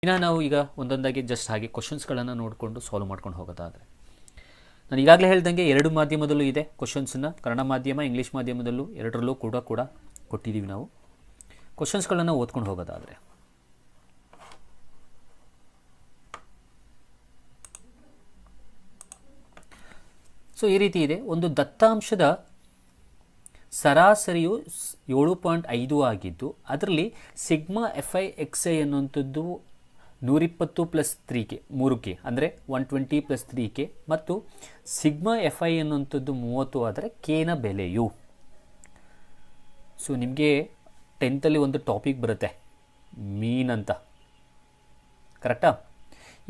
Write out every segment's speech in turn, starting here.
ಇನ್ನು ನಾವು ಈಗ ಒಂದೊಂದಾಗಿ ಜಸ್ಟ್ ಹಾಗೆ ಕ್ವಶನ್ಸ್ಗಳನ್ನು ನೋಡಿಕೊಂಡು ಸಾಲ್ವ್ ಮಾಡ್ಕೊಂಡು ಹೋಗೋದಾದರೆ, ನಾನು ಈಗಾಗಲೇ ಹೇಳ್ದಂಗೆ ಎರಡು ಮಾಧ್ಯಮದಲ್ಲೂ ಇದೆ ಕ್ವಶನ್ಸನ್ನು, ಕನ್ನಡ ಮಾಧ್ಯಮ ಇಂಗ್ಲೀಷ್ ಮಾಧ್ಯಮದಲ್ಲೂ ಎರಡರಲ್ಲೂ ಕೂಡ ಕೊಟ್ಟಿದ್ದೀವಿ ನಾವು. ಕ್ವಶನ್ಸ್ಗಳನ್ನು ಓದ್ಕೊಂಡು ಹೋಗೋದಾದರೆ, ಸೊ ಈ ರೀತಿ ಇದೆ. ಒಂದು ದತ್ತಾಂಶದ ಸರಾಸರಿಯು 7.5 ಆಗಿದ್ದು ಅದರಲ್ಲಿ ಸಿಗ್ಮಾ FI XI ಅನ್ನುವಂಥದ್ದು 120 ಪ್ಲಸ್ 3K 3K ಅಂದರೆ 120 ಪ್ಲಸ್ 3K ಮತ್ತು ಸಿಗ್ಮಾ FI ಅನ್ನುವಂಥದ್ದು 30 ಆದರೆ Kನ ಬೆಲೆಯು. ಸೊ ನಿಮಗೆ 10th ಒಂದು ಟಾಪಿಕ್ ಬರುತ್ತೆ ಮೀನ್ ಅಂತ, ಕರೆಕ್ಟಾ?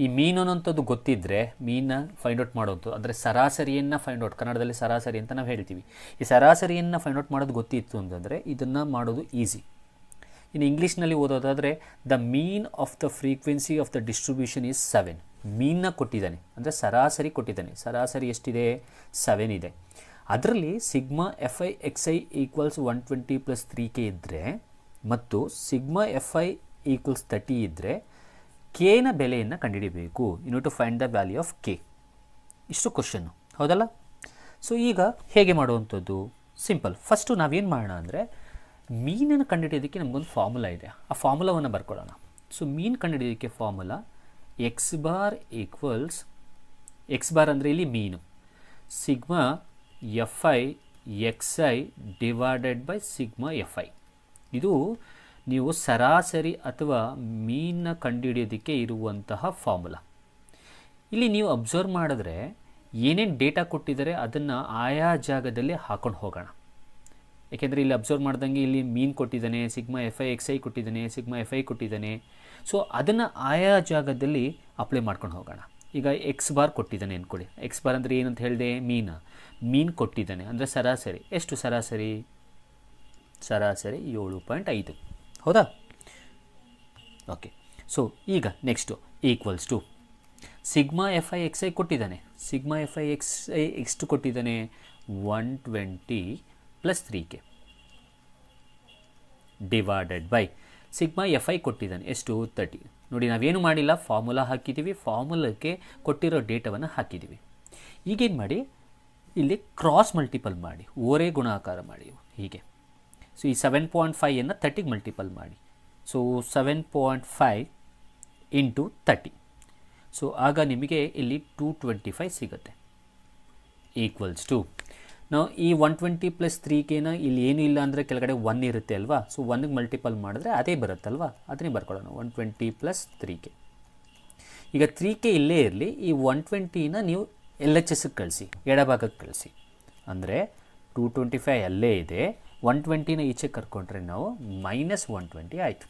ಈ ಮೀನು ಅನ್ನೋಂಥದ್ದು ಗೊತ್ತಿದ್ದರೆ ಮೀನ ಫೈಂಡ್ ಔಟ್ ಮಾಡೋದು, ಅಂದರೆ ಸರಾಸರಿಯನ್ನು ಫೈಂಡ್ ಔಟ್, ಕನ್ನಡದಲ್ಲಿ ಸರಾಸರಿ ಅಂತ ನಾವು ಹೇಳ್ತೀವಿ. ಈ ಸರಾಸರಿಯನ್ನು ಫೈಂಡ್ ಔಟ್ ಮಾಡೋದು ಗೊತ್ತಿತ್ತು ಅಂತಂದರೆ ಇದನ್ನು ಮಾಡೋದು ಈಸಿ. ಇನ್ನು ಇಂಗ್ಲೀಷ್ನಲ್ಲಿ ಓದೋದಾದರೆ the mean of the frequency of the distribution is 7. ಮೀನ್ನ ಕೊಟ್ಟಿದ್ದಾನೆ ಅಂದರೆ ಸರಾಸರಿ ಕೊಟ್ಟಿದ್ದಾನೆ. ಸರಾಸರಿ ಎಷ್ಟಿದೆ? 7 ಇದೆ. ಅದರಲ್ಲಿ sigma FI XI equals 120 plus 3K ಇದ್ದರೆ ಮತ್ತು ಸಿಗ್ಮಾ FI ಈಕ್ವಲ್ಸ್ 30 ಇದ್ದರೆ Kನ ಬೆಲೆಯನ್ನು ಕಂಡುಹಿಡಿಯಬೇಕು. You to find the value of K. ಇಷ್ಟು ಕ್ವಶನ್ನು, ಹೌದಲ್ಲ? ಸೊ ಈಗ ಹೇಗೆ ಮಾಡುವಂಥದ್ದು? ಸಿಂಪಲ್. ಫಸ್ಟು ನಾವೇನು ಮಾಡೋಣ ಅಂದರೆ ಮೀನನ್ನು ಕಂಡುಹಿಡಿಯೋದಕ್ಕೆ ನಮಗೊಂದು ಫಾರ್ಮುಲಾ ಇದೆ, ಆ ಫಾರ್ಮುಲಾವನ್ನು ಬರ್ಕೊಳ್ಳೋಣ. ಸೊ ಮೀನು ಕಂಡುಹಿಡಿಯೋದಕ್ಕೆ formula x bar equals, x bar ಅಂದರೆ ಇಲ್ಲಿ mean, sigma FI XI divided by sigma FI. ಇದು ನೀವು ಸರಾಸರಿ ಅಥವಾ ಮೀನ್ನ ಕಂಡುಹಿಡಿಯೋದಕ್ಕೆ ಇರುವಂತಹ ಫಾರ್ಮುಲಾ. ಇಲ್ಲಿ ನೀವು ಅಬ್ಸರ್ವ್ ಮಾಡಿದ್ರೆ ಏನೇನು ಡೇಟಾ ಕೊಟ್ಟಿದ್ದಾರೆ ಅದನ್ನು ಆಯಾ ಜಾಗದಲ್ಲಿ ಹಾಕೊಂಡು ಹೋಗೋಣ. ಏಕೆಂದರೆ ಇಲ್ಲಿ ಅಬ್ಸರ್ವ್ ಮಾಡ್ದಂಗೆ ಇಲ್ಲಿ ಮೀನು ಕೊಟ್ಟಿದ್ದಾನೆ, ಸಿಗ್ಮಾ FI XI ಕೊಟ್ಟಿದ್ದಾನೆ, ಸಿಗ್ಮಾ FI ಕೊಟ್ಟಿದ್ದಾನೆ. ಸೊ ಅದನ್ನು ಆಯಾ ಜಾಗದಲ್ಲಿ ಅಪ್ಲೈ ಮಾಡ್ಕೊಂಡು ಹೋಗೋಣ. ಈಗ ಎಕ್ಸ್ ಬಾರ್ ಕೊಟ್ಟಿದ್ದಾನೆ ಅಂದ್ಕೊಳ್ಳಿ. ಎಕ್ಸ್ ಬಾರ್ ಅಂದರೆ ಏನಂತ ಹೇಳಿದೆ? ಮೀನು ಕೊಟ್ಟಿದ್ದಾನೆ ಅಂದರೆ ಸರಾಸರಿ ಎಷ್ಟು? ಸರಾಸರಿ 7.5, ಹೌದಾ? ಓಕೆ. ಸೊ ಈಗ next equals to sigma FI XI ಕೊಟ್ಟಿದ್ದಾನೆ. ಸಿಗ್ಮಾ FI XI ಎಷ್ಟು ಕೊಟ್ಟಿದ್ದಾನೆ? 120 plus 3K divided by sigma FI ಕೊಟ್ಟಿದ್ದಾನೆ ಎಷ್ಟು? 30. ನೋಡಿ, ನಾವೇನು ಮಾಡಿಲ್ಲ, ಫಾರ್ಮುಲಾ ಹಾಕಿದ್ದೀವಿ, ಫಾರ್ಮುಲಾಕ್ಕೆ ಕೊಟ್ಟಿರೋ ಡೇಟಾವನ್ನು ಹಾಕಿದ್ದೀವಿ. ಈಗೇನು ಮಾಡಿ, ಇಲ್ಲಿ ಕ್ರಾಸ್ ಮಲ್ಟಿಪಲ್ ಮಾಡಿ, ಓರೇ ಗುಣಾಕಾರ ಮಾಡಿ ಹೀಗೆ. ಸೊ ಈ 7.5 30ಗೆ ಮಲ್ಟಿಪಲ್ ಮಾಡಿ. So 7.5 into 30. ಸೊ ಆಗ ನಿಮಗೆ ಇಲ್ಲಿ 225 ಸಿಗುತ್ತೆ. ಈಕ್ವಲ್ಸ್ ಟು ನಾವು ಈ 120 ಪ್ಲಸ್ 3Kನ ಇಲ್ಲಿ ಏನೂ ಇಲ್ಲ ಅಂದರೆ ಕೆಳಗಡೆ 1 ಇರುತ್ತೆ ಅಲ್ವಾ? ಸೊ 1ಗೆ ಮಲ್ಟಿಪಲ್ ಮಾಡಿದ್ರೆ ಅದೇ ಬರುತ್ತಲ್ವಾ? ಅದನ್ನೇ ಬರ್ಕೊಳ್ಳೋಣ, 120 ಪ್ಲಸ್ 3K. ಈಗ 3K ಇಲ್ಲೇ ಇರಲಿ, ಈ 120ನ ನೀವು LHSಗೆ ಕಳಿಸಿ, ಎಡಭಾಗಕ್ಕೆ ಕಳಿಸಿ. ಅಂದರೆ 225 ಅಲ್ಲೇ ಇದೆ, 120ನ ಈಚೆ ಕರ್ಕೊಂಡ್ರೆ ನಾವು -120 ಆಯಿತು.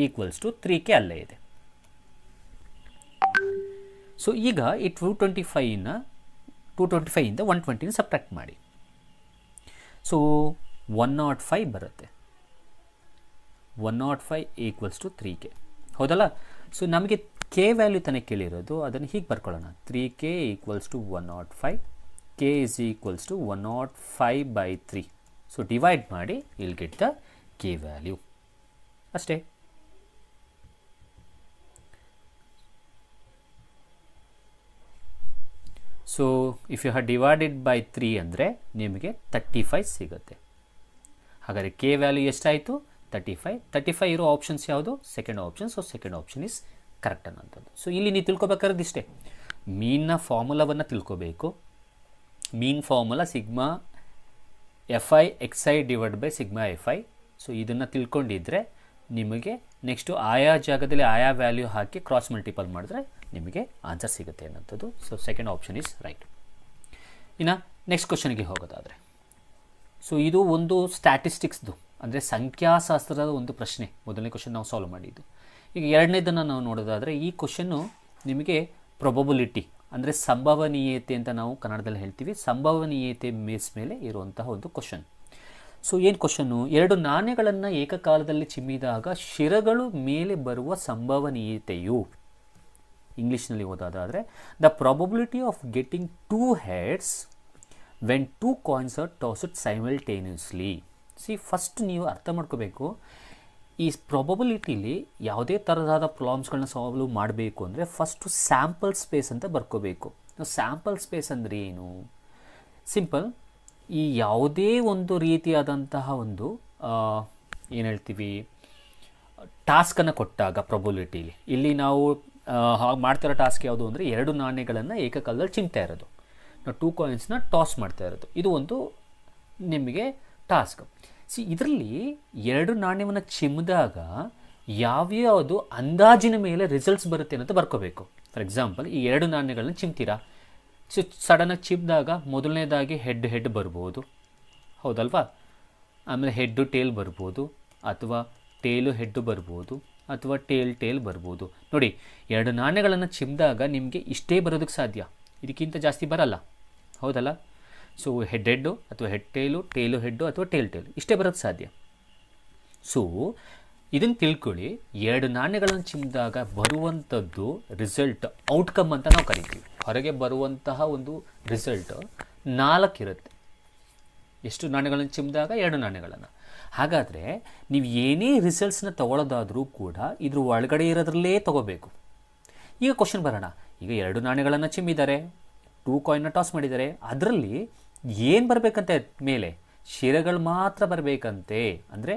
ಈಕ್ವಲ್ಸ್ ಟು 3K ಅಲ್ಲೇ ಇದೆ. ಸೊ ಈಗ ಈ 225ಇಂದ 120ನ ಸಬ್ಟ್ರಾಕ್ಟ್ ಮಾಡಿ. ಸೊ 105 ಬರುತ್ತೆ. 105 ಈಕ್ವಲ್ಸ್ ಟು 3K, ಹೌದಲ್ಲ? ಸೊ ನಮಗೆ K ವ್ಯಾಲ್ಯೂ ತಾನೇ ಕೇಳಿರೋದು, ಅದನ್ನು ಹೀಗೆ ಬರ್ಕೊಳ್ಳೋಣ. 3K equals to 105, K is equals to 105/3. So divide ಮಾಡಿ, I'll get the K value ಅಷ್ಟೇ. So if you have divided by 3 ಅಂದರೆ ನಿಮಗೆ 35 ಸಿಗುತ್ತೆ. ಹಾಗಾದರೆ K ವ್ಯಾಲ್ಯೂ ಎಷ್ಟಾಯಿತು? 35. 35 ಇರೋ ಆಪ್ಷನ್ಸ್ ಯಾವುದು? Second option. So second option is correct ಅನ್ನೋಂಥದ್ದು. ಸೊ ಇಲ್ಲಿ ನೀವು ತಿಳ್ಕೊಬೇಕಾದ್ರೆ ಇಷ್ಟೇ, ಮೀನ್ನ ಫಾರ್ಮುಲಾವನ್ನು ತಿಳ್ಕೊಬೇಕು. Mean formula sigma FI XI divide by sigma FI. So ಇದನ್ನು ತಿಳ್ಕೊಂಡಿದ್ರೆ ನಿಮಗೆ ನೆಕ್ಸ್ಟು ಆಯಾ ಜಾಗದಲ್ಲಿ ಆಯಾ ವ್ಯಾಲ್ಯೂ ಹಾಕಿ ಕ್ರಾಸ್ ಮಲ್ಟಿಪಲ್ ಮಾಡಿದ್ರೆ ನಿಮಗೆ ಆನ್ಸರ್ ಸಿಗುತ್ತೆ ಅನ್ನೋಂಥದ್ದು. So second option is right. ಇನ್ನು ನೆಕ್ಸ್ಟ್ ಕ್ವಶನ್ಗೆ ಹೋಗೋದಾದರೆ, ಸೊ ಇದು ಒಂದು ಸ್ಟ್ಯಾಟಿಸ್ಟಿಕ್ಸ್ದು ಅಂದರೆ ಸಂಖ್ಯಾಶಾಸ್ತ್ರದ ಒಂದು ಪ್ರಶ್ನೆ. ಮೊದಲನೇ ಕ್ವಶನ್ ನಾವು ಸಾಲ್ವ್ ಮಾಡಿದ್ದು. ಈಗ ಎರಡನೇದನ್ನು ನಾವು ನೋಡೋದಾದರೆ, ಈ ಕ್ವಶನ್ನು ನಿಮಗೆ ಪ್ರೊಬಬಿಲಿಟಿ ಅಂದರೆ ಸಂಭವನೀಯತೆ ಅಂತ ನಾವು ಕನ್ನಡದಲ್ಲಿ ಹೇಳ್ತೀವಿ. ಸಂಭವನೀಯತೆ ಬೇಸ್ ಮೇಲೆ ಇರುವಂತಹ ಒಂದು ಕ್ವಶನ್. ಸೊ ಏನು ಕ್ವಶನ್ನು? ಎರಡು ನಾಣ್ಯಗಳನ್ನು ಏಕಕಾಲದಲ್ಲಿ ಚಿಮ್ಮಿದಾಗ ಶಿರಗಳು ಮೇಲೆ ಬರುವ ಸಂಭವನೀಯತೆಯು, ಇಂಗ್ಲೀಷ್ನಲ್ಲಿ ಓದೋದಾದರೆ the probability of getting 2 heads when 2 coins are tossed simultaneously. ಸಿ ಫಸ್ಟ್ ನೀವು ಅರ್ಥ ಮಾಡ್ಕೋಬೇಕು, ಈ ಪ್ರಾಬಬಿಲಿಟಿಲಿ ಯಾವುದೇ ಥರದಾದ ಪ್ರಾಬ್ಲಮ್ಸ್ಗಳನ್ನ ಸಾಲ್ವ್ ಮಾಡಬೇಕು ಅಂದರೆ ಫಸ್ಟು ಸ್ಯಾಂಪಲ್ ಸ್ಪೇಸ್ ಅಂತ ಬರ್ಕೋಬೇಕು. ಸ್ಯಾಂಪಲ್ ಸ್ಪೇಸ್ ಅಂದರೆ ಏನು? ಸಿಂಪಲ್, ಈ ಯಾವುದೇ ಒಂದು ರೀತಿಯಾದಂತಹ ಒಂದು ಏನು ಹೇಳ್ತೀವಿ ಟಾಸ್ಕನ್ನು ಕೊಟ್ಟಾಗ ಪ್ರಾಬಬಿಲಿಟಿಲಿ ಇಲ್ಲಿ ನಾವು ಹಾಗೆ ಮಾಡ್ತಿರೋ ಟಾಸ್ಕ್ ಯಾವುದು ಅಂದರೆ 2 ನಾಣ್ಯಗಳನ್ನು ಏಕಕಾಲದಲ್ಲಿ ಚಿಮ್ತಾ ಇರೋದು, ನಾವು 2 ಕಾಯಿನ್ಸ್ನ ಟಾಸ್ ಮಾಡ್ತಾ ಇರೋದು, ಇದು ಒಂದು ನಿಮಗೆ ಟಾಸ್ಕ್. ಇದರಲ್ಲಿ 2 ನಾಣ್ಯವನ್ನು ಚಿಮ್ಮಿದಾಗ ಯಾವ್ಯಾವುದು ಅಂದಾಜಿನ ಮೇಲೆ ರಿಸಲ್ಟ್ಸ್ ಬರುತ್ತೆ ಅಂತ ಬರ್ಕೋಬೇಕು. ಫಾರ್ ಎಕ್ಸಾಂಪಲ್, ಈ 2 ನಾಣ್ಯಗಳನ್ನ ಚಿಮ್ತೀರಾ, ಸಡನ್ನಾಗಿ ಚಿಮ್ಮಿದಾಗ ಮೊದಲನೇದಾಗಿ ಹೆಡ್ ಬರ್ಬೋದು, ಹೌದಲ್ವಾ? ಆಮೇಲೆ ಹೆಡ್ಡು ಟೇಲ್ ಬರ್ಬೋದು, ಅಥವಾ ಟೇಲು ಹೆಡ್ಡು ಬರ್ಬೋದು, ಅಥವಾ ಟೇಲ್ ಬರ್ಬೋದು. ನೋಡಿ, 2 ನಾಣ್ಯಗಳನ್ನು ಚಿಮ್ಮಿದಾಗ ನಿಮಗೆ ಇಷ್ಟೇ ಬರೋದಕ್ಕೆ ಸಾಧ್ಯ, ಇದಕ್ಕಿಂತ ಜಾಸ್ತಿ ಬರಲ್ಲ, ಹೌದಲ್ಲ? ಸೊ ಹೆಡ್ಡು ಅಥವಾ ಟೇಲು ಹೆಡ್ಡು ಅಥವಾ ಟೇಲ್ ಇಷ್ಟೇ ಬರೋದು ಸಾಧ್ಯ. ಸೊ ಇದನ್ನು ತಿಳ್ಕೊಳ್ಳಿ, 2 ನಾಣ್ಯಗಳನ್ನು ಚಿಮ್ಮಿದಾಗ ಬರುವಂಥದ್ದು ರಿಸಲ್ಟ್ ಔಟ್ಕಮ್ ಅಂತ ನಾವು ಕರಿತೀವಿ. ಹೊರಗೆ ಬರುವಂತಹ ಒಂದು ರಿಸಲ್ಟ್ 4 ಇರುತ್ತೆ. ಎಷ್ಟು ನಾಣ್ಯಗಳನ್ನು ಚಿಮ್ಮಿದಾಗ? 2 ನಾಣ್ಯಗಳನ್ನು. ಹಾಗಾದರೆ ನೀವು ಏನೇ ರಿಸಲ್ಟ್ಸ್ನ ತೊಗೊಳ್ಳೋದಾದರೂ ಕೂಡ ಇದ್ರ ಒಳಗಡೆ ಇರೋದ್ರಲ್ಲೇ ತೊಗೋಬೇಕು. ಈಗ ಕ್ವಶನ್ ಬರೋಣ. ಈಗ 2 ನಾಣ್ಯಗಳನ್ನು ಚಿಮ್ಮಿದ್ದಾರೆ, 2 ಕಾಯಿನ್ನ ಟಾಸ್ ಮಾಡಿದ್ದಾರೆ, ಅದರಲ್ಲಿ ಏನು ಬರಬೇಕಂತೆ? ಮೇಲೆ ಶಿರಗಳು ಮಾತ್ರ ಬರಬೇಕಂತೆ. ಅಂದರೆ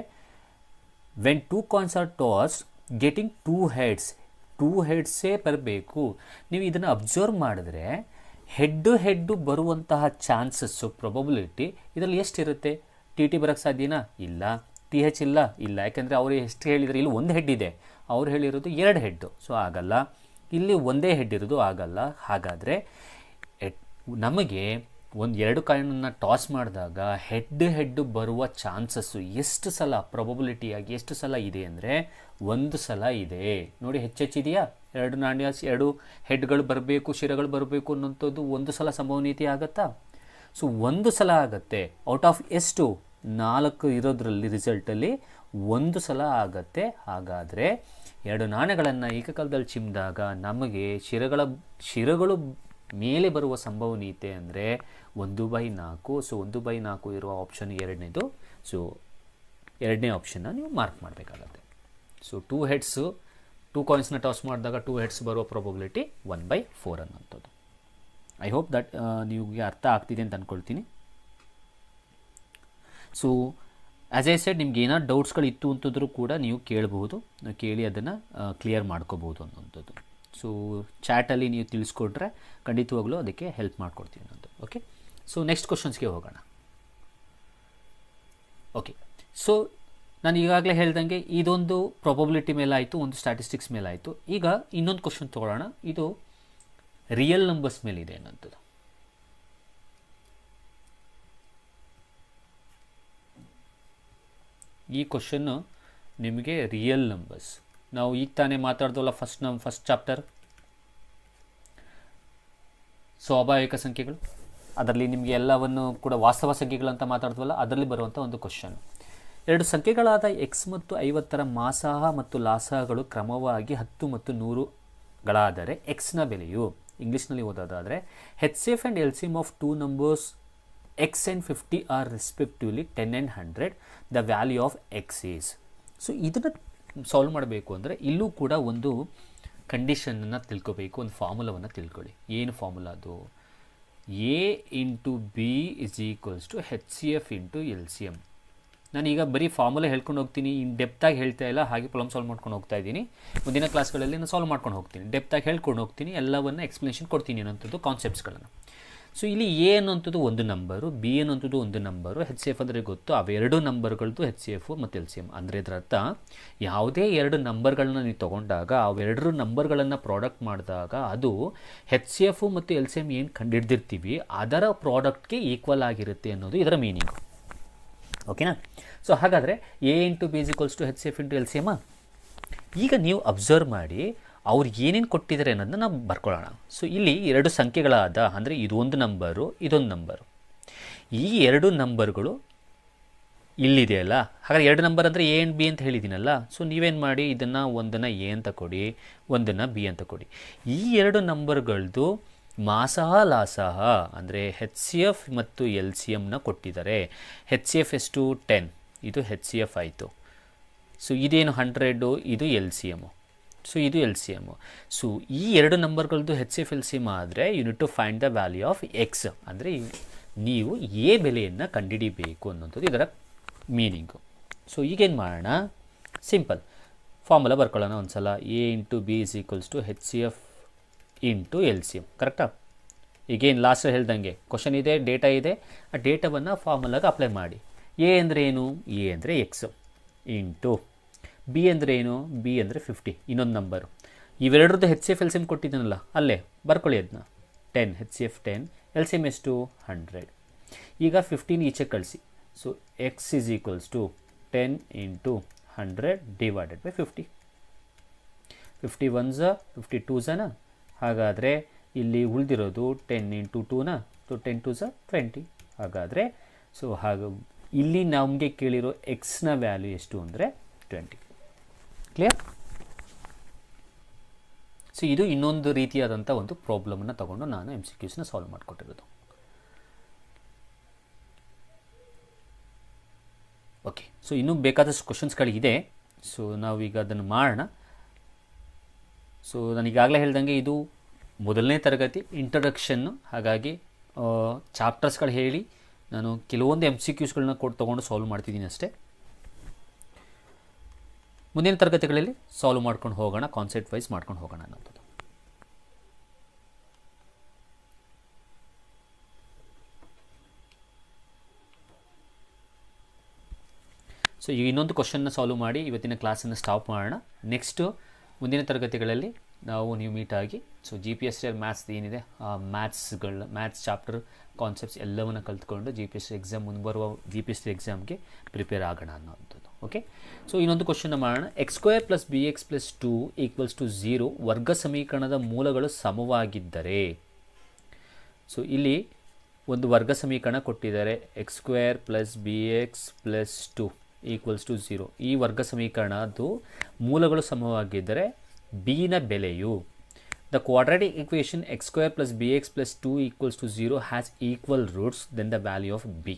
when 2 coins are toss getting 2 ಹೆಡ್ಸೇ ಬರಬೇಕು. ನೀವು ಇದನ್ನು ಅಬ್ಸರ್ವ್ ಮಾಡಿದ್ರೆ ಹೆಡ್ಡು ಬರುವಂತಹ ಚಾನ್ಸಸ್ಸು ಪ್ರಾಬಬಿಲಿಟಿ ಇದರಲ್ಲಿ ಎಷ್ಟಿರುತ್ತೆ? ಟಿ ಬರೋಕ್ಕೆ ಸಾಧ್ಯನಾ? ಇಲ್ಲ. TH ಇಲ್ಲ. ಯಾಕೆಂದರೆ ಅವರು ಎಷ್ಟು ಹೇಳಿದರೆ, ಇಲ್ಲಿ 1 ಹೆಡ್ ಇದೆ, ಅವ್ರು ಹೇಳಿರೋದು 2 ಹೆಡ್ಡು, ಸೊ ಆಗಲ್ಲ. ಇಲ್ಲಿ ಒಂದೇ ಹೆಡ್ ಇರೋದು, ಆಗಲ್ಲ. ಹಾಗಾದರೆ ನಮಗೆ 2 ಕಾಯಿನನ್ನು ಟಾಸ್ ಮಾಡಿದಾಗ ಹೆಡ್ಡು ಬರುವ ಚಾನ್ಸಸ್ಸು ಎಷ್ಟು ಸಲ ಪ್ರಾಬಬಿಲಿಟಿಯಾಗಿ ಎಷ್ಟು ಸಲ ಇದೆ ಅಂದರೆ 1 ಸಲ ಇದೆ. ನೋಡಿ, ಹೆಚ್ಚೆಚ್ಚಿದೆಯಾ? 2 ನಾಣ್ಯ 2 ಹೆಡ್ಗಳು ಬರಬೇಕು, ಶಿರಗಳು ಬರಬೇಕು ಅನ್ನೋಂಥದ್ದು 1 ಸಲ ಸಂಭವನೀಯತೆ ಆಗುತ್ತಾ? ಸೊ 1 ಸಲ ಆಗುತ್ತೆ. ಔಟ್ ಆಫ್ ಎಷ್ಟು? 4 ಇರೋದ್ರಲ್ಲಿ ರಿಸಲ್ಟಲ್ಲಿ 1 ಸಲ ಆಗುತ್ತೆ. ಹಾಗಾದರೆ 2 ನಾಣ್ಯಗಳನ್ನು ಏಕಕಾಲದಲ್ಲಿ ಚಿಮ್ಮಿದಾಗ ನಮಗೆ ಶಿರಗಳು ಮೇಲೆ ಬರುವ ಸಂಭವನೀಯತೆ ಅಂದರೆ 1/4. ಸೊ 1/4 ಇರುವ ಆಪ್ಷನ್ ಎರಡನೇದು. ಸೊ ಎರಡನೇ ಆಪ್ಷನ್ನ ನೀವು ಮಾರ್ಕ್ ಮಾಡಬೇಕಾಗತ್ತೆ. ಸೊ 2 ಹೆಡ್ಸು 2 ಕಾಯಿನ್ಸ್ನ ಟಾಸ್ ಮಾಡಿದಾಗ 2 ಹೆಡ್ಸ್ ಬರುವ ಪ್ರಾಬಬಿಲಿಟಿ 1/4 ಅನ್ನೋಂಥದ್ದು. ಐ ಹೋಪ್ ದಟ್ ನಿಮಗೆ ಅರ್ಥ ಆಗ್ತಿದೆ ಅಂತ ಅಂದ್ಕೊಳ್ತೀನಿ. ಸೊ ಆ್ಯಸ್ ಐ ಸೆಡ್, ನಿಮ್ಗೆ ಏನಾದ್ರು ಡೌಟ್ಸ್ಗಳು ಇತ್ತು ಅಂತಂದ್ರೂ ಕೂಡ ನೀವು ಕೇಳಿ ಅದನ್ನು ಕ್ಲಿಯರ್ ಮಾಡ್ಕೋಬೋದು ಅನ್ನೋಂಥದ್ದು. ಸೊ ಚಾಟಲ್ಲಿ ನೀವು ತಿಳಿಸ್ಕೊಟ್ರೆ ಖಂಡಿತವಾಗ್ಲೂ ಅದಕ್ಕೆ ಹೆಲ್ಪ್ ಮಾಡ್ಕೊಡ್ತೀನಿ ಅನ್ನೋದು. ಓಕೆ, ಸೊ ನೆಕ್ಸ್ಟ್ ಕ್ವಶನ್ಸ್ಗೆ ಹೋಗೋಣ. ಓಕೆ, ಸೊ ನಾನು ಈಗಾಗಲೇ ಹೇಳ್ದಂಗೆ ಇದೊಂದು ಪ್ರಾಬಬಿಲಿಟಿ ಮೇಲಾಯಿತು, ಒಂದು ಸ್ಟ್ಯಾಟಿಸ್ಟಿಕ್ಸ್ ಮೇಲಾಯಿತು. ಈಗ ಇನ್ನೊಂದು ಕ್ವಶನ್ ತೊಗೊಳ್ಳೋಣ. ಇದು ರಿಯಲ್ ನಂಬರ್ಸ್ ಮೇಲಿದೆ ಅನ್ನೋಂಥದ್ದು. ಈ ಕ್ವಶನ್ನು ನಿಮಗೆ ರಿಯಲ್ ನಂಬರ್ಸ್, ನಾವು ಈಗ ತಾನೇ ಮಾತಾಡ್ದವಲ್ಲ ಫಸ್ಟ್ ಚಾಪ್ಟರ್ ಸ್ವಾಭಾವಿಕ ಸಂಖ್ಯೆಗಳು, ಅದರಲ್ಲಿ ನಿಮಗೆ ಎಲ್ಲವನ್ನು ಕೂಡ ವಾಸ್ತವ ಸಂಖ್ಯೆಗಳಂತ ಮಾತಾಡ್ದವಲ್ಲ, ಅದರಲ್ಲಿ ಬರುವಂಥ ಒಂದು ಕ್ವಶನ್. 2 ಸಂಖ್ಯೆಗಳಾದ x ಮತ್ತು 50ರ ಮಾಸಾಹ ಮತ್ತು ಲಾಸಹಗಳು ಕ್ರಮವಾಗಿ 10 ಮತ್ತು 100ಗಳಾದರೆ ಎಕ್ಸ್ನ ಬೆಲೆಯು, ಇಂಗ್ಲೀಷ್ನಲ್ಲಿ ಓದೋದಾದರೆ HCF and LCM of 2 numbers x and 50 are respectively 10 and 100. The value of x is. So ಇದನ್ನು ಸಾಲ್ವ್ ಮಾಡಬೇಕು ಅಂದರೆ ಇಲ್ಲೂ ಕೂಡ ಒಂದು ಕಂಡೀಷನನ್ನು ತಿಳ್ಕೋಬೇಕು, ಒಂದು ಫಾರ್ಮುಲಾವನ್ನು ತಿಳ್ಕೊಳ್ಳಿ. ಏನು ಫಾರ್ಮುಲಾ ಅದು? A into B is equals to HCF into LCM. ನಾನೀಗ ಬರೀ ಫಾರ್ಮುಲಾ ಹೇಳ್ಕೊಂಡು ಹೋಗ್ತೀನಿ, ಇನ್ನು ಡೆಪ್ತಾಗಿ ಹೇಳ್ತಾ ಇಲ್ಲ, ಹಾಗೆ ಪ್ರಾಬ್ಲಮ್ ಸಾಲ್ವ್ ಮಾಡ್ಕೊಂಡು ಹೋಗ್ತಾ ಇದ್ದೀನಿ. ಮುಂದಿನ ಕ್ಲಾಸ್ಗಳಲ್ಲಿ ನಾನು ಸಾಲ್ವ್ ಮಾಡ್ಕೊಂಡು ಹೋಗ್ತೀನಿ, ಡೆಪ್ತಾಗಿ ಹೇಳ್ಕೊಂಡು ಹೋಗ್ತೀನಿ, ಎಲ್ಲವನ್ನು ಎಕ್ಸ್ಪ್ಲನೇಷನ್ ಕೊಡ್ತೀನಿ ಅನ್ನೋಂಥದ್ದು ಕಾನ್ಸೆಪ್ಟ್ಸ್ಗಳನ್ನು. ಸೊ ಇಲ್ಲಿ ಎ ಅನ್ನೋಂಥದ್ದು ಒಂದು ನಂಬರು, ಬಿ ಅನ್ನೋಂಥದ್ದು ಒಂದು ನಂಬರು, HCF ಅಂದರೆ ಗೊತ್ತು, ಅವೆರಡು ನಂಬರ್ಗಳದ್ದು HCF ಮತ್ತು LCM. ಅಂದರೆ ಇದರ ಅರ್ಥ ಯಾವುದೇ 2 ನಂಬರ್ಗಳನ್ನ ನೀವು ತೊಗೊಂಡಾಗ ಅವೆರಡು ನಂಬರ್ಗಳನ್ನು ಪ್ರಾಡಕ್ಟ್ ಮಾಡಿದಾಗ ಅದು HCF ಮತ್ತು LCM ಏನು ಕಂಡುಹಿಡ್ದಿರ್ತೀವಿ ಅದರ ಪ್ರಾಡಕ್ಟ್ಗೆ ಈಕ್ವಲ್ ಆಗಿರುತ್ತೆ ಅನ್ನೋದು ಇದರ ಮೀನಿಂಗು. ಓಕೆನಾ? ಸೊ ಹಾಗಾದರೆ A into B is equals to HCF into LCM. ಈಗ ನೀವು ಅಬ್ಸರ್ವ್ ಮಾಡಿ ಅವ್ರು ಏನೇನು ಕೊಟ್ಟಿದ್ದಾರೆ ಅನ್ನೋದನ್ನ ನಾವು ಬರ್ಕೊಳ್ಳೋಣ. ಸೊ ಇಲ್ಲಿ 2 ಸಂಖ್ಯೆಗಳಾದ, ಅಂದರೆ ಇದೊಂದು ನಂಬರು ಇದೊಂದು ನಂಬರು, ಈ 2 ನಂಬರ್ಗಳು ಇಲ್ಲಿದೆಯಲ್ಲ, ಹಾಗಾದ್ರೆ 2 ನಂಬರ್ ಅಂದರೆ A ಆ್ಯಂಡ್ B ಅಂತ ಹೇಳಿದ್ದೀನಲ್ಲ. ಸೊ ನೀವೇನು ಮಾಡಿ, ಇದನ್ನು ಒಂದನ್ನು A ಅಂತ ಕೊಡಿ, ಒಂದನ್ನು B ಅಂತ ಕೊಡಿ. ಈ 2 ನಂಬರ್ಗಳದ್ದು ಮಾಸಹ ಲಾಸಹ ಅಂದರೆ HCF ಮತ್ತು LCMನ ಕೊಟ್ಟಿದ್ದಾರೆ. HCF ಎಷ್ಟು 10, ಇದು HCF ಆಯಿತು. ಸೊ ಇದೇನು 100, ಇದು ಎಲ್ ಸಿ ಎಮ್ಮು. ಸೊ ಇದು ಎಲ್ ಸಿ ಎಮ್ಮು. ಸೊ ಈ ಎರಡು ನಂಬರ್ಗಳದ್ದು H F L C M ಆದರೆ you need to find the value of x, ಅಂದರೆ ನೀವು ಎ ಬೆಲೆಯನ್ನು ಕಂಡುಹಿಡಿಬೇಕು ಅನ್ನೋಂಥದ್ದು ಇದರ ಮೀನಿಂಗು. ಸೊ ಈಗೇನು ಮಾಡೋಣ, ಸಿಂಪಲ್ ಫಾರ್ಮುಲಾ ಬರ್ಕೊಳ್ಳೋಣ ಒಂದು ಸಲ. A into B is equals to H C F into L C M. ಕರೆಕ್ಟಾ? ಈಗೇನು ಲಾಸ್ಟ್ ಹೇಳ್ದಂಗೆ ಕ್ವಶನ್ ಇದೆ, ಡೇಟಾ ಇದೆ, ಆ ಡೇಟಾವನ್ನು ಫಾರ್ಮುಲಾಗೆ ಅಪ್ಲೈ ಮಾಡಿ. ಎ ಅಂದರೆ ಏನು? ಎ ಅಂದರೆ ಎಕ್ಸ್ ಇಂಟು ಬಿ ಅಂದರೆ ಏನು? ಬಿ ಅಂದರೆ 50, ಇನ್ನೊಂದು ನಂಬರು. ಇವೆರಡರದ್ದು H C F L C M ಕೊಟ್ಟಿದ್ದೀನಲ್ಲ, ಅಲ್ಲೇ ಬರ್ಕೊಳ್ಳಿ ಅದನ್ನ. 10 H C F 10, L C M ಎಷ್ಟು? 100. ಈಗ 15 ಈಚೆ ಕಳಿಸಿ. So x is equals to 10 into 100 divided by 50. 50 1 50 2 ಹಾಗಾದರೆ ಇಲ್ಲಿ ಉಳಿದಿರೋದು 10 ಇಂಟು 2 ಸೊ 10 2 20. ಹಾಗಾದರೆ ಸೊ ಇಲ್ಲಿ ನಮಗೆ ಕೇಳಿರೋ ಎಕ್ಸ್ನ ವ್ಯಾಲ್ಯೂ ಎಷ್ಟು ಅಂದರೆ 20. ಕ್ಲಿಯರ್? ಸೊ ಇದು ಇನ್ನೊಂದು ರೀತಿಯಾದಂಥ ಒಂದು ಪ್ರಾಬ್ಲಮನ್ನು ತಗೊಂಡು ನಾನು ಎಮ್ ಸಿ ಕ್ಯೂಸ್ನ ಸಾಲ್ವ್ ಮಾಡಿಕೊಟ್ಟಿರೋದು. ಓಕೆ, ಸೊ ಇನ್ನೂ ಬೇಕಾದಷ್ಟು ಕ್ವಶನ್ಸ್ಗಳಿದೆ. ಸೊ ನಾವೀಗ ಅದನ್ನು ಮಾಡೋಣ. ಸೊ ನಾನೀಗಾಗಲೇ ಹೇಳ್ದಂಗೆ ಇದು ಮೊದಲನೇ ತರಗತಿ ಇಂಟ್ರಡಕ್ಷನ್ನು, ಹಾಗಾಗಿ ಚಾಪ್ಟರ್ಸ್ಗಳು ಹೇಳಿ ನಾನು ಕೆಲವೊಂದು ಎಮ್ ಸಿ ಕ್ಯೂಸ್ಗಳನ್ನ ತೊಗೊಂಡು ಸಾಲ್ವ್ ಮಾಡ್ತಿದ್ದೀನಿ ಅಷ್ಟೇ. ಮುಂದಿನ ತರಗತಿಗಳಲ್ಲಿ ಸಾಲ್ವ್ ಮಾಡ್ಕೊಂಡು ಹೋಗೋಣ, ಕಾನ್ಸೆಪ್ಟ್ ವೈಸ್ ಮಾಡ್ಕೊಂಡು ಹೋಗೋಣ ಅನ್ನೋದು. ಸೊ ಈಗ ಇನ್ನೊಂದು ಕ್ವಶನ್ನ ಸಾಲ್ವ್ ಮಾಡಿ ಇವತ್ತಿನ ಕ್ಲಾಸನ್ನು ಸ್ಟಾಪ್ ಮಾಡೋಣ. ನೆಕ್ಸ್ಟು ಮುಂದಿನ ತರಗತಿಗಳಲ್ಲಿ ನೀವು ಮೀಟಾಗಿ so G P S T maths ಏನಿದೆ ಆ ಮ್ಯಾಥ್ಸ್ ಚಾಪ್ಟರ್ ಕಾನ್ಸೆಪ್ಟ್ಸ್ ಎಲ್ಲವನ್ನು ಕಲ್ತ್ಕೊಂಡು G P S T exam ಮುಂಬರುವ ಜಿ ಪಿ ಎಸ್ ಟಿ ಎಕ್ಸಾಮ್ಗೆ ಪ್ರಿಪೇರ್ ಆಗೋಣ ಅನ್ನೋವಂಥದ್ದು. ಓಕೆ, ಸೊ ಇನ್ನೊಂದು ಕ್ವಶನ್ನ ಮಾಡೋಣ. X square plus B X plus 2 equals to 0 ವರ್ಗ ಸಮೀಕರಣದ ಮೂಲಗಳು ಸಮವಾಗಿದ್ದರೆ. ಸೊ ಇಲ್ಲಿ ಒಂದು ವರ್ಗ ಸಮೀಕರಣ ಕೊಟ್ಟಿದ್ದಾರೆ, X square plus B X plus 2 equals to 0. ಈ ವರ್ಗ ಸಮೀಕರಣದ್ದು ಮೂಲಗಳು ಸಮವಾಗಿದ್ದರೆ ಬಿನ ಬೆಲೆಯು the quadratic equation X square plus B X plus 2 equals to 0 has equal roots then the value of B.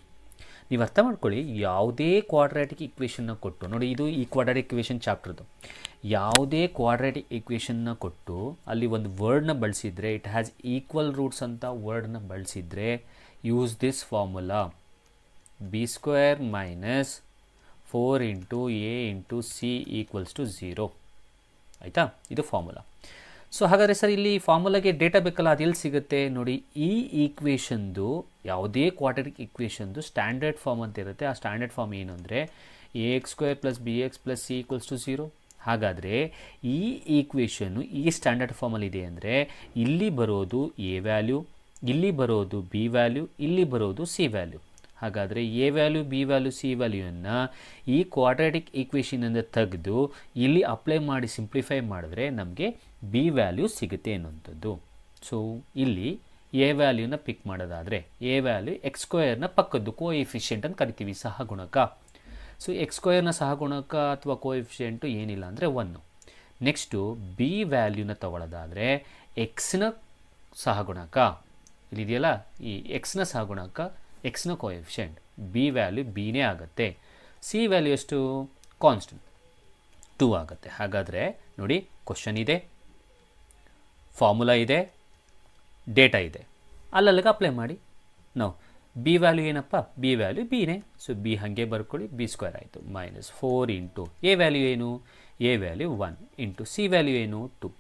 ನೀವು ಅರ್ಥ ಮಾಡ್ಕೊಳ್ಳಿ, ಯಾವುದೇ ಕ್ವಾಡ್ರಾಟಿಕ್ ಇಕ್ವೇಷನ್ನ ಕೊಟ್ಟು ನೋಡಿ, ಇದು ಈ ಕ್ವಾಡ್ರಾಟಿಕ್ ಇಕ್ವೇಷನ್ ಚಾಪ್ಟರ್ದು. ಯಾವುದೇ ಕ್ವಾಡ್ರಾಟಿಕ್ ಇಕ್ವೇಷನ್ನ ಕೊಟ್ಟು ಅಲ್ಲಿ ಒಂದು ವರ್ಡ್ನ ಬಳಸಿದರೆ, ಇಟ್ ಹ್ಯಾಸ್ ಈಕ್ವಲ್ ರೂಟ್ಸ್ ಅಂತ ವರ್ಡ್ನ ಬಳಸಿದರೆ, use this formula B square minus 4 into A into C equals to 0. ಆಯಿತಾ? ಇದು ಫಾರ್ಮುಲಾ. ಸೊ ಹಾಗಾದರೆ ಸರ್ ಇಲ್ಲಿ ಫಾರ್ಮುಲಾಗೆ ಡೇಟಾ ಬೇಕಲ್ಲ, ಅದು ಎಲ್ಲಿ ಸಿಗುತ್ತೆ ನೋಡಿ. ಈ ಈಕ್ವೇಷನ್ದು ಯಾವುದೇ ಕ್ವಾಡ್ರಾಟಿಕ್ ಇಕ್ವೇಷನ್ದು ಸ್ಟ್ಯಾಂಡರ್ಡ್ ಫಾರ್ಮ್ ಅಂತ ಇರುತ್ತೆ. ಆ ಸ್ಟ್ಯಾಂಡರ್ಡ್ ಫಾರ್ಮ್ ಏನು ಅಂದರೆ A X square plus B X plus C equals to 0. ಹಾಗಾದರೆ ಈ ಈಕ್ವೇಷನ್ನು ಈ ಸ್ಟ್ಯಾಂಡರ್ಡ್ ಫಾರ್ಮಲ್ಲಿ ಇದೆ ಅಂದರೆ ಇಲ್ಲಿ ಬರೋದು ಎ ವ್ಯಾಲ್ಯೂ, ಇಲ್ಲಿ ಬರೋದು ಬಿ ವ್ಯಾಲ್ಯೂ, ಇಲ್ಲಿ ಬರೋದು ಸಿ ವ್ಯಾಲ್ಯೂ. ಹಾಗಾದರೆ A value, B value, C ವ್ಯಾಲ್ಯೂವನ್ನು ಈ ಕ್ವಾಡ್ರಾಟಿಕ್ ಈಕ್ವೇಷನಿಂದ ತೆಗೆದು ಇಲ್ಲಿ ಅಪ್ಲೈ ಮಾಡಿ ಸಿಂಪ್ಲಿಫೈ ಮಾಡಿದ್ರೆ ನಮಗೆ ಬಿ ವ್ಯಾಲ್ಯೂ ಸಿಗುತ್ತೆ ಅನ್ನುವಂಥದ್ದು. ಸೊ ಇಲ್ಲಿ ಎ ವ್ಯಾಲ್ಯೂನ ಪಿಕ್ ಮಾಡೋದಾದರೆ ಎ ವ್ಯಾಲ್ಯೂ ಎಕ್ಸ್ ಸ್ಕ್ವೇರ್ನ ಪಕ್ಕದ್ದು ಕೋಎಫಿಷಿಯೆಂಟ್ ಅಂತ ಕರಿತೀವಿ, ಸಹಗುಣಕ. ಸೊ ಎಕ್ಸ್ ಸ್ಕ್ವೇರ್ನ ಸಹಗುಣಕ ಅಥವಾ ಕೋಎಫಿಷಿಯೆಂಟು ಏನಿಲ್ಲ ಅಂದರೆ 1. ನೆಕ್ಸ್ಟು ಬಿ ವ್ಯಾಲ್ಯೂನ ತಗೊಳ್ಳೋದಾದರೆ ಎಕ್ಸ್ನ ಸಹಗುಣಕ ಇಲ್ಲಿದೆಯಲ್ಲ, ಈ ಎಕ್ಸ್ನ ಸಹಗುಣಕ ಎಕ್ಸ್ನ ಕೋಎಫಿಷಿಯೆಂಟ್, ಬಿ ವ್ಯಾಲ್ಯೂ ಬಿನೇ ಆಗುತ್ತೆ. ಸಿ ವ್ಯಾಲ್ಯೂ ಎಷ್ಟು? ಕಾನ್ಸ್ಟೆಂಟ್ 2 ಆಗುತ್ತೆ. ಹಾಗಾದರೆ ನೋಡಿ, ಕ್ವಶನ್ ಇದೆ, ಫಾರ್ಮುಲಾ ಇದೆ, ಡೇಟಾ ಇದೆ, ಅಲ್ಲಲ್ಲಿಗೆ ಅಪ್ಲೈ ಮಾಡಿ. ನಾವು ಬಿ ವ್ಯಾಲ್ಯೂ ಏನಪ್ಪ? ಬಿ ವ್ಯಾಲ್ಯೂ ಬಿನೇ. ಸೊ ಬಿ ಹಾಗೆ ಬರ್ಕೊಳ್ಳಿ, ಬಿ ಸ್ಕ್ವೇರ್ ಆಯಿತು ಮೈನಸ್ 4 ಇಂಟು ಎ ವ್ಯಾಲ್ಯೂ ಏನು? A value 1 into C value ಏನು? 2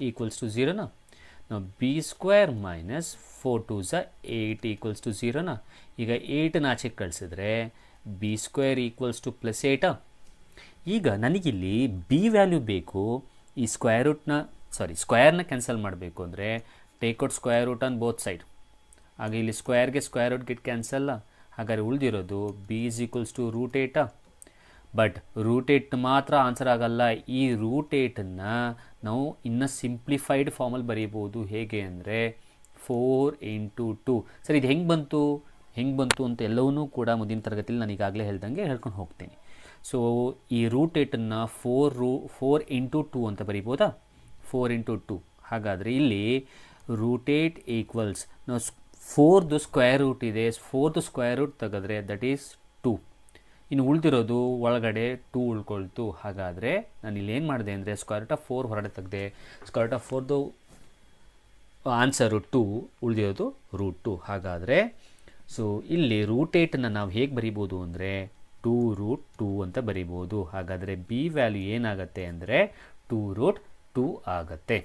ಈಕ್ವಲ್ಸ್ ಟು 0ನಾ. ನಾವು B square minus 4 2 8 equals to 0ನಾ. ಈಗ 8ನ ಆಚೆಗೆ ಕಳಿಸಿದ್ರೆ B square equals to plus 8. ಈಗ ನನಗಿಲ್ಲಿ ಬಿ ವ್ಯಾಲ್ಯೂ ಬೇಕು. ಈ ಸ್ಕ್ವೇರ್ನ ಕ್ಯಾನ್ಸಲ್ ಮಾಡಬೇಕು ಅಂದರೆ take out square root on both side. ಆಗ ಇಲ್ಲಿ ಸ್ಕ್ವೇರ್ಗೆ ಸ್ಕ್ವೇರ್ ರೂಟ್ ಗಿಟ್ ಕ್ಯಾನ್ಸಲ್ಲ. ಹಾಗಾದರೆ ಉಳಿದಿರೋದು B is equals to root 8. But root 8 ಮಾತ್ರ ಆನ್ಸರ್ ಆಗಲ್ಲ. ಈ ರೂಟ್ 8ನ್ನು ನಾವು ಇನ್ನು ಸಿಂಪ್ಲಿಫೈಡ್ ಫಾರ್ಮಲ್ಲಿ ಬರೀಬೋದು. ಹೇಗೆ ಅಂದರೆ 4 ಇಂಟು 2. ಸರ್ ಇದು ಹೆಂಗೆ ಬಂತು ಅಂತ ಎಲ್ಲವನ್ನೂ ಕೂಡ ಮುಂದಿನ ತರಗತಿಯಲ್ಲಿ ನಾನು ಈಗಾಗಲೇ ಹೇಳ್ದಂಗೆ ಹೇಳ್ಕೊಂಡು ಹೋಗ್ತೀನಿ. ಸೊ ಈ ರೂಟ್ 8ನ್ನು 4 ಇಂಟು 2 ಅಂತ ಬರೀಬೋದಾ? 4 ಇಂಟು 2. ಹಾಗಾದರೆ ಇಲ್ಲಿ ರೂಟ್ 8 ಈಕ್ವಲ್ಸ್ ನಾವು 4ದು ಸ್ಕ್ವೇರ್ ರೂಟ್ ಇದೆ, 4ದು ಸ್ಕ್ವೇರ್ ರೂಟ್ ತೆಗೆದ್ರೆ ದಟ್ ಈಸ್ 2. ಇನ್ನು ಉಳಿದಿರೋದು ಒಳಗಡೆ 2 ಉಳ್ಕೊಳ್ತು. ಹಾಗಾದರೆ ನಾನು ಇಲ್ಲಿ ಏನು ಮಾಡಿದೆ ಅಂದರೆ √4 ಹೊರಗಡೆ ತೆಗೆದೆ. √4ದು ಆನ್ಸರು 2, ಉಳಿದಿರೋದು √2. ಹಾಗಾದರೆ ಸೊ ಇಲ್ಲಿ √8 ನಾವು ಹೇಗೆ ಬರಿಬೋದು ಅಂದರೆ 2√2 ಅಂತ ಬರಿಬೋದು. ಹಾಗಾದರೆ ಬಿ ವ್ಯಾಲ್ಯೂ ಏನಾಗುತ್ತೆ ಅಂದರೆ 2√2 ಆಗುತ್ತೆ.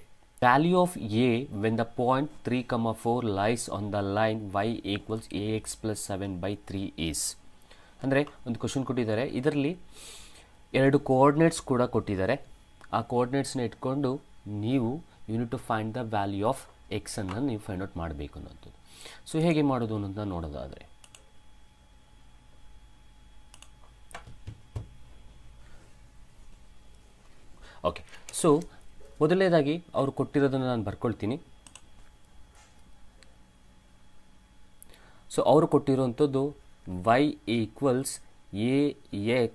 Value of A when the point 3, 4 lies on the line y = ax + 7/3 is. ಅಂದರೆ ಒಂದು ಕ್ವಶನ್ ಕೊಟ್ಟಿದ್ದಾರೆ, ಇದರಲ್ಲಿ 2 ಕೋಆರ್ಡಿನೇಟ್ಸ್ ಕೂಡ ಕೊಟ್ಟಿದ್ದಾರೆ. ಆ ಕೋಆರ್ಡಿನೇಟ್ಸ್ನ ಇಟ್ಕೊಂಡು ನೀವು you need to find the value of ಎಕ್ಸನ್ನು ನೀವು ಫೈಂಡ್ ಔಟ್ ಮಾಡಬೇಕು ಅನ್ನೋದು. ಸೊ ಹೇಗೆ ಮಾಡೋದು ಅನ್ನೋದನ್ನ ನೋಡೋದಾದರೆ, ಓಕೆ. ಸೊ ಮೊದಲನೇದಾಗಿ ಅವರು ಕೊಟ್ಟಿರೋದನ್ನು ನಾನು ಬರ್ಕೊಳ್ತೀನಿ. ಸೊ ಅವರು ಕೊಟ್ಟಿರೋಂಥದ್ದು y = ax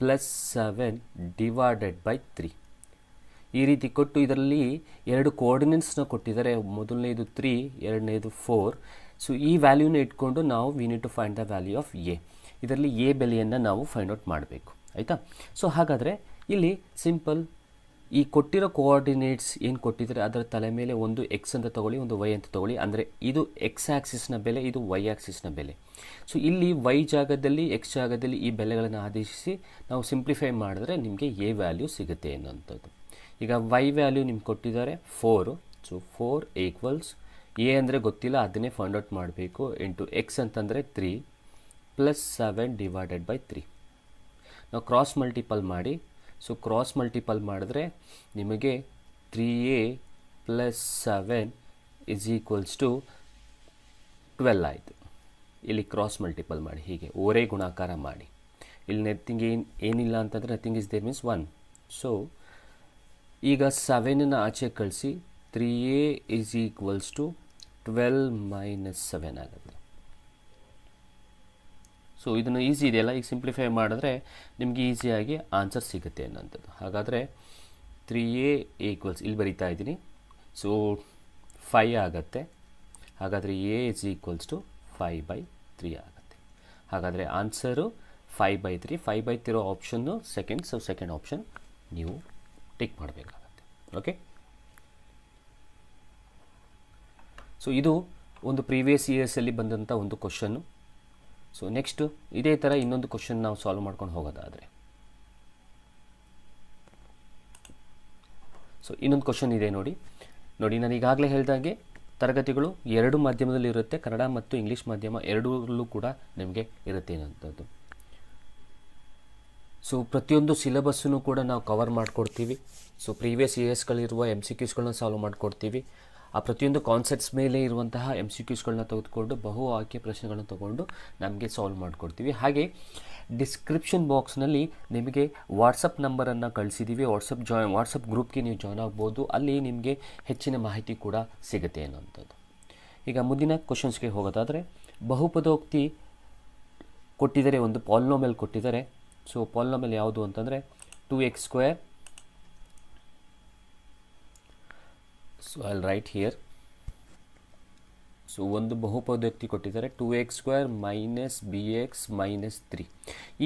+ 7/3 ಈ ರೀತಿ ಕೊಟ್ಟು ಇದರಲ್ಲಿ 2 ಕೋಆರ್ಡಿನೇಟ್ಸ್ನ ಕೊಟ್ಟಿದ್ದಾರೆ. ಮೊದಲನೇದು 3, ಎರಡನೇದು 4. ಸೊ ಈ ವ್ಯಾಲ್ಯೂನ ಇಟ್ಕೊಂಡು ನಾವು we need to find the value of A. ಇದರಲ್ಲಿ ಎ ಬೆಲೆಯನ್ನು ನಾವು ಫೈಂಡ್ ಔಟ್ ಮಾಡಬೇಕು, ಆಯಿತಾ. ಸೊ ಹಾಗಾದರೆ ಇಲ್ಲಿ ಸಿಂಪಲ್, ಈ ಕೊಟ್ಟಿರೋ ಕೋಆರ್ಡಿನೇಟ್ಸ್ ಏನು ಕೊಟ್ಟಿದ್ದಾರೆ ಅದರ ತಲೆ ಮೇಲೆ ಒಂದು ಎಕ್ಸ್ ಅಂತ ತೊಗೊಳ್ಳಿ, ಒಂದು ವೈ ಅಂತ ತೊಗೊಳ್ಳಿ. ಅಂದರೆ ಇದು ಎಕ್ಸ್ ಆ್ಯಕ್ಸಿಸ್ನ ಬೆಲೆ, ಇದು ವೈ ಆ್ಯಕ್ಸಿಸ್ನ ಬೆಲೆ. ಸೊ ಇಲ್ಲಿ ವೈ ಜಾಗದಲ್ಲಿ ಎಕ್ಸ್ ಜಾಗದಲ್ಲಿ ಈ ಬೆಲೆಗಳನ್ನು ಆದೇಶಿಸಿ ನಾವು ಸಿಂಪ್ಲಿಫೈ ಮಾಡಿದ್ರೆ ನಿಮಗೆ ಎ ವ್ಯಾಲ್ಯೂ ಸಿಗುತ್ತೆ ಅನ್ನೋಂಥದ್ದು. ಈಗ ವೈ ವ್ಯಾಲ್ಯೂ ನಿಮ್ಗೆ ಕೊಟ್ಟಿದ್ದಾರೆ 4. ಸೊ 4 = ಎ ಅಂದರೆ ಗೊತ್ತಿಲ್ಲ, ಅದನ್ನೇ ಫೈಂಡ್ ಔಟ್ ಮಾಡಬೇಕು, ಇಂಟು ಎಕ್ಸ್ ಅಂತಂದರೆ 3 + 7/3. ನಾವು ಕ್ರಾಸ್ ಮಲ್ಟಿಪಲ್ ಮಾಡಿ. ಸೊ ಕ್ರಾಸ್ ಮಲ್ಟಿಪಲ್ ಮಾಡಿದ್ರೆ ನಿಮಗೆ 3a + 7 = 12 ಆಯಿತು. ಇಲ್ಲಿ ಕ್ರಾಸ್ ಮಲ್ಟಿಪಲ್ ಮಾಡಿ, ಹೀಗೆ ಓರೇ ಗುಣಾಕಾರ ಮಾಡಿ. ಇಲ್ಲಿ ನಥಿಂಗ್ ಏನಿಲ್ಲ ಅಂತಂದರೆ nothing is there means 1. So ಈಗ 7ನ ಆಚೆ ಕಳಿಸಿ 3a = 12 - 7 ಆಗುತ್ತೆ. ಸೊ ಇದನ್ನು ಈಸಿ ಇದೆಯಲ್ಲ, ಈಗ ಸಿಂಪ್ಲಿಫೈ ಮಾಡಿದ್ರೆ ನಿಮಗೆ ಈಸಿಯಾಗಿ ಆನ್ಸರ್ ಸಿಗುತ್ತೆ ಅನ್ನೋಂಥದ್ದು. ಹಾಗಾದರೆ 3a = ಇಲ್ಲಿ ಬರಿತಾ ಇದ್ದೀನಿ. ಸೊ 5 ಆಗುತ್ತೆ. ಹಾಗಾದರೆ a = 5/3 ಆಗುತ್ತೆ. ಹಾಗಾದರೆ answer 5/3. 5/3 option second. So second option ನೀವು ಟಿಕ್ ಮಾಡಬೇಕಾಗತ್ತೆ. ಓಕೆ. ಸೊ ಇದು ಒಂದು ಪ್ರೀವಿಯಸ್ ಇಯರ್ಸಲ್ಲಿ ಬಂದಂಥ ಒಂದು ಕ್ವಶನ್ನು. ಸೊ ನೆಕ್ಸ್ಟು ಇದೇ ಥರ ಇನ್ನೊಂದು ಕ್ವಶನ್ ನಾವು ಸಾಲ್ವ್ ಮಾಡ್ಕೊಂಡು ಹೋಗೋದಾದರೆ, ಸೊ ಇನ್ನೊಂದು ಕ್ವಶನ್ ಇದೆ ನೋಡಿ. ನಾನು ಈಗಾಗಲೇ ಹೇಳಿದಾಗೆ ತರಗತಿಗಳು 2 ಮಾಧ್ಯಮದಲ್ಲಿ ಇರುತ್ತೆ, ಕನ್ನಡ ಮತ್ತು ಇಂಗ್ಲೀಷ್ ಮಾಧ್ಯಮ ಎರಡರಲ್ಲೂ ಕೂಡ ನಿಮಗೆ ಇರುತ್ತೆ ಅನ್ನೋಂಥದ್ದು. ಸೊ ಪ್ರತಿಯೊಂದು ಸಿಲೆಬಸ್ಸನ್ನು ಕೂಡ ನಾವು ಕವರ್ ಮಾಡಿಕೊಡ್ತೀವಿ. ಸೊ ಪ್ರೀವಿಯಸ್ ಇಯರ್ಸ್ಗಳಿರುವ MCQಸ್ಗಳನ್ನ ಸಾಲ್ವ್ ಮಾಡಿಕೊಡ್ತೀವಿ. ಆ ಪ್ರತಿಯೊಂದು ಕಾನ್ಸೆಪ್ಟ್ಸ್ ಮೇಲೆ ಇರುವಂತಹ MCQಸ್ಗಳನ್ನ ತೆಗೆದುಕೊಂಡು ಬಹು ಆಯ್ಕೆ ಪ್ರಶ್ನೆಗಳನ್ನ ತೊಗೊಂಡು ನಮಗೆ ಸಾಲ್ವ್ ಮಾಡಿಕೊಡ್ತೀವಿ. ಹಾಗೆ ಡಿಸ್ಕ್ರಿಪ್ಷನ್ ಬಾಕ್ಸ್ನಲ್ಲಿ ನಿಮಗೆ ವಾಟ್ಸಪ್ ನಂಬರನ್ನು ಕಳಿಸಿದ್ದೀವಿ. ವಾಟ್ಸಪ್ ಗ್ರೂಪ್ಗೆ ನೀವು ಜಾಯ್ನ್ ಆಗ್ಬೋದು. ಅಲ್ಲಿ ನಿಮಗೆ ಹೆಚ್ಚಿನ ಮಾಹಿತಿ ಕೂಡ ಸಿಗುತ್ತೆ ಅನ್ನೋಂಥದ್ದು. ಈಗ ಮುಂದಿನ ಕ್ವಶನ್ಸ್ಗೆ ಹೋಗೋದಾದರೆ, ಬಹುಪದೋಕ್ತಿ ಕೊಟ್ಟಿದ್ದಾರೆ, ಒಂದು ಪಾಲಿನೋಮಿಯಲ್ ಕೊಟ್ಟಿದ್ದಾರೆ. ಸೊ ಪಾಲಿನೋಮಿಯಲ್ ಯಾವುದು ಅಂತಂದರೆ 2x². So I will write here. So ಒಂದು ಬಹುಪದೋಕ್ತಿ ಕೊಟ್ಟಿದ್ದಾರೆ 2x² - bx - 3.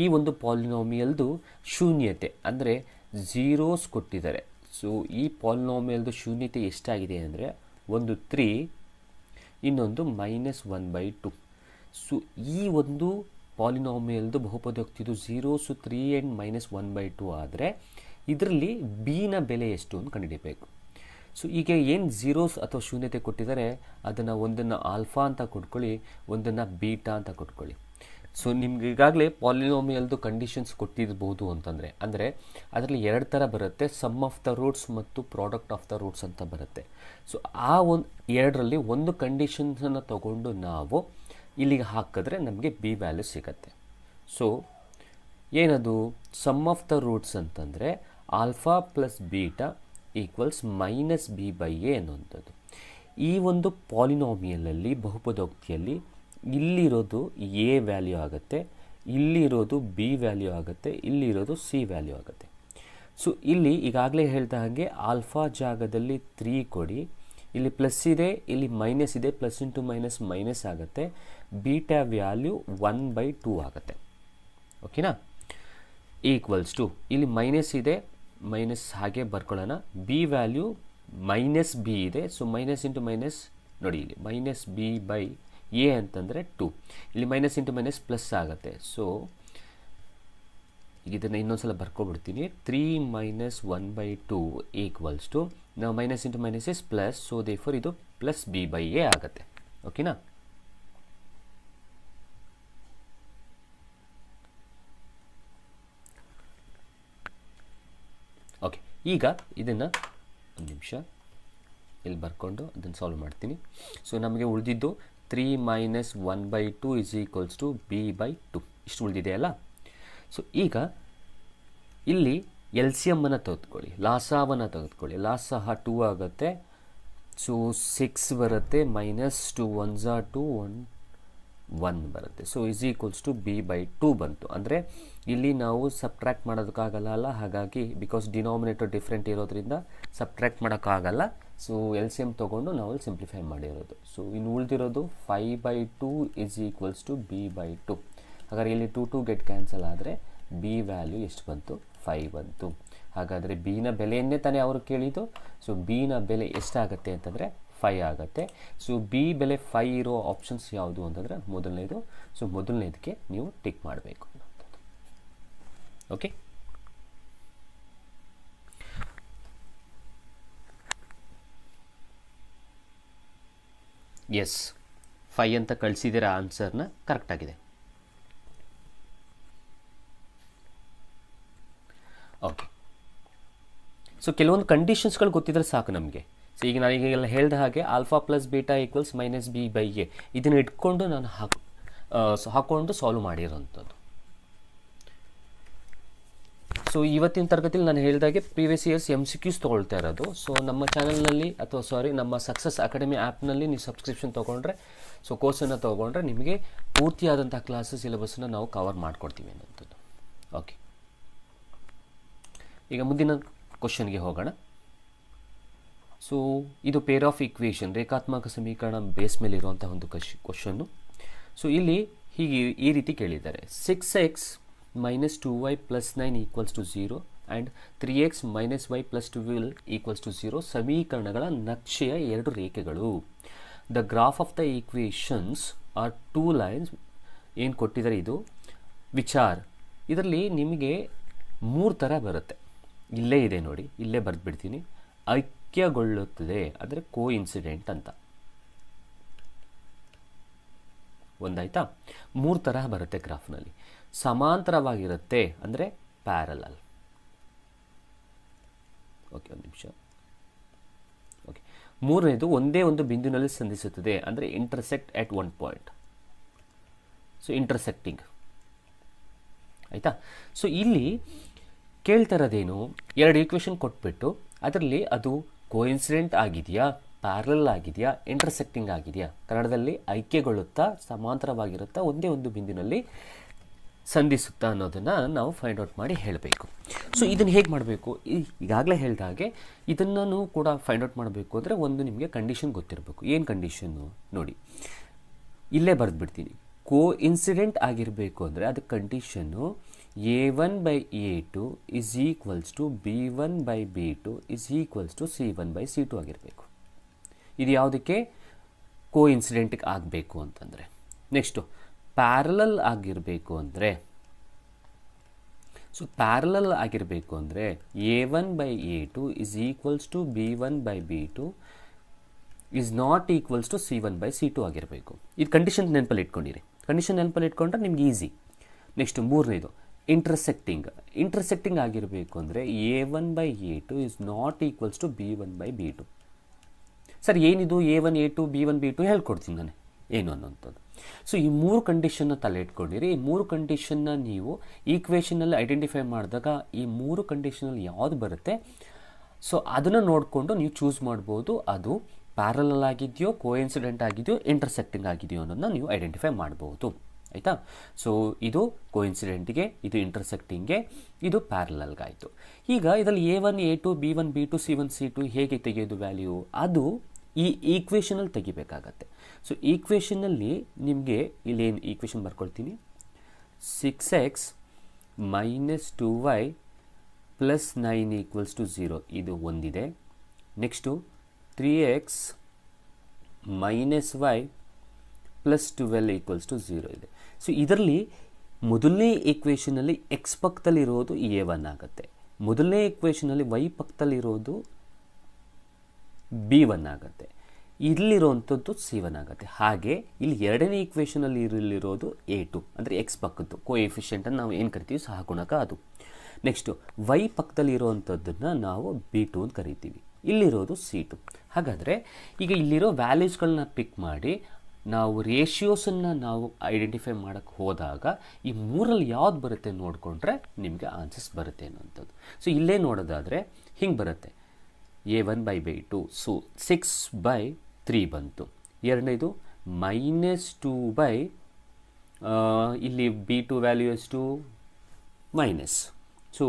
ಈ ಒಂದು ಪಾಲಿನೋಮಿಯಲ್ದು ಶೂನ್ಯತೆ ಅಂದರೆ ಝೀರೋಸ್ ಕೊಟ್ಟಿದ್ದಾರೆ. ಸೊ ಈ ಪಾಲಿನೋಮಿಯಲ್ದು ಶೂನ್ಯತೆ ಎಷ್ಟಾಗಿದೆ ಅಂದರೆ ಒಂದು 3, ಇನ್ನೊಂದು -1/2. ಸೊ ಈ ಒಂದು ಪಾಲಿನೋಮಿಯಲ್ದು ಬಹುಪದೋಕ್ತಿದು ಝೀರೋಸು 3 ಆ್ಯಂಡ್ -1/2 ಆದರೆ ಇದರಲ್ಲಿ ಬಿನ ಬೆಲೆ ಎಷ್ಟು ಅಂತ ಕಂಡುಹಿಡಿಯಬೇಕು. ಸೊ ಈಗ ಏನು ಝೀರೋಸ್ ಅಥವಾ ಶೂನ್ಯತೆ ಕೊಟ್ಟಿದ್ದಾರೆ ಅದನ್ನು ಒಂದನ್ನು ಆಲ್ಫಾ ಅಂತ ಕೊಟ್ಕೊಳ್ಳಿ, ಒಂದನ್ನು ಬೀಟಾ ಅಂತ ಕೊಟ್ಕೊಳ್ಳಿ. ಸೊ ನಿಮ್ಗೆ ಈಗಾಗಲೇ ಪಾಲಿನೋಮಿಯಲ್ದು ಕಂಡೀಷನ್ಸ್ ಕೊಟ್ಟಿರ್ಬೋದು ಅಂತಂದರೆ, ಅಂದರೆ ಅದರಲ್ಲಿ 2 ಥರ ಬರುತ್ತೆ, ಸಮ್ ಆಫ್ ದ ರೂಟ್ಸ್ ಮತ್ತು ಪ್ರಾಡಕ್ಟ್ ಆಫ್ ದ ರೂಟ್ಸ್ ಅಂತ ಬರುತ್ತೆ. ಸೊ ಆ ಒಂದು 2ರಲ್ಲಿ ಒಂದು ಕಂಡೀಷನ್ಸನ್ನು ತಗೊಂಡು ನಾವು ಇಲ್ಲಿಗೆ ಹಾಕಿದ್ರೆ ನಮಗೆ ಬಿ ವ್ಯಾಲ್ಯೂ ಸಿಗುತ್ತೆ. ಸೊ ಏನದು ಸಮ್ ಆಫ್ ದ ರೂಟ್ಸ್ ಅಂತಂದರೆ alpha plus beta equals -b/a ಅನ್ನುವಂಥದ್ದು. ಈ ಒಂದು ಪಾಲಿನೋಮಿಯಲಲ್ಲಿ ಬಹುಪದೋಕ್ತಿಯಲ್ಲಿ ಇಲ್ಲಿರೋದು ಎ ವ್ಯಾಲ್ಯೂ ಆಗುತ್ತೆ, ಇಲ್ಲಿರೋದು ಬಿ ವ್ಯಾಲ್ಯೂ ಆಗುತ್ತೆ, ಇಲ್ಲಿರೋದು ಸಿ ವ್ಯಾಲ್ಯೂ ಆಗುತ್ತೆ. ಸೊ ಇಲ್ಲಿ ಈಗಾಗಲೇ ಹೇಳಿದ ಹಾಗೆ ಆಲ್ಫಾ ಜಾಗದಲ್ಲಿ 3 ಕೊಡಿ, ಇಲ್ಲಿ ಪ್ಲಸ್ ಇದೆ, ಇಲ್ಲಿ ಮೈನಸ್ ಇದೆ, ಪ್ಲಸ್ ಇಂಟು ಮೈನಸ್ ಮೈನಸ್ ಆಗುತ್ತೆ. ಬೀಟಾ ವ್ಯಾಲ್ಯೂ 1/2 ಆಗುತ್ತೆ. ಓಕೆನಾ. ಈಕ್ವಲ್ಸ್ ಟು ಇಲ್ಲಿ ಮೈನಸ್ ಇದೆ, ಮೈನಸ್ ಹಾಗೆ ಬರ್ಕೊಳ್ಳೋಣ. ಬಿ ವ್ಯಾಲ್ಯೂ ಮೈನಸ್ ಬಿ ಇದೆ, ಸೊ ಮೈನಸ್ ಇಂಟು ಮೈನಸ್ ನೋಡಿ, ಇಲ್ಲಿ ಮೈನಸ್ ಬಿ ಬೈ ಎ ಅಂತಂದರೆ 2, ಇಲ್ಲಿ ಮೈನಸ್ ಇಂಟು ಮೈನಸ್ ಪ್ಲಸ್ ಆಗುತ್ತೆ. ಸೊ ಈಗ ಇದನ್ನು ಇನ್ನೊಂದು ಸಲ ಬರ್ಕೊಬಿಡ್ತೀನಿ. 3 ಮೈನಸ್ 1/2 ಈಕ್ವಲ್ಸ್ ಟು, ನಾವು minus into minus is plus, so therefore ಇದು ಪ್ಲಸ್ ಬಿ ಬೈ ಎ ಆಗುತ್ತೆ. ಓಕೆನಾ. ಓಕೆ, ಈಗ ಇದನ್ನು ಒಂದು ನಿಮಿಷ ಇಲ್ಲಿ ಬರ್ಕೊಂಡು ಅದನ್ನು ಸಾಲ್ವ್ ಮಾಡ್ತೀನಿ. ಸೊ ನಮಗೆ ಉಳಿದಿದ್ದು 3 minus 1/2 is equals to B by 2 ಇಷ್ಟು ಉಳಿದಿದೆಯಲ್ಲ. ಸೊ ಈಗ ಇಲ್ಲಿ ಎಲ್ ಸಿ ಎಮ್ಮನ್ನು ತೆಗೆದುಕೊಳ್ಳಿ, ಲಾಸಾವನ್ನು ತೆಗೆದುಕೊಳ್ಳಿ. ಲಾಸ 2 ಆಗುತ್ತೆ, ಸೊ 6 ಬರುತ್ತೆ, ಮೈನಸ್ 2 1 2 1 ಬರುತ್ತೆ. So is equals to B by 2 ಬಂತು. ಅಂದರೆ ಇಲ್ಲಿ ನಾವು ಸಬ್ಟ್ರ್ಯಾಕ್ಟ್ ಮಾಡೋದಕ್ಕಾಗಲ್ಲ, ಹಾಗಾಗಿ ಬಿಕಾಸ್ ಡಿನಾಮಿನೇಟರ್ ಡಿಫ್ರೆಂಟ್ ಇರೋದ್ರಿಂದ ಸಬ್ಟ್ರ್ಯಾಕ್ಟ್ ಮಾಡೋಕ್ಕಾಗಲ್ಲ. ಸೊ ಎಲ್ ಸಿ ಎಮ್ ತೊಗೊಂಡು ನಾವು ಸಿಂಪ್ಲಿಫೈ ಮಾಡಿರೋದು. ಸೊ ಇನ್ನು ಉಳಿದಿರೋದು 5/2 is equals to B by 2. ಹಾಗಾದರೆ ಇಲ್ಲಿ 2 ಗೆಟ್ ಕ್ಯಾನ್ಸಲ್ ಆದರೆ ಬಿ ವ್ಯಾಲ್ಯೂ ಎಷ್ಟು ಬಂತು? 5 ಬಂತು. ಹಾಗಾದರೆ ಬಿನ ಬೆಲೆಯನ್ನೇ ತಾನೇ ಅವರು ಕೇಳಿದ್ದು. ಸೊ ಬಿನ ಬೆಲೆ ಎಷ್ಟಾಗುತ್ತೆ ಅಂತಂದರೆ 5 ಆಗುತ್ತೆ. ಸೊ ಬಿ ಬೆಲೆ 5 ಇರೋ ಆಪ್ಷನ್ಸ್ ಯಾವುದು ಅಂತಂದರೆ ಮೊದಲನೇದು. ಸೊ ಮೊದಲನೇದಕ್ಕೆ ನೀವು ಟಿಕ್ ಮಾಡಬೇಕು. ಓಕೆ, ಎಸ್ 5 ಅಂತ ಕಳಿಸಿದ್ದೀರಾ, ಆನ್ಸರ್ನ ಕರೆಕ್ಟಾಗಿದೆ. ಓಕೆ, ಸೊ ಕೆಲವೊಂದು ಕಂಡೀಷನ್ಸ್ಗಳು ಗೊತ್ತಿದ್ರೆ ಸಾಕು ನಮಗೆ. ಸೊ ಈಗ ನಾನು ಈಗೆಲ್ಲ ಹೇಳಿದ ಹಾಗೆ alpha plus beta equals minus B by A, ಇದನ್ನು ಇಟ್ಕೊಂಡು ನಾನು ಹಾಕ್ಕೊಂಡು ಸಾಲ್ವ್ ಮಾಡಿರೋಂಥದ್ದು. ಸೊ ಇವತ್ತಿನ ತರಗತಿಯಲ್ಲಿ ನಾನು ಹೇಳಿದಾಗೆ ಪ್ರೀವಿಯಸ್ ಇಯರ್ಸ್ MCQs ತೊಗೊಳ್ತಾ ಇರೋದು. ಸೊ ನಮ್ಮ ಚಾನಲ್ನಲ್ಲಿ ಅಥವಾ ನಮ್ಮ ಸಕ್ಸಸ್ ಅಕಾಡೆಮಿ ಆ್ಯಪ್ನಲ್ಲಿ ನೀವು ಸಬ್ಸ್ಕ್ರಿಪ್ಷನ್ ತೊಗೊಂಡ್ರೆ, ಸೊ ಕೋರ್ಸನ್ನು ತೊಗೊಂಡ್ರೆ ನಿಮಗೆ ಪೂರ್ತಿಯಾದಂಥ ಕ್ಲಾಸಸ್ ಸಿಲೆಬಸ್ಸನ್ನು ನಾವು ಕವರ್ ಮಾಡಿಕೊಡ್ತೀವಿ ಅನ್ನೋಂಥದ್ದು. ಓಕೆ, ಈಗ ಮುಂದಿನ ಕ್ವಶನ್ಗೆ ಹೋಗೋಣ. ಸೊ ಇದು ಪೇರ್ ಆಫ್ ಈಕ್ವೇಷನ್, ರೇಖಾತ್ಮಕ ಸಮೀಕರಣ ಬೇಸ್ ಮೇಲೆ ಇರುವಂಥ ಒಂದು ಕ್ವಶನ್ನು. ಸೊ ಇಲ್ಲಿ ಹೀಗೆ ಈ ರೀತಿ ಕೇಳಿದ್ದಾರೆ. 6x minus 2y plus 9 equals to 0 and 3x minus y plus 12 equals to 0 ಸಮೀಕರಣಗಳ ನಕ್ಷೆಯ ಎರಡು ರೇಖೆಗಳು. The graph of the equations are 2 lines. ಏನು ಕೊಟ್ಟಿದ್ದಾರೆ ಇದು ವಿಚಾರ. ಇದರಲ್ಲಿ ನಿಮಗೆ 3 ಥರ ಬರುತ್ತೆ. ಇಲ್ಲೇ ಇದೆ ನೋಡಿ, ಇಲ್ಲೇ ಬರೆದ್ಬಿಡ್ತೀನಿ. ಐಕ್ಯಗೊಳ್ಳುತ್ತದೆ ಅಂದರೆ ಕೋ ಇನ್ಸಿಡೆಂಟ್ ಅಂತ ಒಂದಾಯ್ತಾ. 3 ತರಹ ಬರುತ್ತೆ ಗ್ರಾಫ್ನಲ್ಲಿ. ಸಮಾಂತರವಾಗಿರುತ್ತೆ ಅಂದರೆ ಪ್ಯಾರಲಲ್. ಓಕೆ, ಒಂದು ನಿಮಿಷ. ಓಕೆ, ಮೂರನೇದು ಒಂದೇ ಒಂದು ಬಿಂದುವಿನಲ್ಲಿ ಸಂಧಿಸುತ್ತದೆ ಅಂದರೆ ಇಂಟರ್ಸೆಕ್ಟ್ ಎಟ್ ಒನ್ ಪಾಯಿಂಟ್. ಸೊ ಇಂಟರ್ಸೆಕ್ಟಿಂಗ್ ಆಯಿತಾ. ಸೊ ಇಲ್ಲಿ ಕೇಳ್ತಾ ಇರೋದೇನು, 2 ಈಕ್ವೇಷನ್ ಕೊಟ್ಬಿಟ್ಟು ಅದರಲ್ಲಿ ಅದು ಕೋಇನ್ಸಿಡೆಂಟ್ ಆಗಿದೆಯಾ, ಪ್ಯಾರಲಲ್ ಆಗಿದೆಯಾ, ಇಂಟರ್ಸೆಕ್ಟಿಂಗ್ ಆಗಿದೆಯಾ, ಕನ್ನಡದಲ್ಲಿ ಐಕ್ಯಗೊಳ್ಳುತ್ತಾ, ಸಮಾಂತರವಾಗಿರುತ್ತಾ, ಒಂದೇ ಒಂದು ಬಿಂದುವಿನಲ್ಲಿ ಸಂಧಿಸುತ್ತಾ ಅನ್ನೋದನ್ನು ನಾವು ಫೈಂಡ್ ಔಟ್ ಮಾಡಿ ಹೇಳಬೇಕು. ಸೊ ಇದನ್ನು ಹೇಗೆ ಮಾಡಬೇಕು? ಈಗಾಗಲೇ ಹೇಳಿದ ಹಾಗೆ ಇದನ್ನು ಕೂಡ ಫೈಂಡ್ ಔಟ್ ಮಾಡಬೇಕು ಅಂದರೆ ಒಂದು ನಿಮಗೆ ಕಂಡೀಷನ್ ಗೊತ್ತಿರಬೇಕು. ಏನು ಕಂಡೀಷನ್ನು ನೋಡಿ, ಇಲ್ಲೇ ಬರೆದ್ಬಿಡ್ತೀನಿ. ಕೋ ಇನ್ಸಿಡೆಂಟ್ ಆಗಿರಬೇಕು ಅಂದರೆ ಅದಕ್ಕೆ condition A1/A2 is equals to B1/B2 is equals to C1/C2 ಆಗಿರಬೇಕು. ಇದು ಯಾವುದಕ್ಕೆ? ಕೋ ಇನ್ಸಿಡೆಂಟಿಗೆ ಆಗಬೇಕು ಅಂತಂದರೆ. ನೆಕ್ಸ್ಟು ಪ್ಯಾರಲಲ್ ಆಗಿರಬೇಕು ಅಂದರೆ, ಸೊ ಪ್ಯಾರಲಲ್ ಆಗಿರಬೇಕು ಅಂದರೆ A1/A2 is equals to B1/B2 is not equals to C1/C2 ಆಗಿರಬೇಕು. ಇದು ಕಂಡೀಷನ್ ನೆನಪಲ್ಲಿ ಇಟ್ಕೊಂಡಿರಿ. ಕಂಡೀಷನ್ ನೆನಪಲ್ಲಿ ಇಟ್ಕೊಂಡ್ರೆ ನಿಮ್ಗೆ ಈಸಿ. ನೆಕ್ಸ್ಟ್ ಮೂರನೇದು ಇಂಟರ್ಸೆಕ್ಟಿಂಗ್ ಆಗಿರಬೇಕು ಅಂದರೆ A1/A2 is not equals to B1/B2. Sir ಏನಿದು A1 A2 B1 B2 ಹೇಳ್ಕೊಡ್ತೀನಿ ನಾನು ಏನು ಅನ್ನೋಂಥದ್ದು. ಸೊ ಈ 3 ಕಂಡೀಷನ್ನ ತಲೆ ಇಟ್ಕೊಂಡಿರಿ. ಈ 3 ಕಂಡೀಷನ್ನ ನೀವು ಈಕ್ವೇಷನಲ್ಲಿ ಐಡೆಂಟಿಫೈ ಮಾಡಿದಾಗ ಈ 3 ಕಂಡೀಷನಲ್ಲಿ ಯಾವುದು ಬರುತ್ತೆ, ಸೊ ಅದನ್ನು ನೋಡಿಕೊಂಡು ನೀವು ಚೂಸ್ ಮಾಡ್ಬೋದು. ಅದು ಪ್ಯಾರಲಲ್ ಆಗಿದೆಯೋ, ಕೋಇನ್ಸಿಡೆಂಟ್ ಆಗಿದೆಯೋ, ಇಂಟರ್ಸೆಕ್ಟಿಂಗ್ ಆಗಿದೆಯೋ ಅನ್ನೋದನ್ನ ನೀವು ಐಡೆಂಟಿಫೈ ಮಾಡ್ಬೋದು. ಆಯಿತಾ. ಸೊ ಇದು ಕೋಇನ್ಸಿಡೆಂಟ್ಗೆ, ಇದು ಇಂಟರ್ಸೆಕ್ಟಿಂಗ್ಗೆ, ಇದು ಪ್ಯಾರಲಲ್ಗಾಯಿತು. ಈಗ ಇದರಲ್ಲಿ A1 A2 B1 B2 C1 C2 ಹೇಗೆ ತೆಗೆಯೋದು ವ್ಯಾಲ್ಯೂ, ಅದು ಈ ಈಕ್ವೇಷನಲ್ಲಿ ತೆಗಿಬೇಕಾಗತ್ತೆ. ಸೊ ಈಕ್ವೇಷನಲ್ಲಿ ನಿಮಗೆ ಇಲ್ಲೇನು ಈಕ್ವೇಷನ್ ಬರ್ಕೊಳ್ತೀನಿ, 6x minus 2y plus 9 equals to 0 ಇದು ಒಂದಿದೆ. Next 3x minus y plus 12 equals to 0 ಇದೆ. ಸೊ ಇದರಲ್ಲಿ ಮೊದಲನೇ ಈಕ್ವೇಷನಲ್ಲಿ ಎಕ್ಸ್ ಪಕ್ಕದಲ್ಲಿರೋದು a1 ಆಗುತ್ತೆ, ಮೊದಲನೇ ಈಕ್ವೇಷನಲ್ಲಿ y ಪಕ್ಕದಲ್ಲಿರೋದು b1 ಆಗುತ್ತೆ, ಇಲ್ಲಿರೋವಂಥದ್ದು c1 ಆಗುತ್ತೆ. ಹಾಗೆ ಇಲ್ಲಿ ಎರಡನೇ ಈಕ್ವೇಷನಲ್ಲಿ ಇರಲಿರೋದು a2 ಅಂದರೆ ಎಕ್ಸ್ ಪಕ್ಕದ್ದು ಕೋಎಫಿಷಿಯೆಂಟನ್ನು ನಾವು ಏನು ಕರಿತೀವಿ ಸಹಗುಣಕ ಅದು. ನೆಕ್ಸ್ಟು y ಪಕ್ಕದಲ್ಲಿರೋವಂಥದ್ದನ್ನು ನಾವು b2 ಅಂತ ಕರಿತೀವಿ, ಇಲ್ಲಿರೋದು c2. ಹಾಗಾದರೆ ಈಗ ಇಲ್ಲಿರೋ ವ್ಯಾಲ್ಯೂಸ್ಗಳನ್ನ ಪಿಕ್ ಮಾಡಿ ನಾವು ರೇಷಿಯೋಸನ್ನು ನಾವು ಐಡೆಂಟಿಫೈ ಮಾಡೋಕ್ಕೆ ಹೋದಾಗ ಈ ಮೂರಲ್ಲಿ ಯಾವ್ದು ಬರುತ್ತೆ ನೋಡಿಕೊಂಡ್ರೆ ನಿಮಗೆ ಆನ್ಸರ್ಸ್ ಬರುತ್ತೆ ಅನ್ನೋಂಥದ್ದು. ಸೊ ಇಲ್ಲೇ ನೋಡೋದಾದರೆ ಹಿಂಗೆ ಬರುತ್ತೆ, a1/2 ಸೊ 6/3 ಬಂತು. ಎರಡನೇದು -2 ಇಲ್ಲಿ b2 ವ್ಯಾಲ್ಯೂ ಎಷ್ಟು ಮೈನಸ್, ಸೊ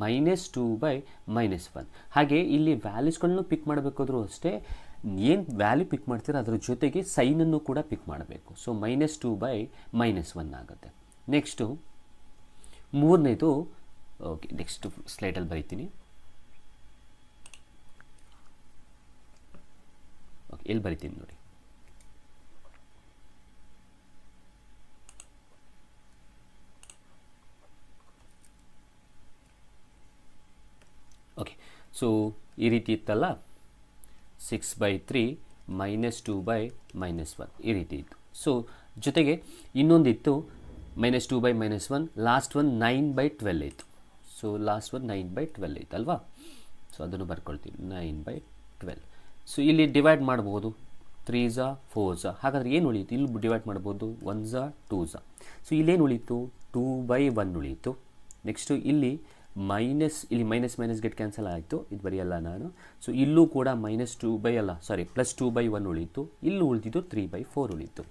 -2/-1. ಹಾಗೆ ಇಲ್ಲಿ ವ್ಯಾಲ್ಯೂಸ್ಗಳನ್ನು ಪಿಕ್ ಮಾಡಬೇಕಾದ್ರೂ ಅಷ್ಟೇ ಏನು ವ್ಯಾಲ್ಯೂ ಪಿಕ್ ಮಾಡ್ತೀರೋ ಅದರ ಜೊತೆಗೆ ಸೈನನ್ನು ಕೂಡ ಪಿಕ್ ಮಾಡಬೇಕು. ಸೊ -2/-1 ಆಗುತ್ತೆ. ನೆಕ್ಸ್ಟು ಮೂರನೇದು, ಓಕೆ ನೆಕ್ಸ್ಟ್ ಸ್ಲೈಡಲ್ಲಿ ಬರೀತೀನಿ. ಓಕೆ ಇಲ್ಲಿ ಬರಿತೀನಿ ನೋಡಿ. ಓಕೆ ಸೊ ಈ ರೀತಿ ಇತ್ತಲ್ಲ, 6/3 -2/-1 ಈ ರೀತಿ ಇತ್ತು. ಸೊ ಜೊತೆಗೆ ಇನ್ನೊಂದಿತ್ತು -2/-1, ಲಾಸ್ಟ್ ಒನ್ 9/12 ಇತ್ತು. ಸೊ ಲಾಸ್ಟ್ ಒನ್ 9/12 ಇತ್ತು ಅಲ್ವಾ. ಸೊ ಅದನ್ನು ಬರ್ಕೊಳ್ತೀವಿ 9/12. ಸೊ ಇಲ್ಲಿ ಡಿವೈಡ್ ಮಾಡ್ಬೋದು, 3s 4s. ಹಾಗಾದರೆ ಏನು ಉಳೀತು, ಇಲ್ಲಿ ಡಿವೈಡ್ ಮಾಡ್ಬೋದು 1s 2s. ಸೊ ಇಲ್ಲೇನು ಉಳೀತು 2/1 ಉಳೀತು. ನೆಕ್ಸ್ಟು ಇಲ್ಲಿ ಮೈನಸ್ ಗೆಟ್ ಕ್ಯಾನ್ಸಲ್ ಆಯಿತು, ಇದು ಬರೆಯಲ್ಲ ನಾನು. ಸೊ ಇಲ್ಲೂ ಕೂಡ +2/1 ಉಳೀತು, ಇಲ್ಲಿ ಉಳಿದಿದ್ದು 3/4 ಉಳೀತು.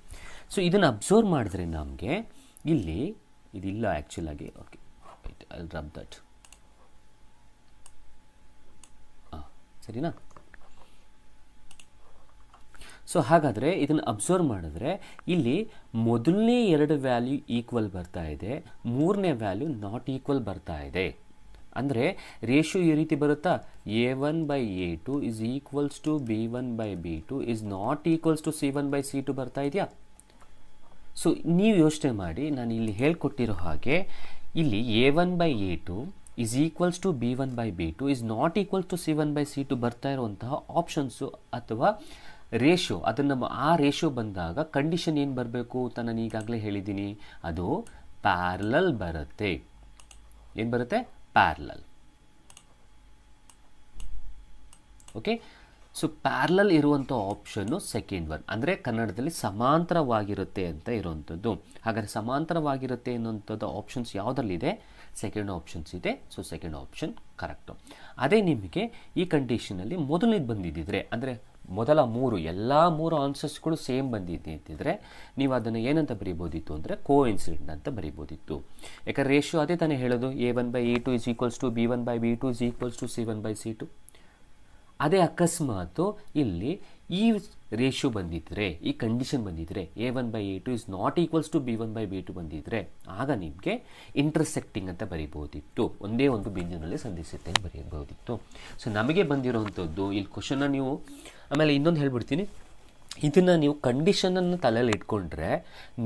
ಸೊ ಇದನ್ನು ಅಬ್ಸರ್ವ್ ಮಾಡಿದ್ರೆ ನಮಗೆ ಇಲ್ಲಿ ಇದಿಲ್ಲ ಆ್ಯಕ್ಚುಲಾಗಿ. ಓಕೆ ಐ ರಬ್ ದಟ್, ಸರಿನಾ. ಸೊ ಹಾಗಾದರೆ ಇದನ್ನು ಅಬ್ಸರ್ವ್ ಮಾಡಿದ್ರೆ ಇಲ್ಲಿ ಮೊದಲನೇ ಎರಡು ವ್ಯಾಲ್ಯೂ ಈಕ್ವಲ್ ಬರ್ತಾ ಇದೆ, ಮೂರನೇ ವ್ಯಾಲ್ಯೂ ನಾಟ್ ಈಕ್ವಲ್ ಬರ್ತಾ ಇದೆ. ಅಂದರೆ ರೇಷಿಯೋ ಈ ರೀತಿ ಬರುತ್ತಾ, a1/a2 is equals to b1/b2 is not equals to c1/c2 ಬರ್ತಾ ಇದೆಯಾ. ಸೊ ನೀವು ಯೋಚನೆ ಮಾಡಿ, ನಾನು ಇಲ್ಲಿ ಹೇಳ್ಕೊಟ್ಟಿರೋ ಹಾಗೆ ಇಲ್ಲಿ a1/a2 is equals to b1/b2 is not equals to c1/c2 ಬರ್ತಾ ಇರುವಂತಹ ಆಪ್ಷನ್ಸು ಅಥವಾ ರೇಷಿಯೋ, ಅದನ್ನು ಆ ರೇಷಿಯೋ ಬಂದಾಗ ಕಂಡೀಷನ್ ಏನು ಬರಬೇಕು ಅಂತ ನಾನು ಈಗಾಗಲೇ ಹೇಳಿದ್ದೀನಿ, ಅದು ಪ್ಯಾರಲಲ್ ಬರುತ್ತೆ. ಏನು ಬರುತ್ತೆ, ಪ್ಯಾರಲಲ್. ಓಕೆ, ಸೊ ಪ್ಯಾರಲಲ್ ಇರುವಂಥ ಆಪ್ಷನ್ನು ಸೆಕೆಂಡ್ ಒನ್, ಅಂದರೆ ಕನ್ನಡದಲ್ಲಿ ಸಮಾಂತರವಾಗಿರುತ್ತೆ ಅಂತ ಇರುವಂಥದ್ದು. ಹಾಗಾದರೆ ಸಮಾಂತರವಾಗಿರುತ್ತೆ ಅನ್ನೋಂಥದ್ದು ಆಪ್ಷನ್ಸ್ ಯಾವುದರಲ್ಲಿದೆ, ಸೆಕೆಂಡ್ ಆಪ್ಷನ್ಸ್ ಇದೆ. So second option correct. ಅದೇ ನಿಮಗೆ ಈ ಕಂಡೀಷನಲ್ಲಿ ಮೊದಲನೇದು ಬಂದಿದ್ದಿದ್ರೆ, ಅಂದರೆ ಮೊದಲ ಎಲ್ಲ ಮೂರು ಆನ್ಸರ್ಸ್ಗಳು ಸೇಮ್ ಬಂದಿದೆ ಅಂತಿದ್ರೆ ನೀವು ಅದನ್ನು ಏನಂತ ಬರೀಬೋದಿತ್ತು ಅಂದರೆ ಕೋಇನ್ಸಿಡೆಂಟ್ ಅಂತ ಬರೀಬೋದಿತ್ತು. ಯಾಕಂದರೆ ರೇಷಿಯೋ ಅದೇ ತಾನೇ ಹೇಳೋದು, a1/a2 is equals to b1/b2 is equals to c1/c2. ಅದೇ ಅಕಸ್ಮಾತು ಇಲ್ಲಿ ಈ ರೇಷಿಯೋ ಬಂದಿದ್ದರೆ, ಈ ಕಂಡೀಷನ್ ಬಂದಿದ್ದರೆ, a1/a2 is not equals to b1/b2 ಬಂದಿದ್ದರೆ ಆಗ ನಿಮಗೆ ಇಂಟರ್ಸೆಕ್ಟಿಂಗ್ ಅಂತ ಬರೀಬೋದಿತ್ತು, ಒಂದೇ ಒಂದು ಬಿಂದುವಿನಲ್ಲಿ ಸಂಧಿಸುತ್ತೆ ಅಂತ ಬರೀಬೋದಿತ್ತು. ಸೊ ನಮಗೆ ಬಂದಿರೋವಂಥದ್ದು ಇಲ್ಲಿ ಕ್ವಶನ್ನ ನೀವು, ಆಮೇಲೆ ಇನ್ನೊಂದು ಹೇಳ್ಬಿಡ್ತೀನಿ, ಇದನ್ನು ನೀವು ಕಂಡೀಷನನ್ನು ತಲೆಯಲ್ಲಿ ಇಟ್ಕೊಂಡ್ರೆ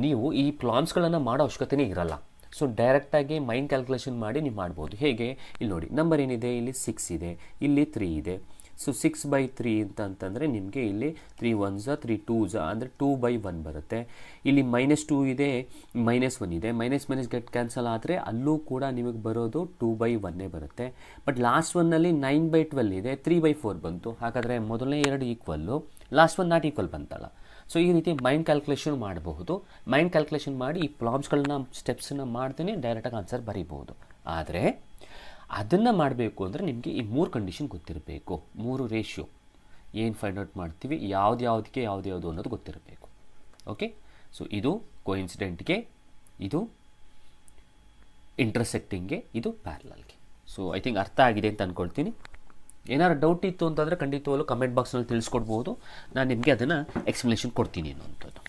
ನೀವು ಈ ಪ್ರಾಬ್ಲಮ್ಸ್ಗಳನ್ನು ಮಾಡೋ ಅವಶ್ಯಕತೆಯೇ ಇರಲ್ಲ. ಸೊ ಡೈರೆಕ್ಟಾಗಿ ಮೈಂಡ್ ಕ್ಯಾಲ್ಕುಲೇಷನ್ ಮಾಡಿ ನೀವು ಮಾಡ್ಬೋದು. ಹೇಗೆ, ಇಲ್ಲಿ ನೋಡಿ ನಂಬರ್ ಏನಿದೆ, ಇಲ್ಲಿ 6 ಇದೆ, ಇಲ್ಲಿ 3 ಇದೆ. ಸೊ 6/3 ಅಂತಂದರೆ ನಿಮಗೆ ಇಲ್ಲಿ 3 1s 3 2s ಅಂದರೆ 2/1 ಬರುತ್ತೆ. ಇಲ್ಲಿ -2 ಇದೆ, -1 ಇದೆ, ಮೈನಸ್ ಗೆಟ್ ಕ್ಯಾನ್ಸಲ್ ಆದರೆ ಅಲ್ಲೂ ಕೂಡ ನಿಮಗೆ ಬರೋದು 2/1 ಬರುತ್ತೆ. ಬಟ್ ಲಾಸ್ಟ್ ಒನ್ನಲ್ಲಿ 9/12 ಇದೆ, 3/4 ಬಂತು. ಹಾಗಾದರೆ ಮೊದಲನೇ ಎರಡು equal, last one not equal ಬಂತಲ್ಲ. ಸೊ ಈ ರೀತಿ ಮೈಂಡ್ ಕ್ಯಾಲ್ಕುಲೇಷನ್ ಮಾಡಬಹುದು. ಮೈಂಡ್ ಕ್ಯಾಲ್ಕುಲೇಷನ್ ಮಾಡಿ ಈ ಪ್ರಾಬ್ಲಮ್ಸ್ಗಳನ್ನ ಸ್ಟೆಪ್ಸನ್ನು ಮಾಡ್ತೀನಿ, ಡೈರೆಕ್ಟಾಗಿ ಆನ್ಸರ್ ಬರೀಬಹುದು. ಆದರೆ ಅದನ್ನು ಮಾಡಬೇಕು ಅಂದರೆ ನಿಮಗೆ ಈ ಮೂರು ಕಂಡೀಷನ್ ಗೊತ್ತಿರಬೇಕು, ಮೂರು ರೇಷಿಯೋ ಏನು ಫೈಂಡ್ ಔಟ್ ಮಾಡ್ತೀವಿ, ಯಾವುದ್ಯಾವುದಕ್ಕೆ ಯಾವುದು ಅನ್ನೋದು ಗೊತ್ತಿರಬೇಕು. ಓಕೆ, ಸೊ ಇದು ಕೋಇನ್ಸಿಡೆಂಟ್ಗೆ, ಇದು ಇಂಟರ್ಸೆಕ್ಟಿಂಗ್ಗೆ, ಇದು ಪ್ಯಾರಲಲ್ಗೆ. ಸೊ ಐ ಥಿಂಕ್ ಅರ್ಥ ಆಗಿದೆ ಅಂತ ಅಂದ್ಕೊಳ್ತೀನಿ. ಏನಾದ್ರು ಡೌಟ್ ಇತ್ತು ಅಂತಂದರೆ ಖಂಡಿತವಾಗ್ಲೂ ಕಮೆಂಟ್ ಬಾಕ್ಸ್ನಲ್ಲಿ ತಿಳಿಸ್ಕೊಡ್ಬೋದು, ನಾನು ನಿಮಗೆ ಅದನ್ನು ಎಕ್ಸ್ಪ್ಲನೇಷನ್ ಕೊಡ್ತೀನಿ ಅನ್ನೋಂಥದ್ದು.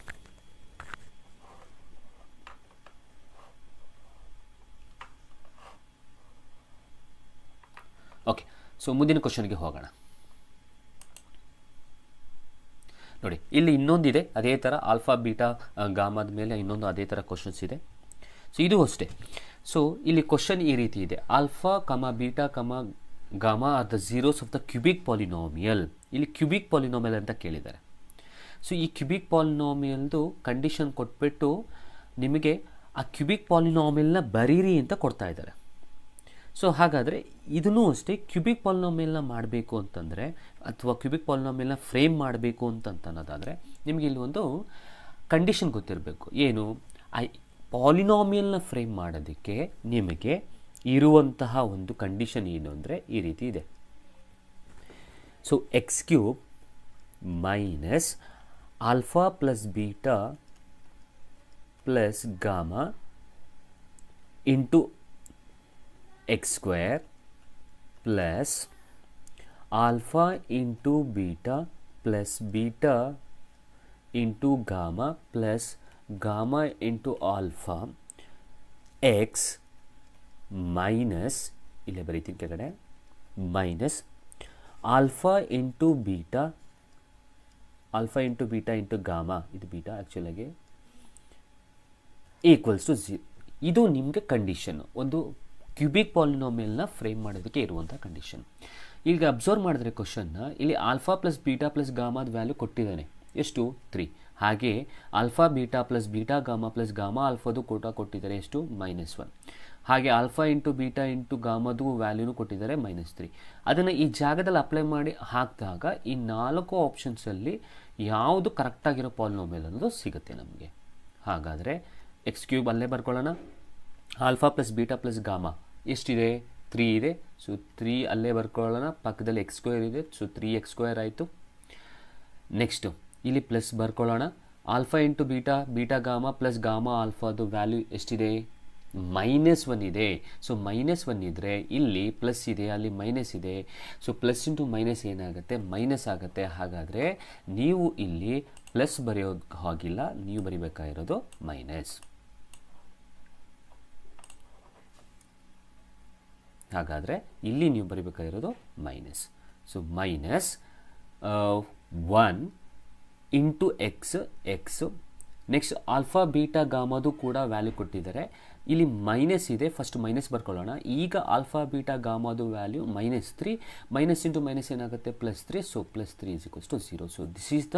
ಸೊ ಮುಂದಿನ ಕ್ವಶನ್ಗೆ ಹೋಗೋಣ. ನೋಡಿ ಇಲ್ಲಿ ಇನ್ನೊಂದಿದೆ ಅದೇ ಥರ ಆಲ್ಫಾ ಬೀಟಾ ಗಾಮಾದ ಮೇಲೆ ಇನ್ನೊಂದು ಅದೇ ಥರ ಕ್ವಶನ್ಸ್ ಇದೆ. ಸೊ ಇದು ಅಷ್ಟೇ. ಸೊ ಇಲ್ಲಿ ಕ್ವಶನ್ ಈ ರೀತಿ ಇದೆ, ಆಲ್ಫಾ ಕಮ ಬೀಟಾ ಕಮ gamma are the zeros of the cubic polynomial. ಇಲ್ಲಿ ಕ್ಯೂಬಿಕ್ ಪಾಲಿನಾಮಿಯಲ್ ಅಂತ ಕೇಳಿದ್ದಾರೆ. ಸೊ ಈ ಕ್ಯೂಬಿಕ್ ಪಾಲಿನಾಮಿಯಲ್ದು ಕಂಡೀಷನ್ ಕೊಟ್ಬಿಟ್ಟು ನಿಮಗೆ ಆ ಕ್ಯೂಬಿಕ್ ಪಾಲಿನಾಮಿಯಲ್ನ ಬರೀರಿ ಅಂತ ಕೊಡ್ತಾ ಇದ್ದಾರೆ. ಸೊ ಹಾಗಾದರೆ ಇದನ್ನೂ ಅಷ್ಟೇ, ಕ್ಯೂಬಿಕ್ ಪಾಲಿನಾಮಿಯಲ್ನ ಮಾಡಬೇಕು ಅಂತಂದರೆ ಅಥವಾ ಕ್ಯೂಬಿಕ್ ಪಾಲಿನಾಮಿಯಲ್ನ ಫ್ರೇಮ್ ಮಾಡಬೇಕು ಅನ್ನೋದಾದರೆ ನಿಮಗೆ ಇಲ್ಲಿ ಒಂದು ಕಂಡೀಷನ್ ಗೊತ್ತಿರಬೇಕು. ಏನು? ಆ ಪಾಲಿನಾಮಿಯಲ್ನ ಫ್ರೇಮ್ ಮಾಡೋದಕ್ಕೆ ನಿಮಗೆ ಇರುವಂತಹ ಒಂದು ಕಂಡೀಷನ್ ಏನು ಅಂದರೆ ಈ ರೀತಿ ಇದೆ. So X cube minus alpha plus beta plus gamma into X square plus alpha into beta plus beta into gamma plus gamma into alpha X minus, ಇಲ್ಲೇ ಬರೀತೀನಿ ಕೆಳಗಡೆ, minus alpha into beta into gamma, ಇದು beta ಆ್ಯಕ್ಚುಲಾಗಿ equals to 0. ಇದು ನಿಮಗೆ condition, ಒಂದು cubic ಪಾಲಿನಾಮಿಯಲ್ನ frame ಮಾಡೋದಕ್ಕೆ ಇರುವಂಥ condition. ಈಗ ಅಬ್ಸರ್ವ್ ಮಾಡಿದ್ರೆ ಕ್ವಶನ್ನ ಇಲ್ಲಿ ಆಲ್ಫಾ ಪ್ಲಸ್ ಬೀಟಾ ಪ್ಲಸ್ ಗಾಮಾದ ವ್ಯಾಲ್ಯೂ ಕೊಟ್ಟಿದ್ದಾನೆ, ಎಷ್ಟು? 3. ಹಾಗೆ alpha beta plus beta gamma plus gamma ಆಲ್ಫಾದು ಕೊಟ್ಟಿದ್ದಾರೆ, ಎಷ್ಟು? -1. ಹಾಗೆ ಆಲ್ಫಾ ಇಂಟು ಬೀಟಾ ಇಂಟು ಗಾಮದು ವ್ಯಾಲ್ಯೂನು ಕೊಟ್ಟಿದ್ದಾರೆ -3. ಅದನ್ನು ಈ ಜಾಗದಲ್ಲಿ ಅಪ್ಲೈ ಮಾಡಿ ಹಾಕಿದಾಗ ಈ 4 ಆಪ್ಷನ್ಸಲ್ಲಿ ಯಾವುದು ಕರೆಕ್ಟಾಗಿರೋ ಪಾಲಿನಾಮಿಯಲ್ ಅನ್ನೋದು ಸಿಗುತ್ತೆ ನಮಗೆ. ಹಾಗಾದರೆ ಎಕ್ಸ್ ಕ್ಯೂಬ್ ಅಲ್ಲೇ ಬರ್ಕೊಳ್ಳೋಣ. Alpha plus beta plus gamma ಎಷ್ಟಿದೆ? 3 ಇದೆ. ಸೊ 3 ಅಲ್ಲೇ ಬರ್ಕೊಳ್ಳೋಣ. ಪಕ್ಕದಲ್ಲಿ ಎಕ್ಸ್ ಸ್ಕ್ವೇರ್ ಇದೆ, ಸೊ 3x² ಆಯಿತು. ನೆಕ್ಸ್ಟು ಇಲ್ಲಿ ಪ್ಲಸ್ ಬರ್ಕೊಳ್ಳೋಣ. Alpha into beta gamma plus gamma ಆಲ್ಫಾದು ವ್ಯಾಲ್ಯೂ ಎಷ್ಟಿದೆ? -1 ಇದೆ. ಸೊ -1 ಇದ್ದರೆ ಇಲ್ಲಿ ಪ್ಲಸ್ ಇದೆ, ಅಲ್ಲಿ ಮೈನಸ್ ಇದೆ. ಸೊ ಪ್ಲಸ್ ಇಂಟು ಮೈನಸ್ ಏನಾಗುತ್ತೆ? ಮೈನಸ್ ಆಗುತ್ತೆ. ಹಾಗಾದರೆ ನೀವು ಇಲ್ಲಿ ಪ್ಲಸ್ ಬರೆಯೋದು ಹಾಗಿಲ್ಲ, ನೀವು ಬರಿಬೇಕಾಗಿರೋದು ಮೈನಸ್. ಹಾಗಾದರೆ ಇಲ್ಲಿ ನೀವು ಬರಿಬೇಕಾಗಿರೋದು minus. So -1 into x. Next alpha beta ಗಾಮದು ಕೂಡ ವ್ಯಾಲ್ಯೂ ಕೊಟ್ಟಿದ್ದಾರೆ. ಇಲ್ಲಿ ಮೈನಸ್ ಇದೆ, ಫಸ್ಟ್ ಮೈನಸ್ ಬರ್ಕೊಳ್ಳೋಣ. ಈಗ ಆಲ್ಫಾ ಬೀಟಾ ಗಾಮದು ವ್ಯಾಲ್ಯೂ -3, ಮೈನಸ್ ಇಂಟು ಮೈನಸ್ ಏನಾಗುತ್ತೆ? +3. So +3 = 0. So this is the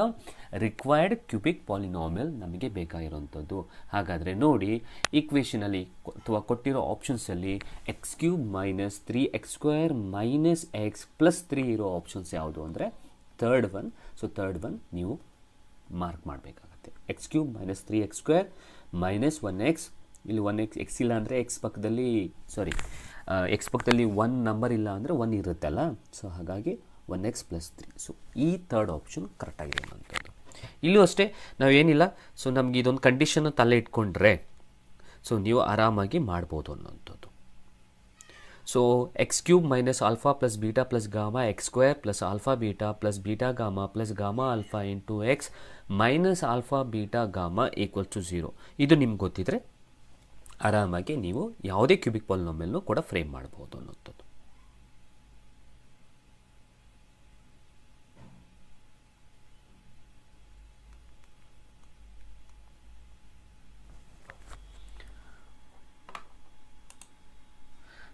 required cubic polynomial ನಮಗೆ ಬೇಕಾಗಿರೋಂಥದ್ದು. ಹಾಗಾದರೆ ನೋಡಿ ಈಕ್ವೇಷನಲ್ಲಿ ಅಥವಾ ಕೊಟ್ಟಿರೋ ಆಪ್ಷನ್ಸಲ್ಲಿ x cube minus 3x² minus x plus 3 ಇರೋ ಆಪ್ಷನ್ಸ್ ಯಾವುದು ಅಂದರೆ third one. So third one ನೀವು ಮಾರ್ಕ್ ಮಾಡಬೇಕಾಗತ್ತೆ. X cube minus 3x² minus 1x. ಇಲ್ಲಿ 1x, ಎಕ್ಸ್ ಇಲ್ಲ ಅಂದರೆ ಎಕ್ಸ್ ಪಕ್ಕದಲ್ಲಿ ಒನ್ ನಂಬರ್ ಇಲ್ಲ ಅಂದರೆ 1 ಇರುತ್ತಲ್ಲ. ಸೊ ಹಾಗಾಗಿ 1x + 3. ಸೊ ಈ ಥರ್ಡ್ ಆಪ್ಷನ್ ಕರೆಕ್ಟಾಗಿದೆ ಅನ್ನೋಂಥದ್ದು. ಇಲ್ಲೂ ಅಷ್ಟೇ, ನಾವೇನಿಲ್ಲ. ಸೊ ನಮಗೆ ಇದೊಂದು ಕಂಡೀಷನ್ನ ತಲೆ ಇಟ್ಕೊಂಡ್ರೆ ಸೊ ನೀವು ಆರಾಮಾಗಿ ಮಾಡ್ಬೋದು ಅನ್ನೋಂಥದ್ದು. So X cube minus alpha plus beta plus gamma x² plus alpha beta plus beta gamma plus gamma alpha into X minus alpha beta gamma = 0. ಇದು ನಿಮ್ಗೆ ಗೊತ್ತಿದ್ರೆ ಆರಾಮಾಗಿ ನೀವು ಯಾವುದೇ ಕ್ಯೂಬಿಕ್ ಪಾಲಿನಾಮಿಯಲ್ನೂ ಕೂಡ ಫ್ರೇಮ್ ಮಾಡ್ಬೋದು ಅನ್ನೋಂಥದ್ದು.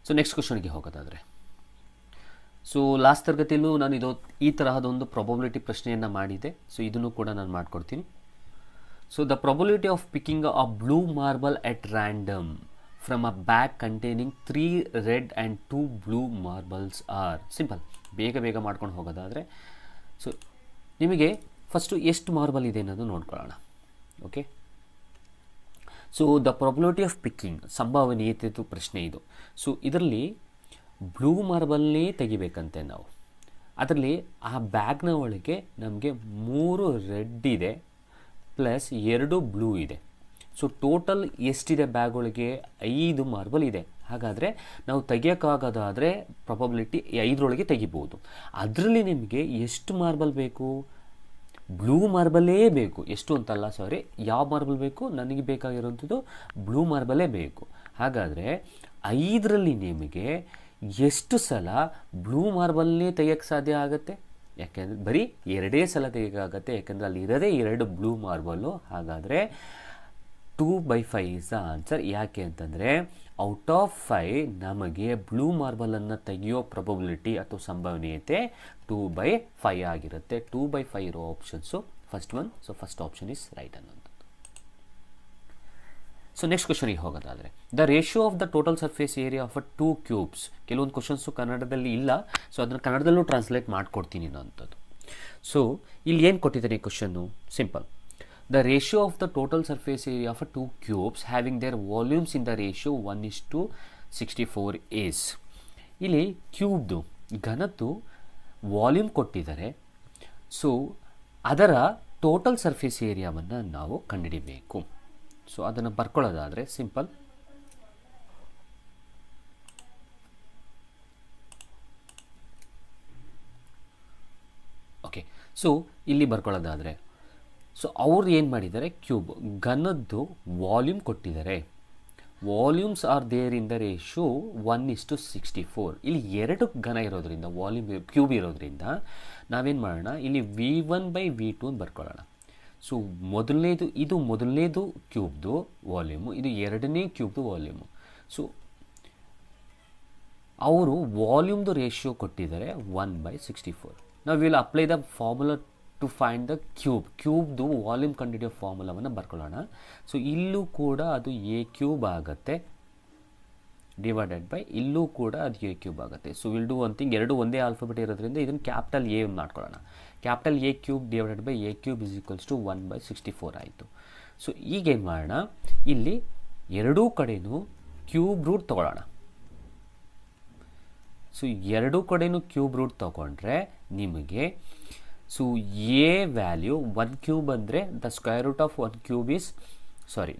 ಸೊ ನೆಕ್ಸ್ಟ್ ಕ್ವಶನ್ಗೆ ಹೋಗೋದಾದರೆ, ಸೊ ಲಾಸ್ಟ್ ತರಗತಿಯಲ್ಲೂ ನಾನು ಈ ತರಹದೊಂದು ಪ್ರಾಬಬಿಲಿಟಿ ಪ್ರಶ್ನೆಯನ್ನು ಮಾಡಿದ್ದೆ. ಸೊ ಇದನ್ನು ಕೂಡ ನಾನು ಮಾಡಿಕೊಡ್ತೀನಿ. So the probability of picking a blue marble at random from a bag containing 3 red and 2 blue marbles are simple. ಬೇಗ ಮಾಡ್ಕೊಂಡು ಹೋಗೋದಾದರೆ, ಸೊ ನಿಮಗೆ ಫಸ್ಟು ಎಷ್ಟು ಮಾರ್ಬಲ್ ಇದೆ ಅನ್ನೋದು ನೋಡ್ಕೊಳ್ಳೋಣ. Okay, so the probability of picking, ಸಂಭವನೀಯತೆ ಪ್ರಶ್ನೆ ಇದು. ಸೊ ಇದರಲ್ಲಿ ಬ್ಲೂ ಮಾರ್ಬಲ್ನೇ ತೆಗಿಬೇಕಂತೆ ನಾವು. ಅದರಲ್ಲಿ ಆ ಬ್ಯಾಗ್ನ ಒಳಗೆ ನಮಗೆ 3 ರೆಡ್ ಇದೆ ಪ್ಲಸ್ 2 ಬ್ಲೂ ಇದೆ. ಸೊ ಟೋಟಲ್ ಎಷ್ಟಿದೆ ಬ್ಯಾಗ್ ಒಳಗೆ? 5 ಮಾರ್ಬಲ್ ಇದೆ. ಹಾಗಾದರೆ ನಾವು ತೆಗಿಯೋಕ್ಕಾಗೋದಾದರೆ ಪ್ರಾಬಬಿಲಿಟಿ 5ರೊಳಗೆ ತೆಗಿಬೋದು. ಅದರಲ್ಲಿ ನಿಮಗೆ ಎಷ್ಟು ಮಾರ್ಬಲ್ ಬೇಕು? ಬ್ಲೂ ಮಾರ್ಬಲೇ ಬೇಕು. ಎಷ್ಟು ಅಂತಲ್ಲ, ಯಾವ ಮಾರ್ಬಲ್ ಬೇಕು? ನನಗೆ ಬೇಕಾಗಿರೋಂಥದ್ದು ಬ್ಲೂ ಮಾರ್ಬಲೇ ಬೇಕು. ಹಾಗಾದರೆ 5ರಲ್ಲಿ ನಿಮಗೆ ಎಷ್ಟು ಸಲ ಬ್ಲೂ ಮಾರ್ಬಲ್ನೇ ತೆಗಿಯೋಕ್ಕೆ ಸಾಧ್ಯ ಆಗುತ್ತೆ? ಯಾಕೆಂದರೆ ಬರೀ 2 ಸಲ ತೆಗಿಯೋಕ್ಕಾಗತ್ತೆ, ಯಾಕೆಂದರೆ ಅಲ್ಲಿ ಇರೋದೇ 2 ಬ್ಲೂ ಮಾರ್ಬಲ್ಲು. ಹಾಗಾದರೆ 2/5 ಈಸ್ ದ ಆನ್ಸರ್. ಯಾಕೆ ಅಂತಂದರೆ ಔಟ್ ಆಫ್ 5 ನಮಗೆ ಬ್ಲೂ ಮಾರ್ಬಲನ್ನು ತೆಗೆಯೋ ಪ್ರೊಬಬಿಲಿಟಿ ಅಥವಾ ಸಂಭವನೀಯತೆ 2/5 ಆಗಿರುತ್ತೆ. 2/5 ಇರೋ options first one. So first option is right ಅನ್ನೋದು. ಸೊ ನೆಕ್ಸ್ಟ್ ಕ್ವಶನಿಗೆ ಹೋಗೋದಾದರೆ, the ratio of the total surface area of 2 cubes. ಕೆಲವೊಂದು ಕ್ವಶನ್ಸು ಕನ್ನಡದಲ್ಲಿ ಇಲ್ಲ, ಸೊ ಅದನ್ನು ಕನ್ನಡದಲ್ಲೂ ಟ್ರಾನ್ಸ್ಲೇಟ್ ಮಾಡಿಕೊಡ್ತೀನಿ ಅನ್ನೋಂಥದ್ದು. ಸೊ ಇಲ್ಲಿ ಏನು ಕೊಟ್ಟಿದ್ದಾರೆ ಈ question? Simple. The ratio of the total surface area of 2 cubes having their volumes in the ratio 1:64 is. ಇಲ್ಲಿ ಕ್ಯೂಬ್ದು ಘನದ್ದು ವಾಲ್ಯೂಮ್ ಕೊಟ್ಟಿದ್ದಾರೆ. ಸೊ ಅದರ ಟೋಟಲ್ ಸರ್ಫೇಸ್ ಏರಿಯಾವನ್ನು ನಾವು ಕಂಡುಹಿಡಿಬೇಕು. ಸೊ ಅದನ್ನು ಬರ್ಕೊಳ್ಳೋದಾದರೆ ಸಿಂಪಲ್. ಓಕೆ, ಸೊ ಇಲ್ಲಿ ಬರ್ಕೊಳ್ಳೋದಾದರೆ, ಸೊ ಅವ್ರು ಏನು ಮಾಡಿದ್ದಾರೆ, ಕ್ಯೂಬ್ ಘನದ್ದು ವಾಲ್ಯೂಮ್ ಕೊಟ್ಟಿದ್ದಾರೆ. Volumes are there in the ratio 1:64. ಇಲ್ಲಿ 2 ಘನ ಇರೋದ್ರಿಂದ, ವಾಲ್ಯೂಮ್ ಕ್ಯೂಬ್ ಇರೋದ್ರಿಂದ ನಾವೇನು ಮಾಡೋಣ, ಇಲ್ಲಿ V1/V2 ಅಂತ ಬರ್ಕೊಳ್ಳೋಣ. ಸೊ ಇದು ಮೊದಲನೇದು ಕ್ಯೂಬ್ದು ವಾಲ್ಯೂಮು, ಇದು ಎರಡನೇ ಕ್ಯೂಬ್ದು ವಾಲ್ಯೂಮು. ಸೊ ಅವರು ವಾಲ್ಯೂಮ್ದು ರೇಷಿಯೋ ಕೊಟ್ಟಿದ್ದಾರೆ 1/64. ನಾವು will apply the formula to find the ಕ್ಯೂಬ್ದು ವಾಲ್ಯೂಮ್ ಕಂಡುಹಿಡಿಯೋ ಫಾರ್ಮುಲಾವನ್ನು ಬರ್ಕೊಳ್ಳೋಣ. ಸೊ ಇಲ್ಲೂ ಕೂಡ ಅದು A³ ಆಗುತ್ತೆ, ಡಿವೈಡೆಡ್ ಬೈ ಇಲ್ಲೂ ಕೂಡ ಅದು A³ ಆಗುತ್ತೆ. So will do one thing, ಎರಡು ಒಂದೇ ಆಲ್ಫಾಬೆಟ್ ಇರೋದ್ರಿಂದ ಇದನ್ನು ಕ್ಯಾಪಿಟಲ್ A ಮಾಡ್ಕೊಳ್ಳೋಣ. Capital A³ divided by A³ is equals to 1/64 ಆಯಿತು. ಸೊ ಈಗೇನು ಮಾಡೋಣ, ಇಲ್ಲಿ ಎರಡೂ ಕಡೆಯೂ ಕ್ಯೂಬ್ ರೂಟ್ ತೊಗೊಳ್ಳೋಣ. ಸೊ ಎರಡೂ ಕಡೆಯೂ ಕ್ಯೂಬ್ ರೂಟ್ ತೊಗೊಂಡ್ರೆ ನಿಮಗೆ ಸೊ A ವ್ಯಾಲ್ಯೂ 1 ಕ್ಯೂಬ್ ಅಂದರೆ the square root of 1 cube is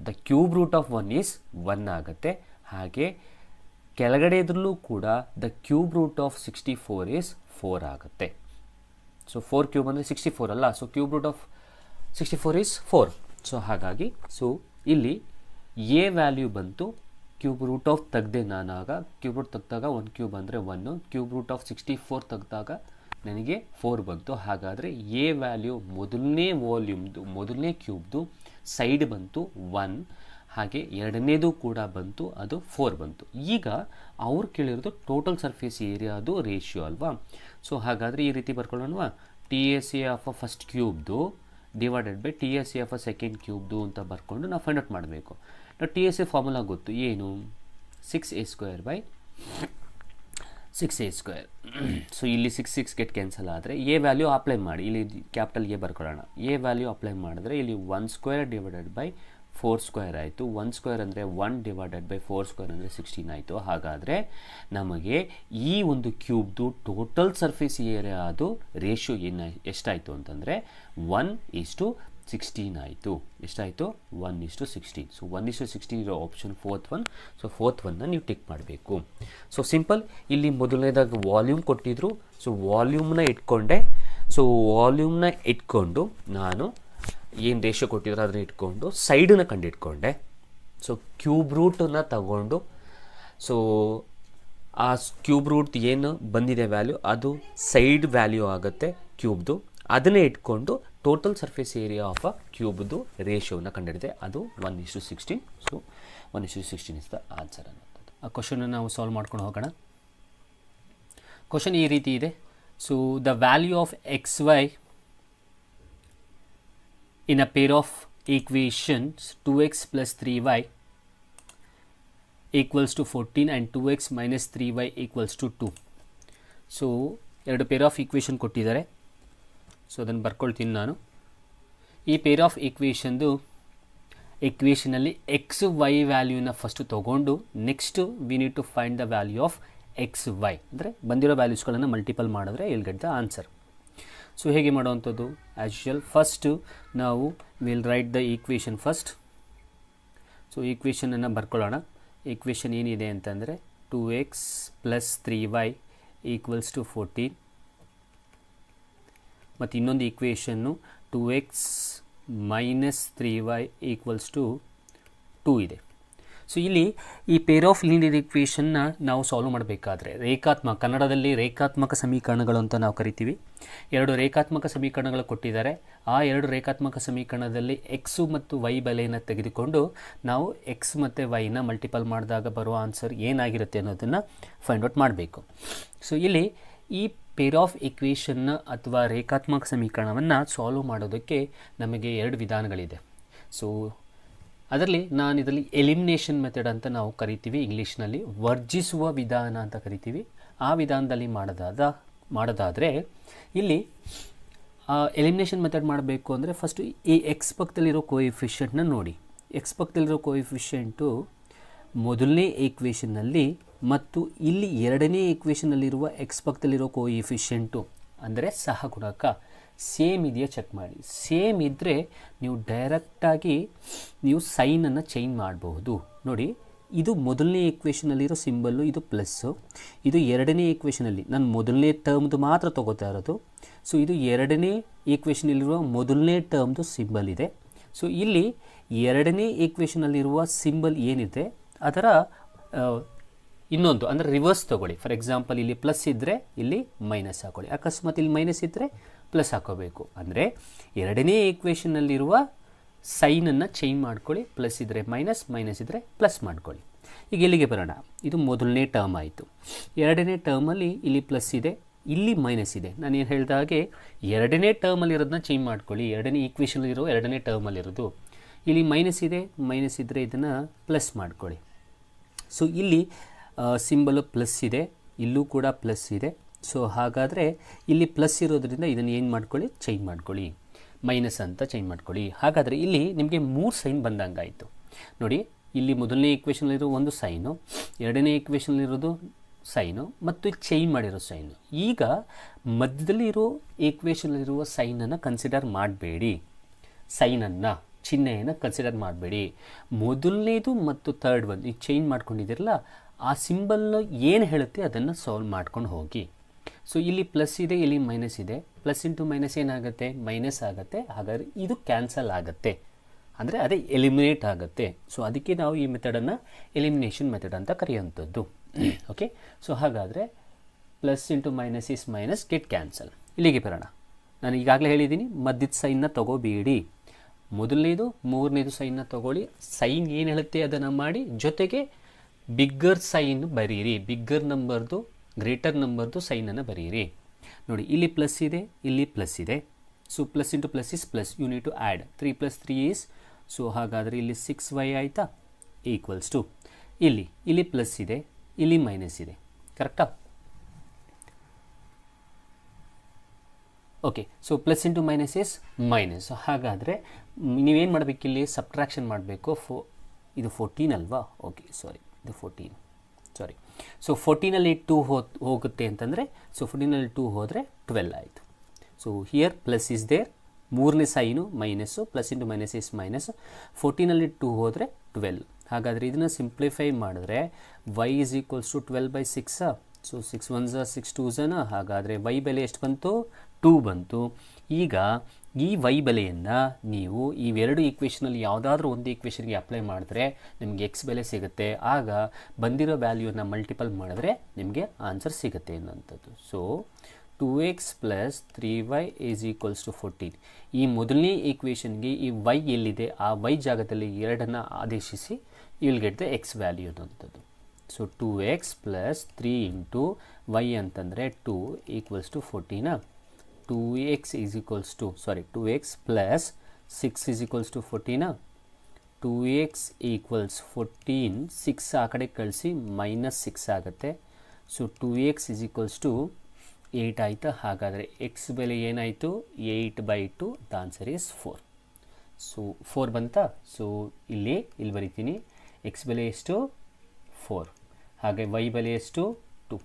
the cube root of 1 is 1 ಆಗುತ್ತೆ. ಹಾಗೆ ಕೆಳಗಡೆ ಇದ್ರಲ್ಲೂ ಕೂಡ the cube root of 64 is 4 ಆಗುತ್ತೆ. ಸೊ 4 ಕ್ಯೂಬ್ ಅಂದರೆ 64 ಅಲ್ಲ, so cube root of 64 is 4. So ಹಾಗಾಗಿ ಸೊ ಇಲ್ಲಿ A ವ್ಯಾಲ್ಯೂ ಬಂತು, ಕ್ಯೂಬ್ ರೂಟ್ ಆಫ್ ತೆಗೆದೆ ನಾನಾಗ, ಕ್ಯೂಬ್ ರೂಟ್ ತೆಗೆದಾಗ 1 ಕ್ಯೂಬ್ ಅಂದರೆ 1, ಕ್ಯೂಬ್ ರೂಟ್ ಆಫ್ 64 ತೆಗೆದಾಗ ನನಗೆ 4 ಬಂತು. ಹಾಗಾದರೆ A ವ್ಯಾಲ್ಯೂ ಮೊದಲನೇ ವಾಲ್ಯೂಮ್ದು ಮೊದಲನೇ ಕ್ಯೂಬ್ದು ಸೈಡ್ ಬಂತು 1, ಹಾಗೆ ಎರಡನೇದು ಕೂಡ ಬಂತು, ಅದು 4 ಬಂತು. ಈಗ ಅವ್ರು ಕೇಳಿರೋದು ಟೋಟಲ್ ಸರ್ಫೇಸ್ ಏರಿಯಾದು ರೇಷಿಯೋ ಅಲ್ವಾ. ಸೊ ಹಾಗಾದರೆ ಈ ರೀತಿ ಬರ್ಕೊಳ್ಳೋಣವಾ, TSA of a first ಕ್ಯೂಬ್ದು divided by TSA of a second ಕ್ಯೂಬ್ದು ಅಂತ ಬರ್ಕೊಂಡು ನಾವು ಫೈಂಡ್ ಔಟ್ ಮಾಡಬೇಕು. ನಾವು TSA ಫಾರ್ಮುಲಾ ಗೊತ್ತು ಏನು, 6A² 6A². ಸೊ ಇಲ್ಲಿ 6 ಗೆಟ್ ಕ್ಯಾನ್ಸಲ್ ಆದರೆ A ವ್ಯಾಲ್ಯೂ ಅಪ್ಲೈ ಮಾಡಿ, ಇಲ್ಲಿ capital A ಬರ್ಕೊಳ್ಳೋಣ. A value apply ಮಾಡಿದ್ರೆ ಇಲ್ಲಿ 1² ಡಿವೈಡೆಡ್ ಬೈ 4² ಆಯಿತು. 1² ಅಂದರೆ 1 ಡಿವೈಡೆಡ್ ಬೈ 4² ಅಂದರೆ 16 ಆಯಿತು. ಹಾಗಾದರೆ ನಮಗೆ ಈ ಒಂದು ಕ್ಯೂಬ್ದು ಟೋಟಲ್ ಸರ್ಫೇಸ್ ಏರಿಯಾ ಅದು ರೇಷಿಯೋ ಎಷ್ಟಾಯಿತು ಅಂತಂದರೆ 1:16 ಆಯಿತು. ಎಷ್ಟಾಯಿತು, 1:16. ಸೊ 1:16 ಇರೋ option fourth one. So fourth ಒನ್ನ ನೀವು ಟಿಕ್ ಮಾಡಬೇಕು. ಸೊ ಸಿಂಪಲ್, ಇಲ್ಲಿ ಮೊದಲನೇದಾಗಿ ವಾಲ್ಯೂಮ್ ಕೊಟ್ಟಿದ್ರು, ಸೊ ವಾಲ್ಯೂಮ್ನ ಇಟ್ಕೊಂಡೆ. ಸೊ ವಾಲ್ಯೂಮ್ನ ಇಟ್ಕೊಂಡು ನಾನು ಏನು ರೇಷಿಯೋ ಕೊಟ್ಟಿದ್ರು ಅದನ್ನ ಇಟ್ಕೊಂಡು ಸೈಡನ್ನ ಕಂಡಿಟ್ಕೊಂಡೆ. ಸೊ ಕ್ಯೂಬ್ ರೂಟನ್ನು ತಗೊಂಡು, ಸೊ ಆ ಕ್ಯೂಬ್ ರೂಟ್ ಏನು ಬಂದಿದೆ ವ್ಯಾಲ್ಯೂ ಅದು ಸೈಡ್ ವ್ಯಾಲ್ಯೂ ಆಗುತ್ತೆ ಕ್ಯೂಬ್ದು. ಅದನ್ನೇ ಇಟ್ಕೊಂಡು total surface area of a ಕ್ಯೂಬ್ದು ರೇಷಿಯೋನ ಕಂಡಿಡಿದೆ, ಅದು 1:16. ಸೊ 1:16 ಇಸ್ ದ ಆನ್ಸರ್ ಅನ್ನೋದು. ಆ ಕ್ವಶನ್ನ ನಾವು ಸಾಲ್ವ್ ಮಾಡ್ಕೊಂಡು ಹೋಗೋಣ. ಕ್ವಶನ್ ಈ ರೀತಿ ಇದೆ. So the value of XY in a pair of equations 2x plus 3y equals to 14 and 2x minus 3y equals to 2. So ಎರಡು ಪೇರ್ ಆಫ್ ಈಕ್ವೇಷನ್ ಕೊಟ್ಟಿದ್ದಾರೆ. ಸೊ ಅದನ್ನು ಬರ್ಕೊಳ್ತೀನಿ ನಾನು. ಈ ಪೇರ್ ಆಫ್ ಈಕ್ವೇಷನಲ್ಲಿ XY ವ್ಯಾಲ್ಯೂನ ಫಸ್ಟು ತೊಗೊಂಡು next we need to find the value of XY, ಅಂದರೆ ಬಂದಿರೋ ವ್ಯಾಲ್ಯೂಸ್ಗಳನ್ನು ಮಲ್ಟಿಪಲ್ ಮಾಡಿದ್ರೆ will get the answer. So ಹೇಗೆ ಮಾಡುವಂಥದ್ದು, ಆ್ಯಸ್ ಯೂಶುವಲ್ ಫಸ್ಟು ನಾವು will write the equation first. So ಈಕ್ವೇಷನನ್ನು ಬರ್ಕೊಳ್ಳೋಣ. ಈಕ್ವೇಷನ್ ಏನಿದೆ ಅಂತಂದರೆ 2x plus 3y equals to 14, ಮತ್ತು ಇನ್ನೊಂದು ಈಕ್ವೇಷನ್ನು 2x minus 3y equals to 2 ಇದೆ. ಸೊ ಇಲ್ಲಿ ಈ ಪೇರ್ ಆಫ್ ಲೀನಿಯರ್ ಈಕ್ವೇಷನ್ನ ನಾವು ಸಾಲ್ವ್ ಮಾಡಬೇಕಾದ್ರೆ ಕನ್ನಡದಲ್ಲಿ ರೇಖಾತ್ಮಕ ಸಮೀಕರಣಗಳು ಅಂತ ನಾವು ಕರಿತೀವಿ. ಎರಡು ರೇಖಾತ್ಮಕ ಸಮೀಕರಣಗಳು ಕೊಟ್ಟಿದ್ದಾರೆ. ಆ ಎರಡು ರೇಖಾತ್ಮಕ ಸಮೀಕರಣದಲ್ಲಿ ಎಕ್ಸು ಮತ್ತು ವೈ ಬೆಲೆಯನ್ನು ತೆಗೆದುಕೊಂಡು ನಾವು ಎಕ್ಸ್ ಮತ್ತು ವೈನ ಮಲ್ಟಿಪಲ್ ಮಾಡಿದಾಗ ಬರುವ ಆನ್ಸರ್ ಏನಾಗಿರುತ್ತೆ ಅನ್ನೋದನ್ನು ಫೈಂಡ್ ಔಟ್ ಮಾಡಬೇಕು. ಸೊ ಇಲ್ಲಿ ಈ ಪೇರ್ ಆಫ್ ಈಕ್ವೇಷನ್ನ ಅಥವಾ ರೇಖಾತ್ಮಕ ಸಮೀಕರಣವನ್ನು ಸಾಲ್ವ್ ಮಾಡೋದಕ್ಕೆ ನಮಗೆ ಎರಡು ವಿಧಾನಗಳಿದೆ. ಸೊ ಅದರಲ್ಲಿ ಇದರಲ್ಲಿ ಎಲಿಮಿನೇಷನ್ ಮೆಥಡ್ ಅಂತ ನಾವು ಕರಿತೀವಿ, ಇಂಗ್ಲೀಷ್ನಲ್ಲಿ ವರ್ಜಿಸುವ ವಿಧಾನ ಅಂತ ಕರಿತೀವಿ. ಆ ವಿಧಾನದಲ್ಲಿ ಮಾಡೋದಾದರೆ ಇಲ್ಲಿ ಎಲಿಮಿನೇಷನ್ ಮೆಥಡ್ ಮಾಡಬೇಕು ಅಂದರೆ ಫಸ್ಟು ಈ ಎಕ್ಸ್ ಪಕ್ಕದಲ್ಲಿರೋ ಕೋಎಫಿಷಿಯೆಂಟ್ನ ನೋಡಿ. ಎಕ್ಸ್ ಪಕ್ಕದಲ್ಲಿರೋ ಕೋಎಫಿಷಿಯೆಂಟು ಮೊದಲನೇ ಈಕ್ವೇಷನ್ನಲ್ಲಿ ಮತ್ತು ಇಲ್ಲಿ ಎರಡನೇ ಈಕ್ವೇಷನ್ನಲ್ಲಿರುವ ಎಕ್ಸ್ ಪಕ್ಕದಲ್ಲಿರೋ ಕೋಎಫಿಷಿಯೆಂಟು ಅಂದರೆ ಸಹಗುಣಕ ಸೇಮ್ ಇದೆಯಾ ಚೆಕ್ ಮಾಡಿ. ಸೇಮ್ ಇದ್ದರೆ ನೀವು ಡೈರೆಕ್ಟಾಗಿ ನೀವು ಸೈನನ್ನು ಚೇಂಜ್ ಮಾಡಬಹುದು. ನೋಡಿ, ಇದು ಮೊದಲನೇ ಈಕ್ವೇಷನಲ್ಲಿರೋ ಸಿಂಬಲ್ಲು, ಇದು ಪ್ಲಸ್ಸು. ಇದು ಎರಡನೇ ಈಕ್ವೇಷನಲ್ಲಿ ನಾನು ಮೊದಲನೇ ಟರ್ಮ್ದು ಮಾತ್ರ ತೊಗೋತಾ ಇರೋದು. ಸೊ ಇದು ಎರಡನೇ ಈಕ್ವೇಷನಲ್ಲಿರುವ ಮೊದಲನೇ ಟರ್ಮ್ದು ಸಿಂಬಲ್ ಇದೆ. ಸೊ ಇಲ್ಲಿ ಎರಡನೇ ಈಕ್ವೇಷನಲ್ಲಿರುವ ಸಿಂಬಲ್ ಏನಿದೆ ಅದರ ಇನ್ನೊಂದು ಅಂದರೆ ರಿವರ್ಸ್ ತೊಗೊಳ್ಳಿ. ಫಾರ್ ಎಕ್ಸಾಂಪಲ್ ಇಲ್ಲಿ ಪ್ಲಸ್ ಇದ್ದರೆ ಇಲ್ಲಿ ಮೈನಸ್ ಹಾಕೊಳ್ಳಿ, ಅಕಸ್ಮಾತ್ ಇಲ್ಲಿ ಮೈನಸ್ ಇದ್ದರೆ ಪ್ಲಸ್ ಹಾಕೋಬೇಕು. ಅಂದರೆ ಎರಡನೇ ಈಕ್ವೇಷನ್ನಲ್ಲಿರುವ ಸೈನನ್ನು ಚೇಂಜ್ ಮಾಡ್ಕೊಳ್ಳಿ. ಪ್ಲಸ್ ಇದ್ದರೆ ಮೈನಸ್, ಮೈನಸ್ ಇದ್ದರೆ ಪ್ಲಸ್ ಮಾಡ್ಕೊಳ್ಳಿ. ಈಗ ಇಲ್ಲಿಗೆ ಬರೋಣ. ಇದು ಮೊದಲನೇ ಟರ್ಮ್ ಆಯಿತು. ಎರಡನೇ ಟರ್ಮಲ್ಲಿ ಇಲ್ಲಿ ಪ್ಲಸ್ ಇದೆ, ಇಲ್ಲಿ ಮೈನಸ್ ಇದೆ. ನಾನು ಏನು ಹೇಳಿದ ಹಾಗೆ ಎರಡನೇ ಟರ್ಮಲ್ಲಿರೋದನ್ನ ಚೇಂಜ್ ಮಾಡ್ಕೊಳ್ಳಿ. ಎರಡನೇ ಈಕ್ವೇಷನಲ್ಲಿರೋ ಎರಡನೇ ಟರ್ಮಲ್ಲಿರೋದು ಇಲ್ಲಿ ಮೈನಸ್ ಇದೆ, ಮೈನಸ್ ಇದ್ದರೆ ಇದನ್ನು ಪ್ಲಸ್ ಮಾಡ್ಕೊಳ್ಳಿ. ಸೊ ಇಲ್ಲಿ ಸಿಂಬಲು ಪ್ಲಸ್ ಇದೆ, ಇಲ್ಲೂ ಕೂಡ ಪ್ಲಸ್ ಇದೆ. ಸೊ ಹಾಗಾದರೆ ಇಲ್ಲಿ ಪ್ಲಸ್ ಇರೋದ್ರಿಂದ ಇದನ್ನು ಏನು ಮಾಡ್ಕೊಳ್ಳಿ, ಚೇಂಜ್ ಮಾಡ್ಕೊಳ್ಳಿ, ಮೈನಸ್ ಅಂತ ಚೇಂಜ್ ಮಾಡ್ಕೊಳ್ಳಿ. ಹಾಗಾದರೆ ಇಲ್ಲಿ ನಿಮಗೆ 3 ಸೈನ್ ಬಂದಂಗಾಯಿತು. ನೋಡಿ, ಇಲ್ಲಿ ಮೊದಲನೇ ಈಕ್ವೇಷನಲ್ಲಿರೋ ಒಂದು ಸೈನು, ಎರಡನೇ ಈಕ್ವೇಷನಲ್ಲಿರೋದು ಸೈನು ಮತ್ತು ಚೇಂಜ್ ಮಾಡಿರೋ ಸೈನು. ಈಗ ಮಧ್ಯದಲ್ಲಿರೋ ಈಕ್ವೇಷನಲ್ಲಿರುವ ಸೈನನ್ನು ಕನ್ಸಿಡರ್ ಮಾಡಬೇಡಿ, ಸೈನನ್ನು ಚಿಹ್ನೆಯನ್ನು ಕನ್ಸಿಡರ್ ಮಾಡಬೇಡಿ. ಮೊದಲನೇದು ಮತ್ತು ಥರ್ಡ್ ಒಂದು ಈಗ ಚೇಂಜ್ ಮಾಡ್ಕೊಂಡಿದ್ದೀರಲ್ಲ, ಆ ಸಿಂಬಲ್ನ ಏನು ಹೇಳುತ್ತೆ ಅದನ್ನು ಸಾಲ್ವ್ ಮಾಡ್ಕೊಂಡು ಹೋಗಿ. ಸೊ ಇಲ್ಲಿ ಪ್ಲಸ್ ಇದೆ, ಇಲ್ಲಿ ಮೈನಸ್ ಇದೆ. ಪ್ಲಸ್ ಇಂಟು ಮೈನಸ್ ಏನಾಗುತ್ತೆ, ಮೈನಸ್ ಆಗುತ್ತೆ. ಹಾಗಾದರೆ ಇದು ಕ್ಯಾನ್ಸಲ್ ಆಗುತ್ತೆ, ಅಂದರೆ ಅದೇ ಎಲಿಮಿನೇಟ್ ಆಗುತ್ತೆ. ಸೊ ಅದಕ್ಕೆ ನಾವು ಈ ಮೆಥಡನ್ನು ಎಲಿಮಿನೇಷನ್ ಮೆಥಡ್ ಅಂತ ಕರೆಯುವಂಥದ್ದು. ಓಕೆ, ಸೊ ಹಾಗಾದರೆ plus into minus is minus, get cancel. ಇಲ್ಲಿಗೆ ಬರೋಣ. ನಾನು ಈಗಾಗಲೇ ಹೇಳಿದ್ದೀನಿ, ಮಧ್ಯದ ಸೈನ್ನ ತಗೋಬೇಡಿ. ಮೊದಲನೇದು ಮೂರನೇದು ಸೈನ್ನ ತಗೊಳ್ಳಿ. ಸೈನ್ ಏನು ಹೇಳುತ್ತೆ ಅದನ್ನು ಮಾಡಿ, ಜೊತೆಗೆ ಬಿಗ್ಗರ್ ಸೈನ್ ಬರೀರಿ. ಬಿಗ್ಗರ್ ನಂಬರ್ದು ಗ್ರೇಟರ್ ನಂಬರ್ದು ಸೈನನ್ನು ಬರೀರಿ. ನೋಡಿ, ಇಲ್ಲಿ ಪ್ಲಸ್ ಇದೆ, ಇಲ್ಲಿ ಪ್ಲಸ್ ಇದೆ. So plus into plus is plus, you need to add 3 + 3 is. So ಹಾಗಾದರೆ ಇಲ್ಲಿ 6y ಆಯಿತಾ, ಈಕ್ವಲ್ಸ್ ಟು ಇಲ್ಲಿ ಪ್ಲಸ್ ಇದೆ, ಇಲ್ಲಿ ಮೈನಸ್ ಇದೆ. ಕರೆಕ್ಟಾ? Okay, so plus into minus is minus. ಹಾಗಾದರೆ ನೀವೇನು ಮಾಡಬೇಕು, ಇಲ್ಲಿ ಸಬ್ಟ್ರಾಕ್ಷನ್ ಮಾಡಬೇಕು. ಇದು 14 ಅಲ್ವಾ? ಓಕೆ, ಸಾರಿ, ಇದು 14. ಸಾರಿ. ಸೊ 14ಅಲ್ಲಿ 2 ಹೋಗುತ್ತೆ ಅಂತಂದರೆ, ಸೊ 14ಅಲ್ಲಿ 2 ಹೋದರೆ 12 ಆಯಿತು. So here plus is there, ಮೂರನೇ sign minus, plus into minus is minus. 14ಅಲ್ಲಿ 2 ಹೋದರೆ 12. ಹಾಗಾದರೆ ಇದನ್ನು ಸಿಂಪ್ಲಿಫೈ ಮಾಡಿದ್ರೆ y = 12/6. So 6 1s 6 2s. ಹಾಗಾದರೆ y ಬೆಲೆ ಎಷ್ಟು ಬಂತು, 2 ಬಂತು. ಈಗ ಈ y ಬೆಲೆಯನ್ನು ನೀವು ಇವೆರಡು ಈಕ್ವೇಷನಲ್ಲಿ ಯಾವುದಾದ್ರೂ ಒಂದು ಈಕ್ವೇಷನ್ಗೆ ಅಪ್ಲೈ ಮಾಡಿದ್ರೆ ನಿಮಗೆ x ಬೆಲೆ ಸಿಗುತ್ತೆ. ಆಗ ಬಂದಿರೋ ವ್ಯಾಲ್ಯೂನ ಮಲ್ಟಿಪಲ್ ಮಾಡಿದ್ರೆ ನಿಮಗೆ ಆನ್ಸರ್ ಸಿಗುತ್ತೆ ಅನ್ನೋಂಥದ್ದು. So 2x + 3y = 14. ಈ ಮೊದಲನೇ ಈಕ್ವೇಷನ್ಗೆ ಈ y ಎಲ್ಲಿದೆ ಆ y ಜಾಗದಲ್ಲಿ 2ಅನ್ನು ಆದೇಶಿಸಿ, you will get the x value ಅನ್ನೋಂಥದ್ದು. ಸೊ 2x + 3 ಇಂಟು y ಅಂತಂದರೆ 2 = 14. 2x + 6 = 14. 2x = 14, 6 ಆ ಕಡೆ ಕಳಿಸಿ -6 ಆಗುತ್ತೆ. ಸೊ 2x = 8 ಆಯಿತಾ. ಹಾಗಾದರೆ x ಬೆಲೆ ಏನಾಯಿತು, 8/2. The answer is 4. ಸೊ 4 ಬಂತಾ. ಸೊ ಇಲ್ಲಿ ಬರಿತೀನಿ, x ಬೆಲೆ ಎಷ್ಟು, 4. ಹಾಗೆ y ಬೆಲೆ ಎಷ್ಟು, 2.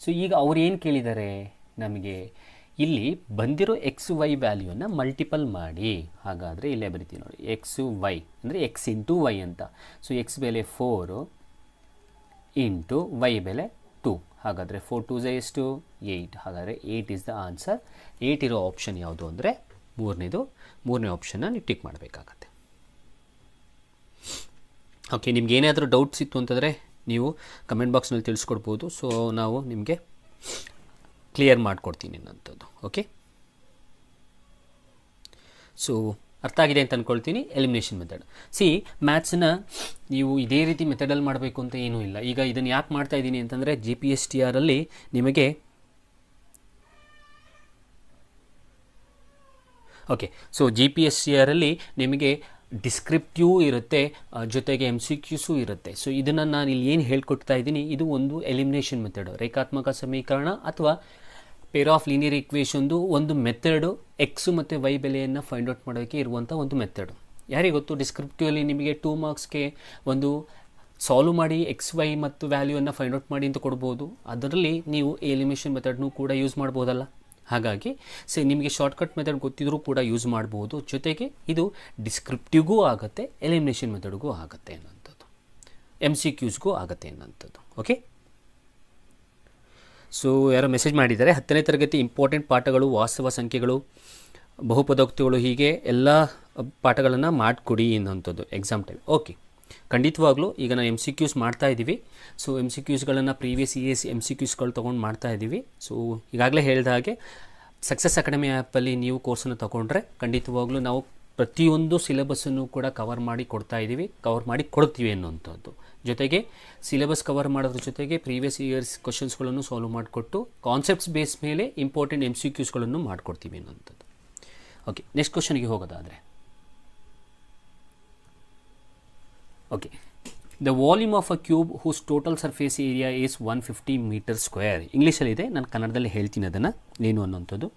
ಸೊ ಈಗ ಅವ್ರು ಏನು ಕೇಳಿದ್ದಾರೆ ನಮಗೆ, ಇಲ್ಲಿ ಬಂದಿರೋ ಎಕ್ಸ್ ವೈ ವ್ಯಾಲ್ಯೂನ ಮಲ್ಟಿಪಲ್ ಮಾಡಿ. ಹಾಗಾದರೆ ಇಲ್ಲೇ ಬರಿತೀವಿ ನೋಡಿ, ಎಕ್ಸು ವೈ ಅಂದರೆ ಎಕ್ಸ್ ಇಂಟು ವೈ ಅಂತ. ಸೊ ಎಕ್ಸ್ ಬೆಲೆ 4 ಇಂಟು ವೈ ಬೆಲೆ 2. ಹಾಗಾದರೆ 4 2s ಎಷ್ಟು, 8. ಹಾಗಾದರೆ 8 ಇಸ್ ದ ಆನ್ಸರ್. 8 ಇರೋ ಆಪ್ಷನ್ ಯಾವುದು ಅಂದರೆ ಮೂರನೇ ಆಪ್ಷನ್ನ ನೀವು ಟಿಕ್ ಮಾಡಬೇಕಾಗತ್ತೆ. ಓಕೆ, ನಿಮ್ಗೆ ಏನಾದರೂ ಡೌಟ್ಸ್ ಇತ್ತು ಅಂತಂದರೆ ನೀವು ಕಮೆಂಟ್ ಬಾಕ್ಸ್ನಲ್ಲಿ ತಿಳಿಸ್ಕೊಡ್ಬೋದು. ಸೊ ನಾವು ನಿಮಗೆ ಕ್ಲಿಯರ್ ಮಾಡಿಕೊಡ್ತೀನಿ ಅನ್ನೋಂಥದ್ದು. ಓಕೆ, ಸೊ ಅರ್ಥ ಆಗಿದೆ ಅಂತ ಅಂದ್ಕೊಳ್ತೀನಿ. Elimination method. ಸಿ, ಮ್ಯಾಥ್ಸನ್ನ ನೀವು ಇದೇ ರೀತಿ ಮೆಥಡಲ್ಲಿ ಮಾಡಬೇಕು ಅಂತ ಏನೂ ಇಲ್ಲ. ಈಗ ಇದನ್ನು ಯಾಕೆ ಮಾಡ್ತಾ ಇದ್ದೀನಿ ಅಂತಂದರೆ GPSTR ಅಲ್ಲಿ ನಿಮಗೆ ಓಕೆ, ಸೊ GPSTR ಅಲ್ಲಿ ನಿಮಗೆ ಡಿಸ್ಕ್ರಿಪ್ಟಿವ್ ಇರುತ್ತೆ, ಜೊತೆಗೆ MCQಸು ಇರುತ್ತೆ. ಸೊ ಇದನ್ನು ನಾನು ಇಲ್ಲಿ ಏನು ಹೇಳ್ಕೊಡ್ತಾ ಇದ್ದೀನಿ, ಇದು ಒಂದು ಎಲಿಮಿನೇಷನ್ ಮೆಥಡ್, ರೇಖಾತ್ಮಕ ಸಮೀಕರಣ ಅಥವಾ ಪೇರ್ ಆಫ್ ಲೀನಿಯರ್ ಇಕ್ವೇಷನ್ದು ಒಂದು ಮೆಥಡು. ಎಕ್ಸು ಮತ್ತು ವೈ ಬೆಲೆಯನ್ನು ಫೈಂಡ್ ಔಟ್ ಮಾಡೋಕ್ಕೆ ಇರುವಂಥ ಒಂದು ಮೆಥಡು. ಯಾರಿಗೆ ಗೊತ್ತು, ಡಿಸ್ಕ್ರಿಪ್ಟಿವಲ್ಲಿ ನಿಮಗೆ 2 ಮಾರ್ಕ್ಸ್ಗೆ ಒಂದು ಸಾಲ್ವ್ ಮಾಡಿ XY ಮತ್ತು ವ್ಯಾಲ್ಯೂವನ್ನು ಫೈಂಡ್ ಔಟ್ ಮಾಡಿ ಅಂತ ಕೊಡ್ಬೋದು. ಅದರಲ್ಲಿ ನೀವು ಎಲಿಮಿನೇಷನ್ ಮೆಥಡ್ನೂ ಕೂಡ ಯೂಸ್ ಮಾಡ್ಬೋದಲ್ಲ. ಹಾಗಾಗಿ ನಿಮಗೆ ಶಾರ್ಟ್ಕಟ್ ಮೆಥಡ್ ಗೊತ್ತಿದ್ರೂ ಕೂಡ ಯೂಸ್ ಮಾಡ್ಬೋದು. ಜೊತೆಗೆ ಇದು ಡಿಸ್ಕ್ರಿಪ್ಟಿವ್ಗೂ ಆಗುತ್ತೆ, ಎಲಿಮಿನೇಷನ್ ಮೆಥಡ್ಗೂ ಆಗುತ್ತೆ ಅನ್ನೋಂಥದ್ದು, MCQಸ್ಗೂ ಆಗುತ್ತೆ ಅನ್ನೋಂಥದ್ದು. ಓಕೆ, ಸೊ ಯಾರೋ ಮೆಸೇಜ್ ಮಾಡಿದ್ದಾರೆ, 10ನೇ ತರಗತಿ ಇಂಪಾರ್ಟೆಂಟ್ ಪಾಠಗಳು, ವಾಸ್ತವ ಸಂಖ್ಯೆಗಳು, ಬಹುಪದೋಕ್ತಿಗಳು, ಹೀಗೆ ಎಲ್ಲ ಪಾಠಗಳನ್ನು ಮಾಡಿಕೊಡಿ ಅನ್ನೋಂಥದ್ದು ಎಕ್ಸಾಮ್ ಟೈಮ್. ಓಕೆ, ಖಂಡಿತವಾಗ್ಲೂ ಈಗ ನಾವು MCQs ಮಾಡ್ತಾ ಇದ್ದೀವಿ. ಸೊ MCQಸ್ಗಳನ್ನು ಪ್ರೀವಿಯಸ್ ಇಯರ್ಸ್ MCQಸ್ಗಳು ತೊಗೊಂಡು ಮಾಡ್ತಾ ಇದ್ದೀವಿ. ಸೊ ಈಗಾಗಲೇ ಹೇಳಿದ ಹಾಗೆ ಸಕ್ಸಸ್ ಅಕಾಡೆಮಿ ಆ್ಯಪಲ್ಲಿ ನೀವು ಕೋರ್ಸನ್ನು ತೊಗೊಂಡ್ರೆ ಖಂಡಿತವಾಗ್ಲೂ ನಾವು ಪ್ರತಿಯೊಂದು ಸಿಲೆಬಸ್ಸನ್ನು ಕೂಡ ಕವರ್ ಮಾಡಿ ಕೊಡ್ತಾ ಇದ್ದೀವಿ, ಕವರ್ ಮಾಡಿ ಕೊಡ್ತೀವಿ ಅನ್ನೋಂಥದ್ದು. ಜೊತೆಗೆ ಸಿಲೆಬಸ್ ಕವರ್ ಮಾಡೋದ್ರ ಜೊತೆಗೆ ಪ್ರೀವಿಯಸ್ ಇಯರ್ಸ್ ಕ್ವಶನ್ಸ್ಗಳನ್ನು ಸಾಲ್ವ್ ಮಾಡಿಕೊಟ್ಟು ಕಾನ್ಸೆಪ್ಟ್ಸ್ ಬೇಸ್ ಮೇಲೆ ಇಂಪಾರ್ಟೆಂಟ್ MCQಸ್ಗಳನ್ನು ಮಾಡಿಕೊಡ್ತೀವಿ ಅನ್ನೋಂಥದ್ದು. ಓಕೆ, ನೆಕ್ಸ್ಟ್ ಕ್ವಶನ್ಗೆ ಹೋಗೋದಾದರೆ, okay, the volume of a cube whose total surface area is 150 metre square. ಇಂಗ್ಲೀಷಲ್ಲಿದೆ, ನಾನು ಕನ್ನಡದಲ್ಲಿ ಹೇಳ್ತೀನಿ ಅದನ್ನು ಏನು ಅನ್ನೋಂಥದ್ದು.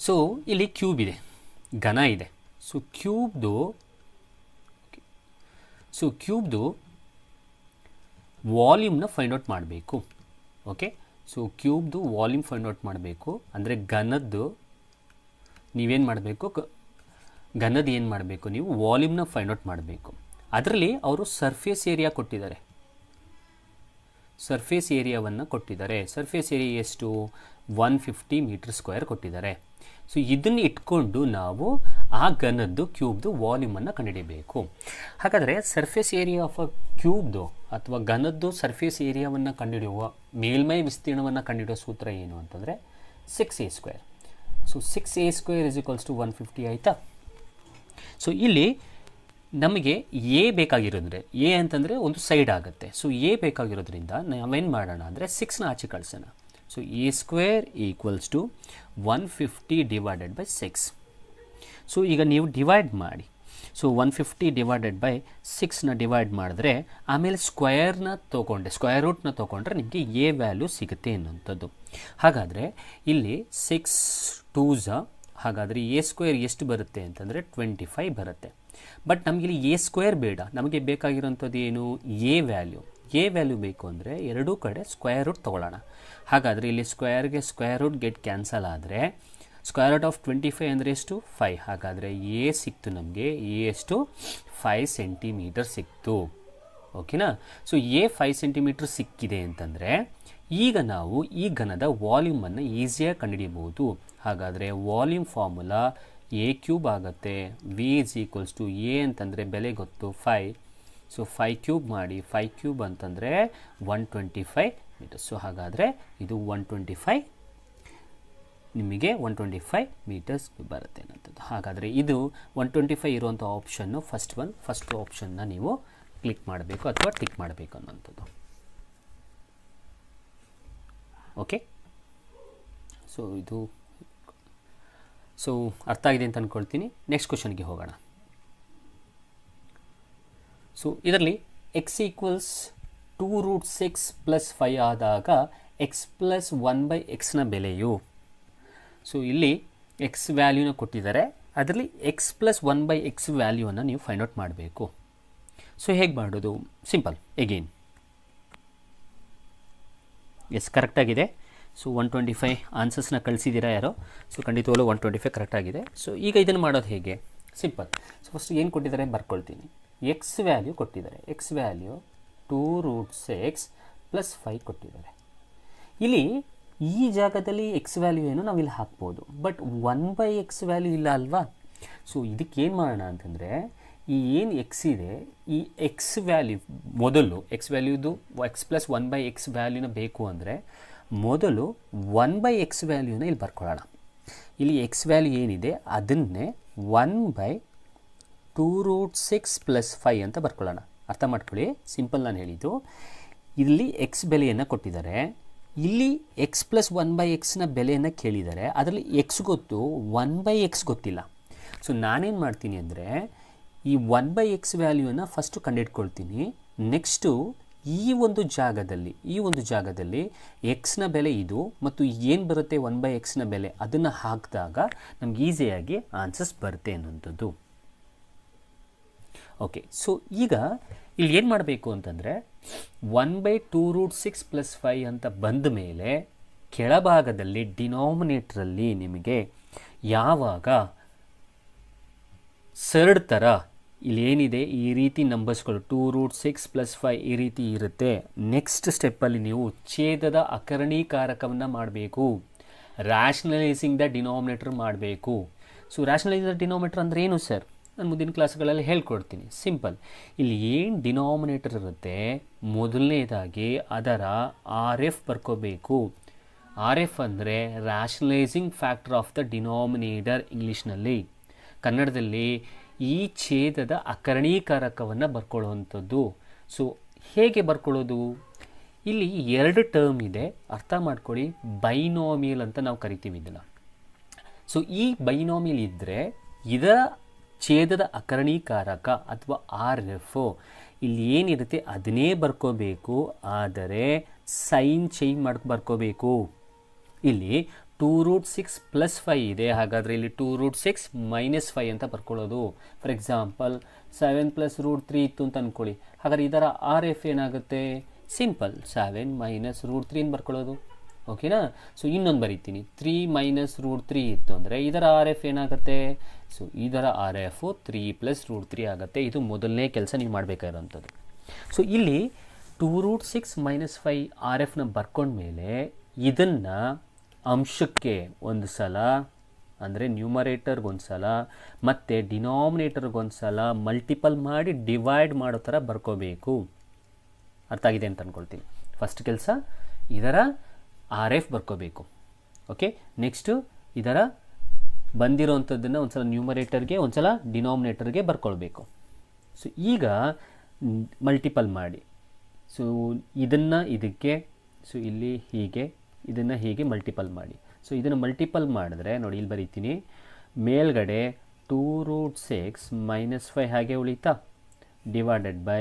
ಸೊ ಇಲ್ಲಿ ಕ್ಯೂಬ್ ಇದೆ, ಘನ ಇದೆ. ಸೊ ಕ್ಯೂಬ್ದು ವಾಲ್ಯೂಮ್ನ ಫೈಂಡ್ ಔಟ್ ಮಾಡಬೇಕು. ಓಕೆ, ಸೊ ಕ್ಯೂಬ್ದು ವಾಲ್ಯೂಮ್ ಫೈಂಡ್ ಔಟ್ ಮಾಡಬೇಕು ಅಂದರೆ ಘನದ್ದು ನೀವೇನು ಮಾಡಬೇಕು, ಘನದ್ದು ಏನು ಮಾಡಬೇಕು, ನೀವು ವಾಲ್ಯೂಮ್ನ ಫೈಂಡ್ ಔಟ್ ಮಾಡಬೇಕು. ಅದರಲ್ಲಿ ಅವರು ಸರ್ಫೇಸ್ ಏರಿಯಾ ಕೊಟ್ಟಿದ್ದಾರೆ, ಸರ್ಫೇಸ್ ಏರಿಯಾವನ್ನು ಕೊಟ್ಟಿದ್ದಾರೆ. ಸರ್ಫೇಸ್ ಏರಿಯಾ ಎಷ್ಟು, 150 ಮೀಟರ್ ಸ್ಕ್ವೇರ್ ಕೊಟ್ಟಿದ್ದಾರೆ. ಸೊ ಇದನ್ನು ಇಟ್ಕೊಂಡು ನಾವು ಆ ಘನದ್ದು ಕ್ಯೂಬ್ದು ವಾಲ್ಯೂಮನ್ನು ಕಂಡುಹಿಡಿಯಬೇಕು. ಹಾಗಾದರೆ ಸರ್ಫೇಸ್ ಏರಿಯಾ ಆಫ್ ಅ ಕ್ಯೂಬ್ದು ಅಥವಾ ಘನದ್ದು ಸರ್ಫೇಸ್ ಏರಿಯಾವನ್ನು ಕಂಡುಹಿಡಿಯುವ, ಮೇಲ್ಮೈ ವಿಸ್ತೀರ್ಣವನ್ನು ಕಂಡುಹಿಡಿಯುವ ಸೂತ್ರ ಏನು ಅಂತಂದರೆ 6a². ಸೊ 6a² = 150 ಆಯಿತಾ. ಸೊ ಇಲ್ಲಿ ನಮಗೆ ಎ ಬೇಕಾಗಿರೋದ್ರೆ, ಎ ಅಂತಂದರೆ ಒಂದು ಸೈಡ್ ಆಗುತ್ತೆ. ಸೊ ಎ ಬೇಕಾಗಿರೋದ್ರಿಂದ ನಾವೇನು ಮಾಡೋಣ ಅಂದರೆ 6ನ ಆಚೆ ಕಳಿಸೋಣ. So a² = 150 / 6. ಸೊ ಈಗ ನೀವು ಡಿವೈಡ್ ಮಾಡಿ. ಸೊ 150 / 6ನ ಡಿವೈಡ್ ಮಾಡಿದ್ರೆ ಆಮೇಲೆ ಸ್ಕ್ವೇರ್ ರೂಟ್ನ ತೊಗೊಂಡ್ರೆ ನಿಮಗೆ ಎ ವ್ಯಾಲ್ಯೂ ಸಿಗುತ್ತೆ ಅನ್ನೋಂಥದ್ದು. ಹಾಗಾದರೆ ಇಲ್ಲಿ 6 2s, ಹಾಗಾದರೆ a² ಎಷ್ಟು ಬರುತ್ತೆ ಅಂತಂದರೆ 25 ಬರುತ್ತೆ. ಬಟ್ ನಮಗಿಲ್ಲಿ a² ಬೇಡ, ನಮಗೆ ಬೇಕಾಗಿರೋಂಥದ್ದು ಏನು, ಎ ವ್ಯಾಲ್ಯೂ ಬೇಕು ಅಂದರೆ ಎರಡೂ ಕಡೆ ಸ್ಕ್ವೇರ್ ರೂಟ್ ತೊಗೊಳ್ಳೋಣ. ಹಾಗಾದರೆ ಇಲ್ಲಿ ಸ್ಕ್ವೇರ್ ರೂಟ್ ಗೆಟ್ ಕ್ಯಾನ್ಸಲ್ ಆದರೆ √25 ಅಂದರೆ ಎಷ್ಟು, 5. ಹಾಗಾದರೆ ಎ ಸಿಕ್ತು ನಮಗೆ, ಎ ಎಷ್ಟು 5 ಸೆಂಟಿಮೀಟರ್ ಸಿಕ್ತು. ಓಕೆನಾ. ಸೊ ಎ 5 ಸೆಂಟಿಮೀಟರ್ ಸಿಕ್ಕಿದೆ ಅಂತಂದರೆ ಈಗ ನಾವು ಈ ಘನದ ವಾಲ್ಯೂಮನ್ನು ಈಸಿಯಾಗಿ ಕಂಡುಹಿಡಿಯಬಹುದು. ಹಾಗಾದರೆ ವಾಲ್ಯೂಮ್ ಫಾರ್ಮುಲಾ a³ ಆಗುತ್ತೆ. v = a ಅಂತಂದರೆ ಬೆಲೆ ಗೊತ್ತು 5. ಸೊ 5³ ಮಾಡಿ, 5³ ಅಂತಂದರೆ 125 ಮೀಟರ್ಸ್. ಸೊ ಹಾಗಾದರೆ ಇದು 125, ನಿಮಗೆ 125 ಮೀಟರ್ಸ್ ಬರುತ್ತೆ ಅನ್ನೋಂಥದ್ದು. ಹಾಗಾದರೆ ಇದು 125 ಇರುವಂಥ ಆಪ್ಷನ್ನು ಫಸ್ಟ್ ಆಪ್ಷನ್ನ ನೀವು ಕ್ಲಿಕ್ ಮಾಡಬೇಕು ಅಥವಾ ಟಿಕ್ ಮಾಡಬೇಕು ಅನ್ನೋಂಥದ್ದು. ಓಕೆ, ಸೊ ಅರ್ಥ ಆಗಿದೆ ಅಂತ ಅಂದ್ಕೊಳ್ತೀನಿ. ನೆಕ್ಸ್ಟ್ ಕ್ವಶನ್ಗೆ ಹೋಗೋಣ. ಸೊ ಇದರಲ್ಲಿ x = 2√6 + 5 ಆದಾಗ x + 1/x ಬೆಲೆಯು, ಸೊ ಇಲ್ಲಿ x ವ್ಯಾಲ್ಯೂನ ಕೊಟ್ಟಿದ್ದಾರೆ, ಅದರಲ್ಲಿ x + 1/x ವ್ಯಾಲ್ಯೂವನ್ನು ನೀವು ಫೈಂಡ್ ಔಟ್ ಮಾಡಬೇಕು. ಸೊ ಹೇಗೆ ಮಾಡೋದು, ಸಿಂಪಲ್. ಎಗೇನ್ ಎಸ್ ಕರೆಕ್ಟಾಗಿದೆ. ಸೊ 125 ಆನ್ಸರ್ಸ್ನ ಕಳಿಸಿದ್ದೀರಾ ಯಾರೋ. ಸೊ ಖಂಡಿತವಾಗ್ಲೂ 125 ಕರೆಕ್ಟಾಗಿದೆ. ಸೊ ಈಗ ಇದನ್ನು ಮಾಡೋದು ಹೇಗೆ, ಸಿಂಪಲ್. ಸೊ ಫಸ್ಟ್ ಏನು ಕೊಟ್ಟಿದ್ದಾರೆ ಬರ್ಕೊಳ್ತೀನಿ. ಎಕ್ಸ್ ವ್ಯಾಲ್ಯೂ ಕೊಟ್ಟಿದ್ದಾರೆ, ಎಕ್ಸ್ ವ್ಯಾಲ್ಯೂ 2√6 + 5 ಕೊಟ್ಟಿದ್ದಾರೆ. ಇಲ್ಲಿ ಈ ಜಾಗದಲ್ಲಿ ಎಕ್ಸ್ ವ್ಯಾಲ್ಯೂ ಏನು ನಾವು ಇಲ್ಲಿ ಹಾಕ್ಬೋದು, ಬಟ್ 1/x ವ್ಯಾಲ್ಯೂ ಇಲ್ಲ ಅಲ್ವಾ. ಸೊ ಇದಕ್ಕೆ ಏನು ಮಾಡೋಣ ಅಂತಂದರೆ ಈ ಏನು ಎಕ್ಸ್ ಇದೆ ಈ ಎಕ್ಸ್ ವ್ಯಾಲ್ಯೂ ಮೊದಲು ಎಕ್ಸ್ ವ್ಯಾಲ್ಯೂದು ಎಕ್ಸ್ ಪ್ಲಸ್ 1/x ವ್ಯಾಲ್ಯೂನ ಬೇಕು ಅಂದರೆ ಮೊದಲು 1/x ವ್ಯಾಲ್ಯೂನ ಇಲ್ಲಿ ಬರ್ಕೊಳ್ಳೋಣ. ಇಲ್ಲಿ ಎಕ್ಸ್ ವ್ಯಾಲ್ಯೂ ಏನಿದೆ ಅದನ್ನೇ 1/2√6 + 5 ಅಂತ ಬರ್ಕೊಳ್ಳೋಣ. ಅರ್ಥ ಮಾಡ್ಕೊಳ್ಳಿ, ಸಿಂಪಲ್ ನಾನು ಹೇಳಿದ್ದು. ಇಲ್ಲಿ ಎಕ್ಸ್ ಬೆಲೆಯನ್ನು ಕೊಟ್ಟಿದ್ದಾರೆ, ಇಲ್ಲಿ ಎಕ್ಸ್ ಪ್ಲಸ್ 1/xನ ಬೆಲೆಯನ್ನು ಕೇಳಿದ್ದಾರೆ. ಅದರಲ್ಲಿ ಎಕ್ಸ್ ಗೊತ್ತು, 1/x ಗೊತ್ತಿಲ್ಲ. ಸೊ ನಾನೇನು ಮಾಡ್ತೀನಿ ಅಂದರೆ ಈ 1/x ವ್ಯಾಲ್ಯೂನ ಫಸ್ಟು ಕಂಡುಹಿಡ್ಕೊಳ್ತೀನಿ. ನೆಕ್ಸ್ಟು ಈ ಒಂದು ಜಾಗದಲ್ಲಿ ಎಕ್ಸ್ನ ಬೆಲೆ ಇದು ಮತ್ತು ಏನು ಬರುತ್ತೆ 1/xನ ಬೆಲೆ ಅದನ್ನು ಹಾಕಿದಾಗ ನಮ್ಗೆ ಈಸಿಯಾಗಿ ಆನ್ಸರ್ಸ್ ಬರುತ್ತೆ ಅನ್ನೋಂಥದ್ದು. ಓಕೆ, ಸೊ ಈಗ ಇಲ್ಲಿ ಏನು ಮಾಡಬೇಕು ಅಂತಂದರೆ 1/2√6 + 5 ಅಂತ ಬಂದ ಮೇಲೆ ಕೆಳಭಾಗದಲ್ಲಿ ಡಿನಾಮಿನೇಟ್ರಲ್ಲಿ ನಿಮಗೆ ಯಾವಾಗ ಸರ್ಡ್ ಥರ ಇಲ್ಲಿ ಏನಿದೆ ಈ ರೀತಿ ನಂಬರ್ಸ್ಗಳು 2√6 + 5 ಈ ರೀತಿ ಇರುತ್ತೆ. ನೆಕ್ಸ್ಟ್ ಸ್ಟೆಪ್ಪಲ್ಲಿ ನೀವು ಛೇದದ ಅಕರಣೀಕಾರಕವನ್ನು ಮಾಡಬೇಕು, ರ್ಯಾಷನಲೈಸಿಂಗ್ ದ ಡಿನಾಮಿನೇಟರ್ ಮಾಡಬೇಕು. ಸೊ ರ್ಯಾಷನಲೈಸ್ ದ ಡಿನಾಮಿನೇಟರ್ ಅಂದರೆ ಏನು ಸರ್? ನಾನು ಮುಂದಿನ ಕ್ಲಾಸ್ಗಳಲ್ಲಿ ಹೇಳ್ಕೊಡ್ತೀನಿ. ಸಿಂಪಲ್, ಇಲ್ಲಿ ಏನು ಡಿನಾಮಿನೇಟರ್ ಇರುತ್ತೆ ಮೊದಲನೇದಾಗಿ ಅದರ RF ಬರ್ಕೋಬೇಕು. RF ಅಂದರೆ ರ್ಯಾಷನಲೈಸಿಂಗ್ ಫ್ಯಾಕ್ಟರ್ ಆಫ್ ದ ಡಿನಾಮಿನೇಟರ್ ಇಂಗ್ಲೀಷ್ನಲ್ಲಿ. ಕನ್ನಡದಲ್ಲಿ ಈ ಛೇದದ ಅಕರಣೀಕಾರಕವನ್ನು ಬರ್ಕೊಳ್ಳುವಂಥದ್ದು. ಸೊ ಹೇಗೆ ಬರ್ಕೊಳ್ಳೋದು? ಇಲ್ಲಿ 2 ಟರ್ಮ್ ಇದೆ, ಅರ್ಥ ಮಾಡ್ಕೊಳ್ಳಿ. ಬೈನಾಮಿಯಲ್ ಅಂತ ನಾವು ಕರಿತೀವಿ ಇದನ್ನು. ಸೊ ಈ ಬೈನಾಮಿಯಲ್ ಇದ್ದರೆ ಇದರ ಛೇದದ ಅಕರಣೀಕಾರಕ ಅಥವಾ RF ಇಲ್ಲಿ ಏನಿರುತ್ತೆ ಅದನ್ನೇ ಬರ್ಕೋಬೇಕು, ಆದರೆ ಸೈನ್ ಚೇಂಜ್ ಬರ್ಕೋಬೇಕು. ಇಲ್ಲಿ 2√6 + 5 ಇದೆ, ಹಾಗಾದರೆ ಇಲ್ಲಿ 2√6 - 5 ಅಂತ ಬರ್ಕೊಳ್ಳೋದು. ಫಾರ್ ಎಕ್ಸಾಂಪಲ್ 7 + √3 ಇತ್ತು ಅಂತ ಅಂದ್ಕೊಳ್ಳಿ, ಹಾಗಾದರೆ ಇದರ RF ಏನಾಗುತ್ತೆ? ಸಿಂಪಲ್ 7 - √3 ಬರ್ಕೊಳ್ಳೋದು. ಓಕೆನಾ? ಸೊ ಇನ್ನೊಂದು ಬರೀತೀನಿ, 3 - √3 ಇತ್ತು ಅಂದರೆ ಇದರ RF ಏನಾಗುತ್ತೆ? ಸೊ ಇದರ RF 3 + √3 ಆಗುತ್ತೆ. ಇದು ಮೊದಲನೇ ಕೆಲಸ ನೀವು ಮಾಡಬೇಕಾಗಿರೋಂಥದ್ದು. ಸೊ ಇಲ್ಲಿ 2√6 - 5 RFನ ಬರ್ಕೊಂಡ್ಮೇಲೆ ಇದನ್ನು ಅಂಶಕ್ಕೆ ಒಂದು ಸಲ ಅಂದರೆ ನ್ಯೂಮರೇಟರ್ಗೊಂದು ಸಲ ಮತ್ತು ಡಿನಾಮಿನೇಟರ್ಗೊಂದು ಸಲ ಮಲ್ಟಿಪಲ್ ಮಾಡಿ ಡಿವೈಡ್ ಮಾಡೋ ಥರ ಬರ್ಕೋಬೇಕು. ಅರ್ಥ ಆಗಿದೆ ಅಂತ ಅಂದ್ಕೊಳ್ತೀನಿ. ಫಸ್ಟ್ ಕೆಲಸ ಇದರ RF ಬರ್ಕೋಬೇಕು. ಓಕೆ, ನೆಕ್ಸ್ಟು ಇದರ ಬಂದಿರೋವಂಥದ್ದನ್ನು ಒಂದು ಸಲ ನ್ಯೂಮರೇಟರ್ಗೆ ಒಂದು ಸಲ ಡಿನಾಮಿನೇಟರ್ಗೆ ಬರ್ಕೊಳ್ಬೇಕು. ಸೊ ಈಗ ಮಲ್ಟಿಪಲ್ ಮಾಡಿ, ಸೊ ಇದನ್ನು ಇದಕ್ಕೆ, ಸೊ ಇಲ್ಲಿ ಹೀಗೆ ಇದನ್ನು ಹೀಗೆ ಮಲ್ಟಿಪಲ್ ಮಾಡಿ. ಸೊ ಇದನ್ನು ಮಲ್ಟಿಪಲ್ ಮಾಡಿದ್ರೆ ನೋಡಿ ಇಲ್ಲಿ ಬರೀತೀನಿ, ಮೇಲ್ಗಡೆ 2√6 - 5 ಹಾಗೆ ಉಳಿತಾ, ಡಿವೈಡೆಡ್ ಬೈ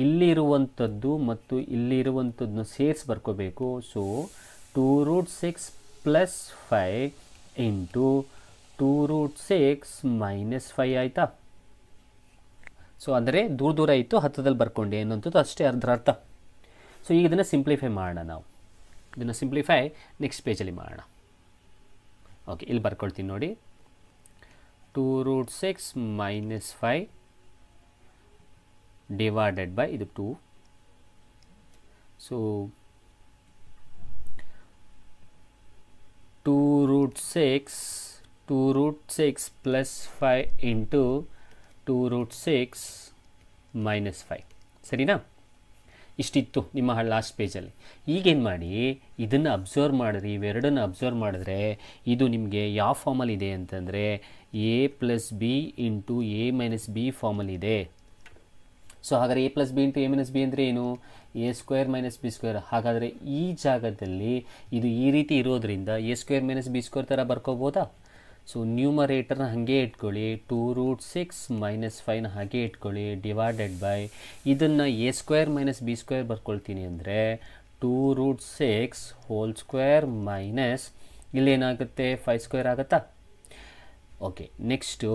ಇಲ್ಲಿರುವಂಥದ್ದು ಮತ್ತು ಇಲ್ಲಿರುವಂಥದ್ದನ್ನು ಸೇರಿಸಿ ಬರ್ಕೋಬೇಕು. ಸೊ 2√6 + 5 × 2√6 - 5 ಆಯಿತಾ? ಸೊ ಅಂದರೆ ದೂರ ಇತ್ತು, ಹತ್ತದಲ್ಲಿ ಬರ್ಕೊಂಡೆ ಅನ್ನೋಂಥದ್ದು ಅಷ್ಟೇ ಅರ್ಥ. ಸೊ ಈಗ ಇದನ್ನು ಸಿಂಪ್ಲಿಫೈ ಮಾಡೋಣ. ನಾವು ಇದನ್ನು ಸಿಂಪ್ಲಿಫೈ ನೆಕ್ಸ್ಟ್ ಪೇಜಲ್ಲಿ ಮಾಡೋಣ. ಓಕೆ, ಇಲ್ಲಿ ಬರ್ಕೊಳ್ತೀನಿ ನೋಡಿ, 2√6 - 5 ಡಿವೈಡೆಡ್ ಬೈ ಇದು 2. ಸೊ 2√6 + 5 × 2√6 - 5 ಸರಿನಾ? ಇಷ್ಟಿತ್ತು ನಿಮ್ಮ ಲಾಸ್ಟ್ ಪೇಜಲ್ಲಿ. ಈಗೇನು ಮಾಡಿ ಇದನ್ನು ಅಬ್ಸರ್ವ್ ಮಾಡಿರಿ, ಇವೆರಡನ್ನು ಅಬ್ಸರ್ವ್ ಮಾಡಿದ್ರೆ ಇದು ನಿಮಗೆ ಯಾವ ಫಾರ್ಮಲ್ಲಿ ಇದೆ ಅಂತಂದರೆ a + b × a - b ಫಾರ್ಮಲ್ಲಿದೆ. So ಹಾಗಾದರೆ a + b × a - b ಅಂದರೆ ಏನು? a² - b². ಹಾಗಾದರೆ ಈ ಜಾಗದಲ್ಲಿ ಇದು ಈ ರೀತಿ ಇರೋದ್ರಿಂದ a² - b² ಥರ ಬರ್ಕೋಬೋದಾ? ಸೊ ನ್ಯೂಮರೇಟರ್ನ ಹಾಗೆ ಇಟ್ಕೊಳ್ಳಿ, 2√6 - 5ನ ಹಾಗೆ ಇಟ್ಕೊಳ್ಳಿ, ಡಿವೈಡೆಡ್ ಬೈ ಇದನ್ನು a² - b² ಬರ್ಕೊಳ್ತೀನಿ ಅಂದರೆ 2√6 2 ಇಲ್ಲೇನಾಗುತ್ತೆ 5² ಆಗುತ್ತಾ? ಓಕೆ, ನೆಕ್ಸ್ಟು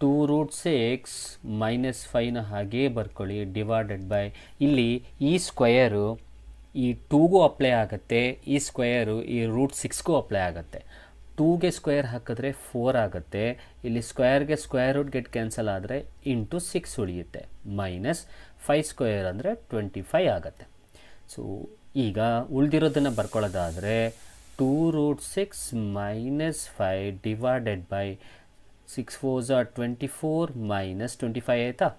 2√6 - 5ನ ಹಾಗೇ ಬರ್ಕೊಳ್ಳಿ, ಡಿವೈಡೆಡ್ ಬೈ ಇಲ್ಲಿ ಈ ಸ್ಕ್ವಯರು ಈ 2ಗೂ ಅಪ್ಲೈ ಆಗುತ್ತೆ, ಈ ಸ್ಕ್ವಯರು ಈ √6ಗೂ ಅಪ್ಲೈ ಆಗುತ್ತೆ. 2ಗೆ ಸ್ಕ್ವೇರ್ ಹಾಕಿದ್ರೆ 4 ಆಗುತ್ತೆ, ಇಲ್ಲಿ ಸ್ಕ್ವೇರ್ಗೆ ಸ್ಕ್ವೇರ್ ರೂಟ್ ಗೆಟ್ ಕ್ಯಾನ್ಸಲ್ ಆದರೆ ಇಂಟು 6 ಉಳಿಯುತ್ತೆ, -5² ಅಂದರೆ 25 ಆಗುತ್ತೆ. ಸೊ ಈಗ ಉಳಿದಿರೋದನ್ನು ಬರ್ಕೊಳ್ಳೋದಾದರೆ 2√6 - 5 divided by 6 4s are 24 minus 25 ಆಯಿತಾ.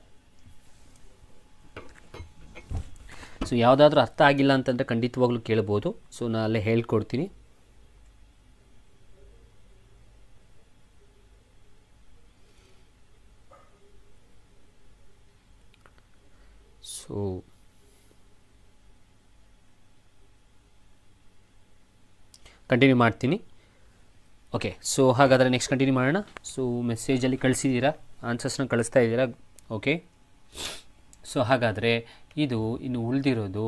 ಸೊ ಯಾವುದಾದ್ರೂ ಅರ್ಥ ಆಗಿಲ್ಲ ಅಂತಂದರೆ ಖಂಡಿತವಾಗ್ಲೂ ಕೇಳ್ಬೋದು. ಸೊ ನಾನು ಅಲ್ಲೇ ಹೇಳ್ಕೊಡ್ತೀನಿ. ಸೊ ಕಂಟಿನ್ಯೂ ಮಾಡ್ತೀನಿ. ಓಕೆ, ಸೊ ಹಾಗಾದರೆ ನೆಕ್ಸ್ಟ್ ಕಂಟಿನ್ಯೂ ಮಾಡೋಣ. ಸೊ ಮೆಸೇಜಲ್ಲಿ ಕಳಿಸಿದ್ದೀರಾ, ಆನ್ಸರ್ಸ್ನ ಕಳಿಸ್ತಾ ಇದ್ದೀರಾ. ಓಕೆ, ಸೊ ಹಾಗಾದರೆ ಇದು ಇನ್ನು ಉಳಿದಿರೋದು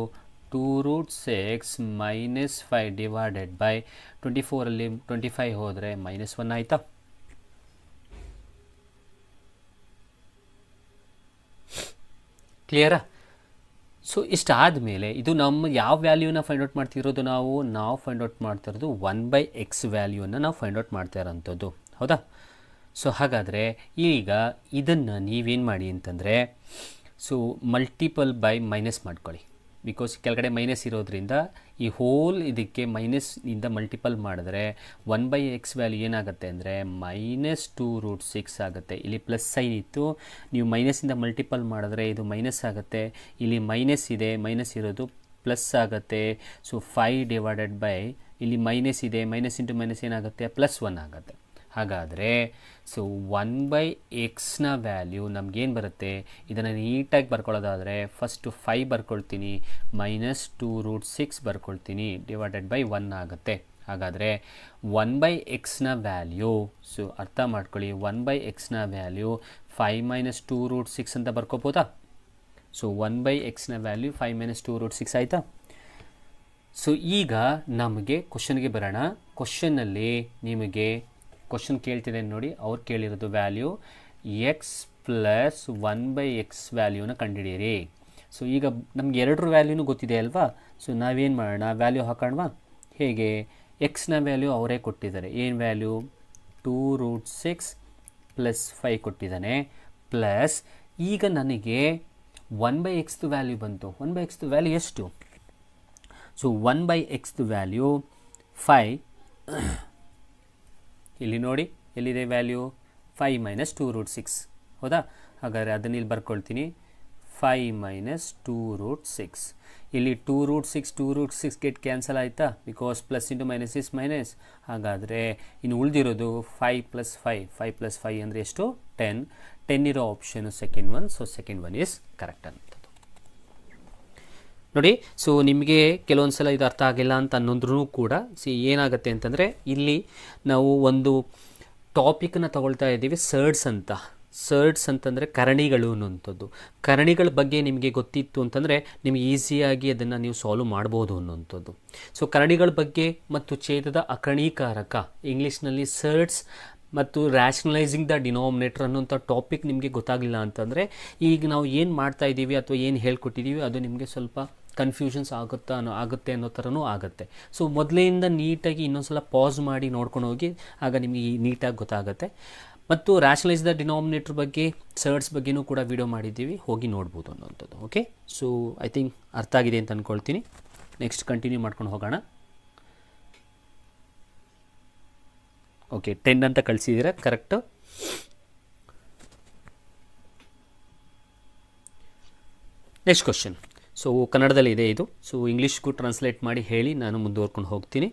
2√6 ಮೈನಸ್ 5 ಡಿವೈಡೆಡ್ ಬೈ 24ಅಲ್ಲಿ 25 ಹೋದರೆ -1 ಆಯಿತಾ. ಕ್ಲಿಯರಾ? ಸೊ ಇಷ್ಟಾದಮೇಲೆ ಇದು ನಮ್ಮ ಯಾವ ವ್ಯಾಲ್ಯೂನ ಫೈಂಡ್ ಔಟ್ ಮಾಡ್ತಿರೋದು, ನಾವು ಫೈಂಡ್ ಔಟ್ ಮಾಡ್ತಿರೋದು 1/x ವ್ಯಾಲ್ಯೂನ ನಾವು ಫೈಂಡ್ ಔಟ್ ಮಾಡ್ತಾ ಇರೋಂಥದ್ದು, ಹೌದಾ. ಸೊ ಹಾಗಾದರೆ ಈಗ ಇದನ್ನು ನೀವೇನು ಮಾಡಿ ಅಂತಂದರೆ, ಸೊ ಮಲ್ಟಿಪಲ್ ಬೈ ಮೈನಸ್ ಮಾಡ್ಕೊಳ್ಳಿ. ಬಿಕಾಸ್ ಕೆಳಗಡೆ ಮೈನಸ್ ಇರೋದ್ರಿಂದ ಈ ಹೋಲ್ ಇದಕ್ಕೆ ಮೈನಸ್ನಿಂದ ಮಲ್ಟಿಪಲ್ ಮಾಡಿದ್ರೆ 1/x ವ್ಯಾಲ್ಯೂ ಏನಾಗುತ್ತೆ ಅಂದರೆ -2√6 ಆಗುತ್ತೆ. ಇಲ್ಲಿ ಪ್ಲಸ್ ಸೈನ್ ಇತ್ತು, ನೀವು ಮೈನಸ್ಸಿಂದ ಮಲ್ಟಿಪಲ್ ಮಾಡಿದ್ರೆ ಇದು ಮೈನಸ್ ಆಗುತ್ತೆ. ಇಲ್ಲಿ ಮೈನಸ್ ಇದೆ, ಮೈನಸ್ ಇರೋದು ಪ್ಲಸ್ ಆಗುತ್ತೆ. ಸೊ 5 ಡಿವೈಡೆಡ್ ಬೈ ಇಲ್ಲಿ ಮೈನಸ್ ಇದೆ, ಮೈನಸ್ ಇಂಟು ಮೈನಸ್ ಏನಾಗುತ್ತೆ +1 ಆಗುತ್ತೆ. ಹಾಗಾದರೆ ಸೊ 1/xನ ವ್ಯಾಲ್ಯೂ ನಮಗೇನು ಬರುತ್ತೆ, ಇದನ್ನು ನೀಟಾಗಿ ಬರ್ಕೊಳ್ಳೋದಾದರೆ ಫಸ್ಟು 5 ಬರ್ಕೊಳ್ತೀನಿ, -2√6 ಬರ್ಕೊಳ್ತೀನಿ, ಡಿವೈಡೆಡ್ ಬೈ 1 ಆಗುತ್ತೆ. ಹಾಗಾದರೆ 1/xನ ವ್ಯಾಲ್ಯೂ, ಸೊ ಅರ್ಥ ಮಾಡ್ಕೊಳ್ಳಿ, 1/xನ ವ್ಯಾಲ್ಯೂ 5 - 2√6 ಅಂತ ಬರ್ಕೋಬೋದಾ. ಸೊ 1/xನ ವ್ಯಾಲ್ಯೂ 5 - 2√6 ಆಯಿತಾ. ಸೊ ಈಗ ನಮಗೆ ಕ್ವಶನ್ಗೆ ಬರೋಣ. ಕ್ವಶನ್ನಲ್ಲಿ ನಿಮಗೆ ಕ್ವಶನ್ ಕೇಳ್ತಿದೆ ನೋಡಿ, ಅವ್ರು ಕೇಳಿರೋದು ವ್ಯಾಲ್ಯೂ x + 1/x ವ್ಯಾಲ್ಯೂನ ಕಂಡುಹಿಡಿಯಿರಿ. ಸೊ ಈಗ ನಮ್ಗೆ ಎರಡರ ವ್ಯಾಲ್ಯೂನು ಗೊತ್ತಿದೆ ಅಲ್ವಾ. ಸೊ ನಾವೇನು ಮಾಡೋಣ, ವ್ಯಾಲ್ಯೂ ಹಾಕೋಣವಾ. ಹೇಗೆ, ಎಕ್ಸ್ನ ವ್ಯಾಲ್ಯೂ ಅವರೇ ಕೊಟ್ಟಿದ್ದಾರೆ, ಏನು ವ್ಯಾಲ್ಯೂ 2√6 + 5 ಕೊಟ್ಟಿದ್ದಾನೆ, ಪ್ಲಸ್ ಈಗ ನನಗೆ 1/xದು ವ್ಯಾಲ್ಯೂ ಬಂತು. 1/xದು ವ್ಯಾಲ್ಯೂ ಎಷ್ಟು, ಸೊ 1/xದು ವ್ಯಾಲ್ಯೂ 5, ಇಲ್ಲಿ ನೋಡಿ ಎಲ್ಲಿದೆ ವ್ಯಾಲ್ಯೂ 5 - 2√6, ಹೌದಾ. ಹಾಗಾದರೆ ಅದನ್ನ ಇಲ್ಲಿ ಬರ್ಕೊಳ್ತೀನಿ, 5 - 2√6. ಇಲ್ಲಿ 2√6 ಗೆಟ್ ಕ್ಯಾನ್ಸಲ್ ಆಯಿತಾ, because plus into minus is minus. ಹಾಗಾದರೆ ಇನ್ನು ಉಳಿದಿರೋದು 5 + 5, 5 + 5 ಅಂದರೆ ಎಷ್ಟು, 10 ಇರೋ option second one. So second one is correct ಅಂಥದ್ದು ನೋಡಿ. ಸೊ ನಿಮಗೆ ಕೆಲವೊಂದು ಸಲ ಇದು ಅರ್ಥ ಆಗಿಲ್ಲ ಅಂತ ಅನ್ನೋದ್ರೂ ಕೂಡ ಏನಾಗುತ್ತೆ ಅಂತಂದರೆ, ಇಲ್ಲಿ ನಾವು ಒಂದು ಟಾಪಿಕನ್ನು ತಗೊಳ್ತಾ ಇದ್ದೀವಿ, ಸರ್ಡ್ಸ್ ಅಂತಂದರೆ ಕರಣಿಗಳು ಅನ್ನೋಂಥದ್ದು. ಕರಣಿಗಳ ಬಗ್ಗೆ ನಿಮಗೆ ಗೊತ್ತಿತ್ತು ಅಂತಂದರೆ ನಿಮಗೆ ಈಸಿಯಾಗಿ ಅದನ್ನು ನೀವು ಸಾಲ್ವ್ ಮಾಡ್ಬೋದು ಅನ್ನೋಂಥದ್ದು. ಸೊ ಕರಣಿಗಳ ಬಗ್ಗೆ ಮತ್ತು ಛೇದದ ಅಕರ್ಣೀಕಾರಕ, ಇಂಗ್ಲೀಷ್ನಲ್ಲಿ ಸರ್ಡ್ಸ್ ಮತ್ತು ರ್ಯಾಷನಲೈಸಿಂಗ್ ದ ಡಿನಾಮಿನೇಟರ್ ಅನ್ನೋಂಥ ಟಾಪಿಕ್ ನಿಮಗೆ ಗೊತ್ತಾಗಲಿಲ್ಲ ಅಂತಂದರೆ, ಈಗ ನಾವು ಏನು ಮಾಡ್ತಾ ಇದ್ದೀವಿ ಅಥವಾ ಏನು ಹೇಳ್ಕೊಟ್ಟಿದ್ದೀವಿ ಅದು ನಿಮಗೆ ಸ್ವಲ್ಪ ಕನ್ಫ್ಯೂಷನ್ಸ್ ಆಗುತ್ತೆ ಅನ್ನೋ ಥರನೂ ಆಗುತ್ತೆ. ಸೊ ಮೊದಲಿಂದ ನೀಟಾಗಿ ಇನ್ನೊಂದು ಸಲ ಪಾಸ್ ಮಾಡಿ ನೋಡ್ಕೊಂಡು ಹೋಗಿ, ಆಗ ನಿಮಗೆ ನೀಟಾಗಿ ಗೊತ್ತಾಗುತ್ತೆ. ಮತ್ತು ರ್ಯಾಷನಲೈಸ್ ದ ಡಿನಾಮಿನೇಟರ್ ಬಗ್ಗೆ, ಸರ್ಡ್ಸ್ ಬಗ್ಗೆನೂ ಕೂಡ ವಿಡಿಯೋ ಮಾಡಿದ್ದೀವಿ, ಹೋಗಿ ನೋಡ್ಬೋದು ಅನ್ನೋಂಥದ್ದು. ಓಕೆ, ಸೊ ಐ ಥಿಂಕ್ ಅರ್ಥ ಆಗಿದೆ ಅಂತ ಅಂದ್ಕೊಳ್ತೀನಿ. ನೆಕ್ಸ್ಟ್ ಕಂಟಿನ್ಯೂ ಮಾಡ್ಕೊಂಡು ಹೋಗೋಣ. ಓಕೆ, 10 ಅಂತ ಕಳಿಸಿದ್ದೀರಾ, ಕರೆಕ್ಟು. Next question. ಸೊ ಕನ್ನಡದಲ್ಲಿ ಇದೆ ಇದು, ಸೊ ಇಂಗ್ಲೀಷ್ಗೂ ಟ್ರಾನ್ಸ್ಲೇಟ್ ಮಾಡಿ ಹೇಳಿ, ನಾನು ಮುಂದುವರ್ಕೊಂಡು ಹೋಗ್ತೀನಿ.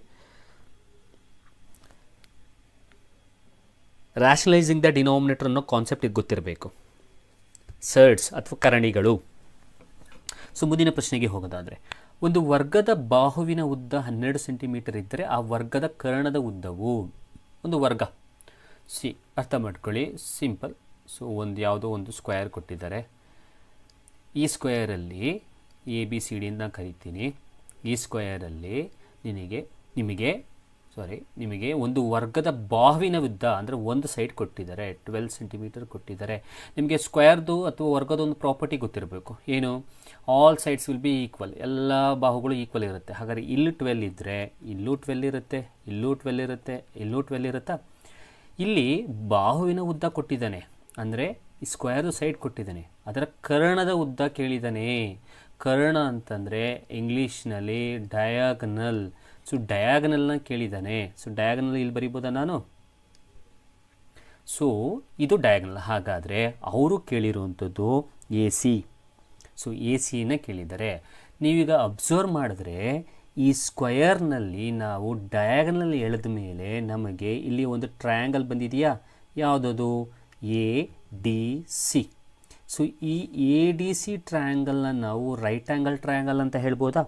ರ್ಯಾಷನಲೈಸಿಂಗ್ ದ ಡಿನಾಮಿನೇಟರ್ ಅನ್ನೋ ಕಾನ್ಸೆಪ್ಟ್ ಇದು ಗೊತ್ತಿರಬೇಕು, ಸರ್ಡ್ಸ್ ಅಥವಾ ಕರಣಿಗಳು. ಸೊ ಮುಂದಿನ ಪ್ರಶ್ನೆಗೆ ಹೋಗೋದಾದರೆ, ಒಂದು ವರ್ಗದ ಬಾಹುವಿನ ಉದ್ದ 12 ಸೆಂಟಿಮೀಟರ್ ಇದ್ದರೆ ಆ ವರ್ಗದ ಕರ್ಣದ ಉದ್ದವು, ಒಂದು ವರ್ಗ ಅರ್ಥ ಮಾಡ್ಕೊಳ್ಳಿ, ಸಿಂಪಲ್. ಸೊ ಯಾವುದೋ ಒಂದು ಸ್ಕ್ವೇರ್ ಕೊಟ್ಟಿದ್ದಾರೆ, ಈ ಸ್ಕ್ವೇರಲ್ಲಿ ABCD ಅಂತ ಕರಿತೀನಿ. ಈ ಸ್ಕ್ವೇರಲ್ಲಿ ನಿಮಗೆ ಒಂದು ವರ್ಗದ ಬಾಹುವಿನ ಉದ್ದ ಅಂದರೆ ಒಂದು ಸೈಡ್ ಕೊಟ್ಟಿದ್ದಾರೆ, 12 ಸೆಂಟಿಮೀಟರ್ ಕೊಟ್ಟಿದ್ದಾರೆ. ನಿಮಗೆ ಸ್ಕ್ವೇರ್ದು ಅಥವಾ ವರ್ಗದ ಒಂದು ಪ್ರಾಪರ್ಟಿ ಗೊತ್ತಿರಬೇಕು, ಏನು, all sides will be equal, ಎಲ್ಲ ಬಾಹುಗಳು ಈಕ್ವಲ್ ಇರುತ್ತೆ. ಹಾಗಾದರೆ ಇಲ್ಲಿ 12 ಇದ್ದರೆ ಇಲ್ಲೂ 12 ಇರುತ್ತೆ, ಇಲ್ಲೂ 12 ಇರುತ್ತೆ, ಇಲ್ಲೂ 12 ಇರುತ್ತಾ. ಇಲ್ಲಿ ಬಾಹುವಿನ ಉದ್ದ ಕೊಟ್ಟಿದ್ದಾನೆ ಅಂದರೆ ಈ ಸ್ಕ್ವೇರು ಸೈಡ್ ಕೊಟ್ಟಿದ್ದಾನೆ, ಅದರ ಕರ್ಣದ ಉದ್ದ ಕೇಳಿದ್ದಾನೆ. ಕರ್ಣ ಅಂತಂದರೆ ಇಂಗ್ಲೀಷ್ನಲ್ಲಿ ಡಯಾಗನಲ್. ಸೊ ಡಯಾಗನಲ್ನ ಕೇಳಿದ್ದಾನೆ. ಸೊ ಡಯಾಗನಲ್ ಇಲ್ಲಿ ಬರಿಬೋದಾ ನಾನು. ಸೊ ಇದು ಡಯಾಗ್ನಲ್. ಹಾಗಾದರೆ ಅವರು ಕೇಳಿರುವಂಥದ್ದು ಎ ಸಿ. ಸೊ ಎ ಸಿನ ಕೇಳಿದ್ದಾರೆ. ನೀವೀಗ ಅಬ್ಸರ್ವ್ ಮಾಡಿದ್ರೆ ಈ ಸ್ಕ್ವಯರ್ನಲ್ಲಿ ನಾವು ಡಯಾಗ್ನಲ್ ಎಳೆದ ಮೇಲೆ ನಮಗೆ ಇಲ್ಲಿ ಒಂದು ಟ್ರಯಾಂಗಲ್ ಬಂದಿದೆಯಾ? ಯಾವುದದು? A D C. ಸೊ ಈ ಎ ಡಿ ಸಿ ಟ್ರಯಾಂಗಲ್ನ ನಾವು ರೈಟ್ ಆ್ಯಂಗಲ್ ಟ್ರಯಾಂಗಲ್ ಅಂತ ಹೇಳ್ಬೋದಾ?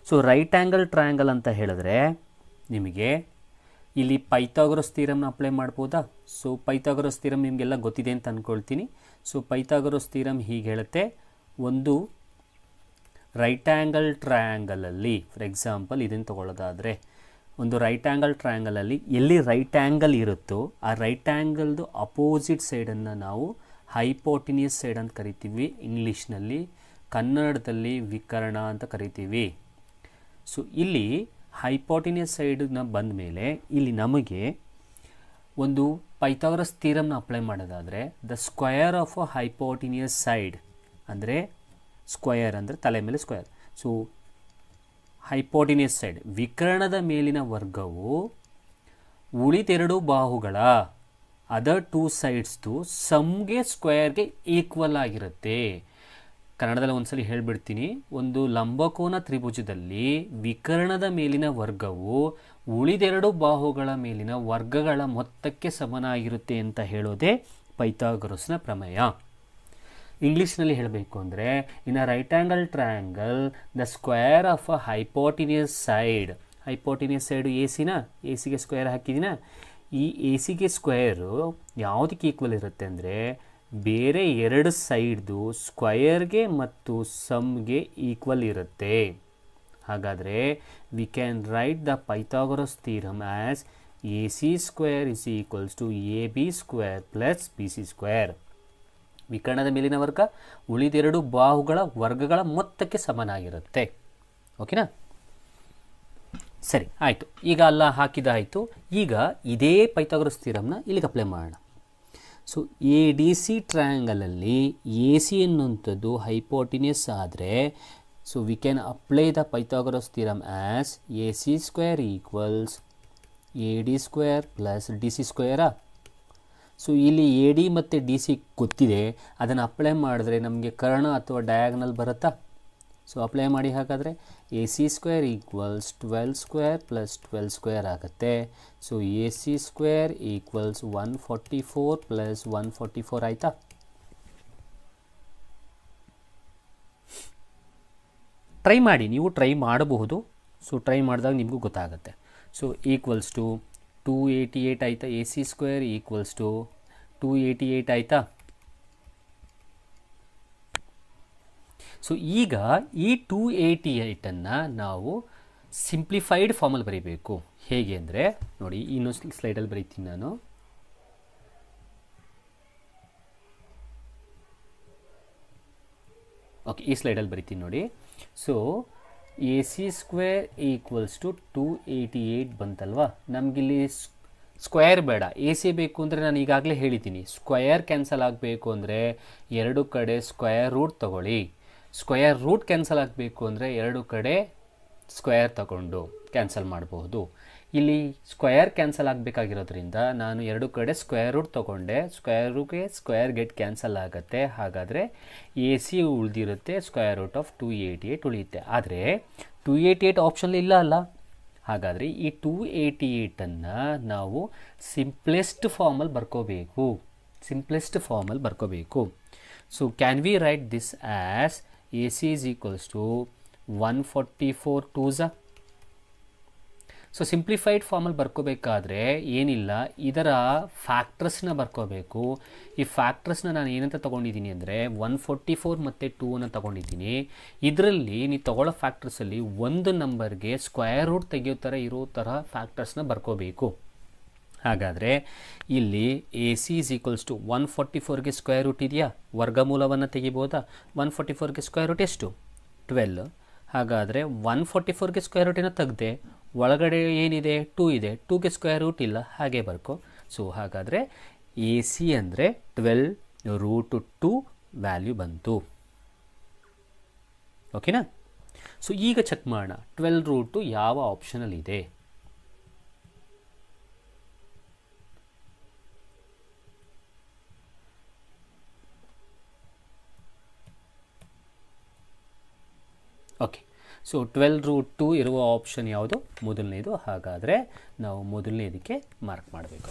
ಸೊ ರೈಟ್ ಆ್ಯಂಗಲ್ ಟ್ರಯಾಂಗಲ್ ಅಂತ ಹೇಳಿದ್ರೆ ನಿಮಗೆ ಇಲ್ಲಿ ಪೈಥಾಗರಸ್ ಥಿಯರಮ್ನ ಅಪ್ಲೈ ಮಾಡ್ಬೋದಾ? ಸೊ ಪೈಥಾಗರಸ್ ಥಿಯರಮ್ ನಿಮಗೆಲ್ಲ ಗೊತ್ತಿದೆ ಅಂತ ಅಂದ್ಕೊಳ್ತೀನಿ. ಸೊ ಪೈಥಾಗರಸ್ ಥಿಯರಮ್ ಹೀಗೆ ಹೇಳುತ್ತೆ, ಒಂದು ರೈಟ್ ಆ್ಯಂಗಲ್ ಟ್ರಯಾಂಗಲಲ್ಲಿ, ಫಾರ್ ಎಕ್ಸಾಂಪಲ್ ಇದನ್ನು ತಗೊಳ್ಳೋದಾದರೆ, ಒಂದು ರೈಟ್ ಆ್ಯಂಗಲ್ ಟ್ರಯಾಂಗಲಲ್ಲಿ ಎಲ್ಲಿ ರೈಟ್ ಆ್ಯಂಗಲ್ ಇರುತ್ತೋ ಆ ರೈಟ್ ಆ್ಯಂಗಲ್ದು ಅಪೋಸಿಟ್ ಸೈಡನ್ನು ನಾವು ಹೈಪೋಟಿನಿಯಸ್ ಸೈಡ್ ಅಂತ ಕರಿತೀವಿ ಇಂಗ್ಲೀಷ್ನಲ್ಲಿ, ಕನ್ನಡದಲ್ಲಿ ವಿಕರ್ಣ ಅಂತ ಕರಿತೀವಿ. ಸೊ ಇಲ್ಲಿ ಹೈಪೋಟಿನಿಯಸ್ ಸೈಡನ್ನ ಬಂದ ಮೇಲೆ ಇಲ್ಲಿ ನಮಗೆ ಒಂದು ಪೈಥಾಗರಸ್ ಥಿಯರಮ್ನ ಅಪ್ಲೈ ಮಾಡೋದಾದರೆ the square of a hypotenuse side, ಅಂದರೆ ಸ್ಕ್ವಯರ್ ಅಂದರೆ ತಲೆ ಮೇಲೆ ಸ್ಕ್ವಯರ್. ಸೊ ಹೈಪೋಟಿನಿಯಸ್ ಸೈಡ್ ವಿಕರ್ಣದ ಮೇಲಿನ ವರ್ಗವು ಉಳಿದೆರಡು ಬಾಹುಗಳ ಅದರ್ ಟೂ ಸೈಡ್ಸ್ದು ಸಮ್ಗೆ ಸ್ಕ್ವಯರ್ಗೆ ಈಕ್ವಲ್ ಆಗಿರುತ್ತೆ. ಕನ್ನಡದಲ್ಲಿ ಒಂದ್ಸಲಿ ಹೇಳಿಬಿಡ್ತೀನಿ, ಒಂದು ಲಂಬಕೋನ ತ್ರಿಭುಜದಲ್ಲಿ ವಿಕರ್ಣದ ಮೇಲಿನ ವರ್ಗವು ಉಳಿದೆರಡು ಬಾಹುಗಳ ಮೇಲಿನ ವರ್ಗಗಳ ಮೊತ್ತಕ್ಕೆ ಸಮನಾಗಿರುತ್ತೆ ಅಂತ ಹೇಳೋದೇ ಪೈಥಾಗರಸ್ನ ಪ್ರಮೇಯ. ಇಂಗ್ಲೀಷ್ನಲ್ಲಿ ಹೇಳಬೇಕು ಅಂದರೆ, in a right angle triangle the square of a hypotenuse side, hypotenuse side A ಸಿನ, ಎ ಸಿಗೆ ಸ್ಕ್ವೇರ್ ಹಾಕಿದಿನ, ಈ ಎ ಸಿಗೆ ಸ್ಕ್ವೇರು ಯಾವುದಕ್ಕೆ ಈಕ್ವಲ್ ಇರುತ್ತೆ ಅಂದರೆ ಬೇರೆ ಎರಡು ಸೈಡ್ದು ಸ್ಕ್ವಯರ್ಗೆ ಮತ್ತು ಸಮ್ಗೆ ಈಕ್ವಲ್ ಇರುತ್ತೆ. ಹಾಗಾದರೆ we can write the Pythagoras theorem as A C square is equals to A B square plus B C square. ವಿಕರ್ಣದ ಮೇಲಿನ ವರ್ಗ ಉಳಿದೆರಡು ಬಾಹುಗಳ ವರ್ಗಗಳ ಮೊತ್ತಕ್ಕೆ ಸಮನಾಗಿರುತ್ತೆ. ಓಕೆನಾ? ಸರಿ, ಆಯಿತು. ಈಗ ಅಲ್ಲ ಹಾಕಿದಾಯಿತು. ಈಗ ಇದೇ ಪೈಥಾಗರಸ್ ಥಿಯರಮ್ನ ಇಲ್ಲಿಗೆ ಅಪ್ಲೈ ಮಾಡೋಣ. ಸೊ ಎ ಡಿ ಸಿ ಟ್ರಯಾಂಗಲಲ್ಲಿ ಎ ಸಿ ಎನ್ನುವಂಥದ್ದು ಹೈಪೋಟಿನಿಯಸ್ ಆದರೆ, so we can apply the Pythagoras theorem as A C square equals A D square plus D C ಸ್ಕ್ವೇರಾ. ಸೊ ಇಲ್ಲಿ ಎ ಡಿ ಮತ್ತು ಡಿ ಸಿ ಗೊತ್ತಿದೆ, ಅದನ್ನು apply ಮಾಡಿದ್ರೆ ನಮಗೆ ಕರ್ಣ ಅಥವಾ ಡಯಾಗ್ನಲ್ ಬರುತ್ತಾ? ಸೊ ಅಪ್ಲೈ ಮಾಡಿ. ಹಾಗಾದರೆ A C square equals 12 square plus 12 square ಆಗುತ್ತೆ. So A C square equals 144 plus 144 ಆಯಿತಾ? ಟ್ರೈ ಮಾಡಿ, ನೀವು ಟ್ರೈ ಮಾಡಬಹುದು. ಸೊ ಟ್ರೈ ಮಾಡಿದಾಗ ನಿಮಗೂ ಗೊತ್ತಾಗುತ್ತೆ. ಸೊ ಈಕ್ವಲ್ಸ್ ಟು 288 ಆಯಿತಾ? A C square equals to 288 ಆಯಿತಾ? ಸೊ ಈಗ ಈ 288ಅನ್ನು ನಾವು ಸಿಂಪ್ಲಿಫೈಡ್ ಫಾರ್ಮಲ್ಲಿ ಬರೀಬೇಕು. ಹೇಗೆ ಅಂದರೆ ನೋಡಿ, ಇನ್ನೊಂದು ಸ್ಲೈಡಲ್ಲಿ ಬರೀತೀನಿ ನಾನು. ಓಕೆ, ಈ ಸ್ಲೈಡಲ್ಲಿ ಬರೀತೀನಿ ನೋಡಿ. So A C square equals to 288 ಬಂತಲ್ವಾ? ನಮಗಿಲ್ಲಿ ಸ್ಕ್ವೇರ್ ಬೇಡ, ಎ ಸಿ ಬೇಕು ಅಂದರೆ ನಾನು ಈಗಾಗಲೇ ಹೇಳಿದ್ದೀನಿ, ಸ್ಕ್ವಯರ್ ಕ್ಯಾನ್ಸಲ್ ಆಗಬೇಕು ಅಂದರೆ ಎರಡು ಕಡೆ ಸ್ಕ್ವಯರ್ ರೂಟ್ ತಗೊಳ್ಳಿ. ಸ್ಕ್ವಯರ್ ರೂಟ್ ಕ್ಯಾನ್ಸಲ್ ಆಗಬೇಕು ಅಂದರೆ ಎರಡು ಕಡೆ ಸ್ಕ್ವಯರ್ ತಗೊಂಡು ಕ್ಯಾನ್ಸಲ್ ಮಾಡಬಹುದು. ಇಲ್ಲಿ ಸ್ಕ್ವಯರ್ ಕ್ಯಾನ್ಸಲ್ ಆಗಬೇಕಾಗಿರೋದ್ರಿಂದ ನಾನು ಎರಡು ಕಡೆ ಸ್ಕ್ವೇರ್ ರೂಟ್ ತೊಗೊಂಡೆ. ಸ್ಕ್ವೇರ್ ಗೆಟ್ ಕ್ಯಾನ್ಸಲ್ ಆಗುತ್ತೆ. ಹಾಗಾದರೆ ಎ ಸಿ ಉಳಿದಿರುತ್ತೆ, ಸ್ಕ್ವೇರ್ ರೂಟ್ ಆಫ್ 288 ಉಳಿಯುತ್ತೆ. ಆದರೆ 288 ಆಪ್ಷನ್ ಇಲ್ಲ ಅಲ್ಲ. ಹಾಗಾದರೆ ಈ 288ಅನ್ನು ನಾವು ಸಿಂಪ್ಲೆಸ್ಟ್ ಫಾರ್ಮಲ್ಲಿ ಬರ್ಕೋಬೇಕು. So can we write this as A C is equals to 144 2s. So simplified ಫಾರ್ಮಲ್ಲಿ ಬರ್ಕೋಬೇಕಾದ್ರೆ ಏನಿಲ್ಲ, ಇದರ ಫ್ಯಾಕ್ಟ್ರಸ್ನ ಬರ್ಕೋಬೇಕು. ಈ ಫ್ಯಾಕ್ಟ್ರಸ್ನ ನಾನು ಏನಂತ ತೊಗೊಂಡಿದ್ದೀನಿ ಅಂದರೆ 144 ಮತ್ತು 2 ತೊಗೊಂಡಿದ್ದೀನಿ. ಇದರಲ್ಲಿ ನೀವು ತೊಗೊಳ್ಳೋ ಫ್ಯಾಕ್ಟ್ರಸಲ್ಲಿ ಒಂದು ನಂಬರ್ಗೆ ಸ್ಕ್ವೇರ್ ರೂಟ್ ತೆಗೆಯೋ ಥರ ಇರೋ ಥರ ಫ್ಯಾಕ್ಟರ್ಸ್ನ ಬರ್ಕೋಬೇಕು. ಹಾಗಾದರೆ ಇಲ್ಲಿ A C is equals to 144ಗೆ ಸ್ಕ್ವೇರ್ ರೂಟ್ ಇದೆಯಾ? ವರ್ಗಮೂಲವನ್ನು ತೆಗಿಬೋದಾ? 144ಗೆ ಸ್ಕ್ವೇರ್ ರೂಟ್ ಎಷ್ಟು? 12. ಹಾಗಾದರೆ 144ಗೆ ಸ್ಕ್ವೇರ್ ರೂಟಿನ ತೆಗೆದೆ, ಒಳಗಡೆ ಏನಿದೆ? 2 ಇದೆ, 2ಗೆ ಸ್ಕ್ವೇರ್ ರೂಟ್ ಇಲ್ಲ, ಹಾಗೆ ಬರ್ಕೋ. ಸೊ ಹಾಗಾದರೆ ಎ ಸಿ ಅಂದರೆ 12 ರೂಟ್ 2 ವ್ಯಾಲ್ಯೂ ಬಂತು. ಓಕೆನಾ? ಸೊ ಈಗ ಚೆಕ್ ಮಾಡೋಣ 12 ರೂಟು ಯಾವ ಆಪ್ಷನಲ್ಲಿದೆ. ಓಕೆ, ಸೊ 12√2 ಇರುವ ಆಪ್ಷನ್ ಯಾವುದು? ಮೊದಲನೇದು. ಹಾಗಾದರೆ ನಾವು ಮೊದಲನೇದಕ್ಕೆ ಮಾರ್ಕ್ ಮಾಡಬೇಕು.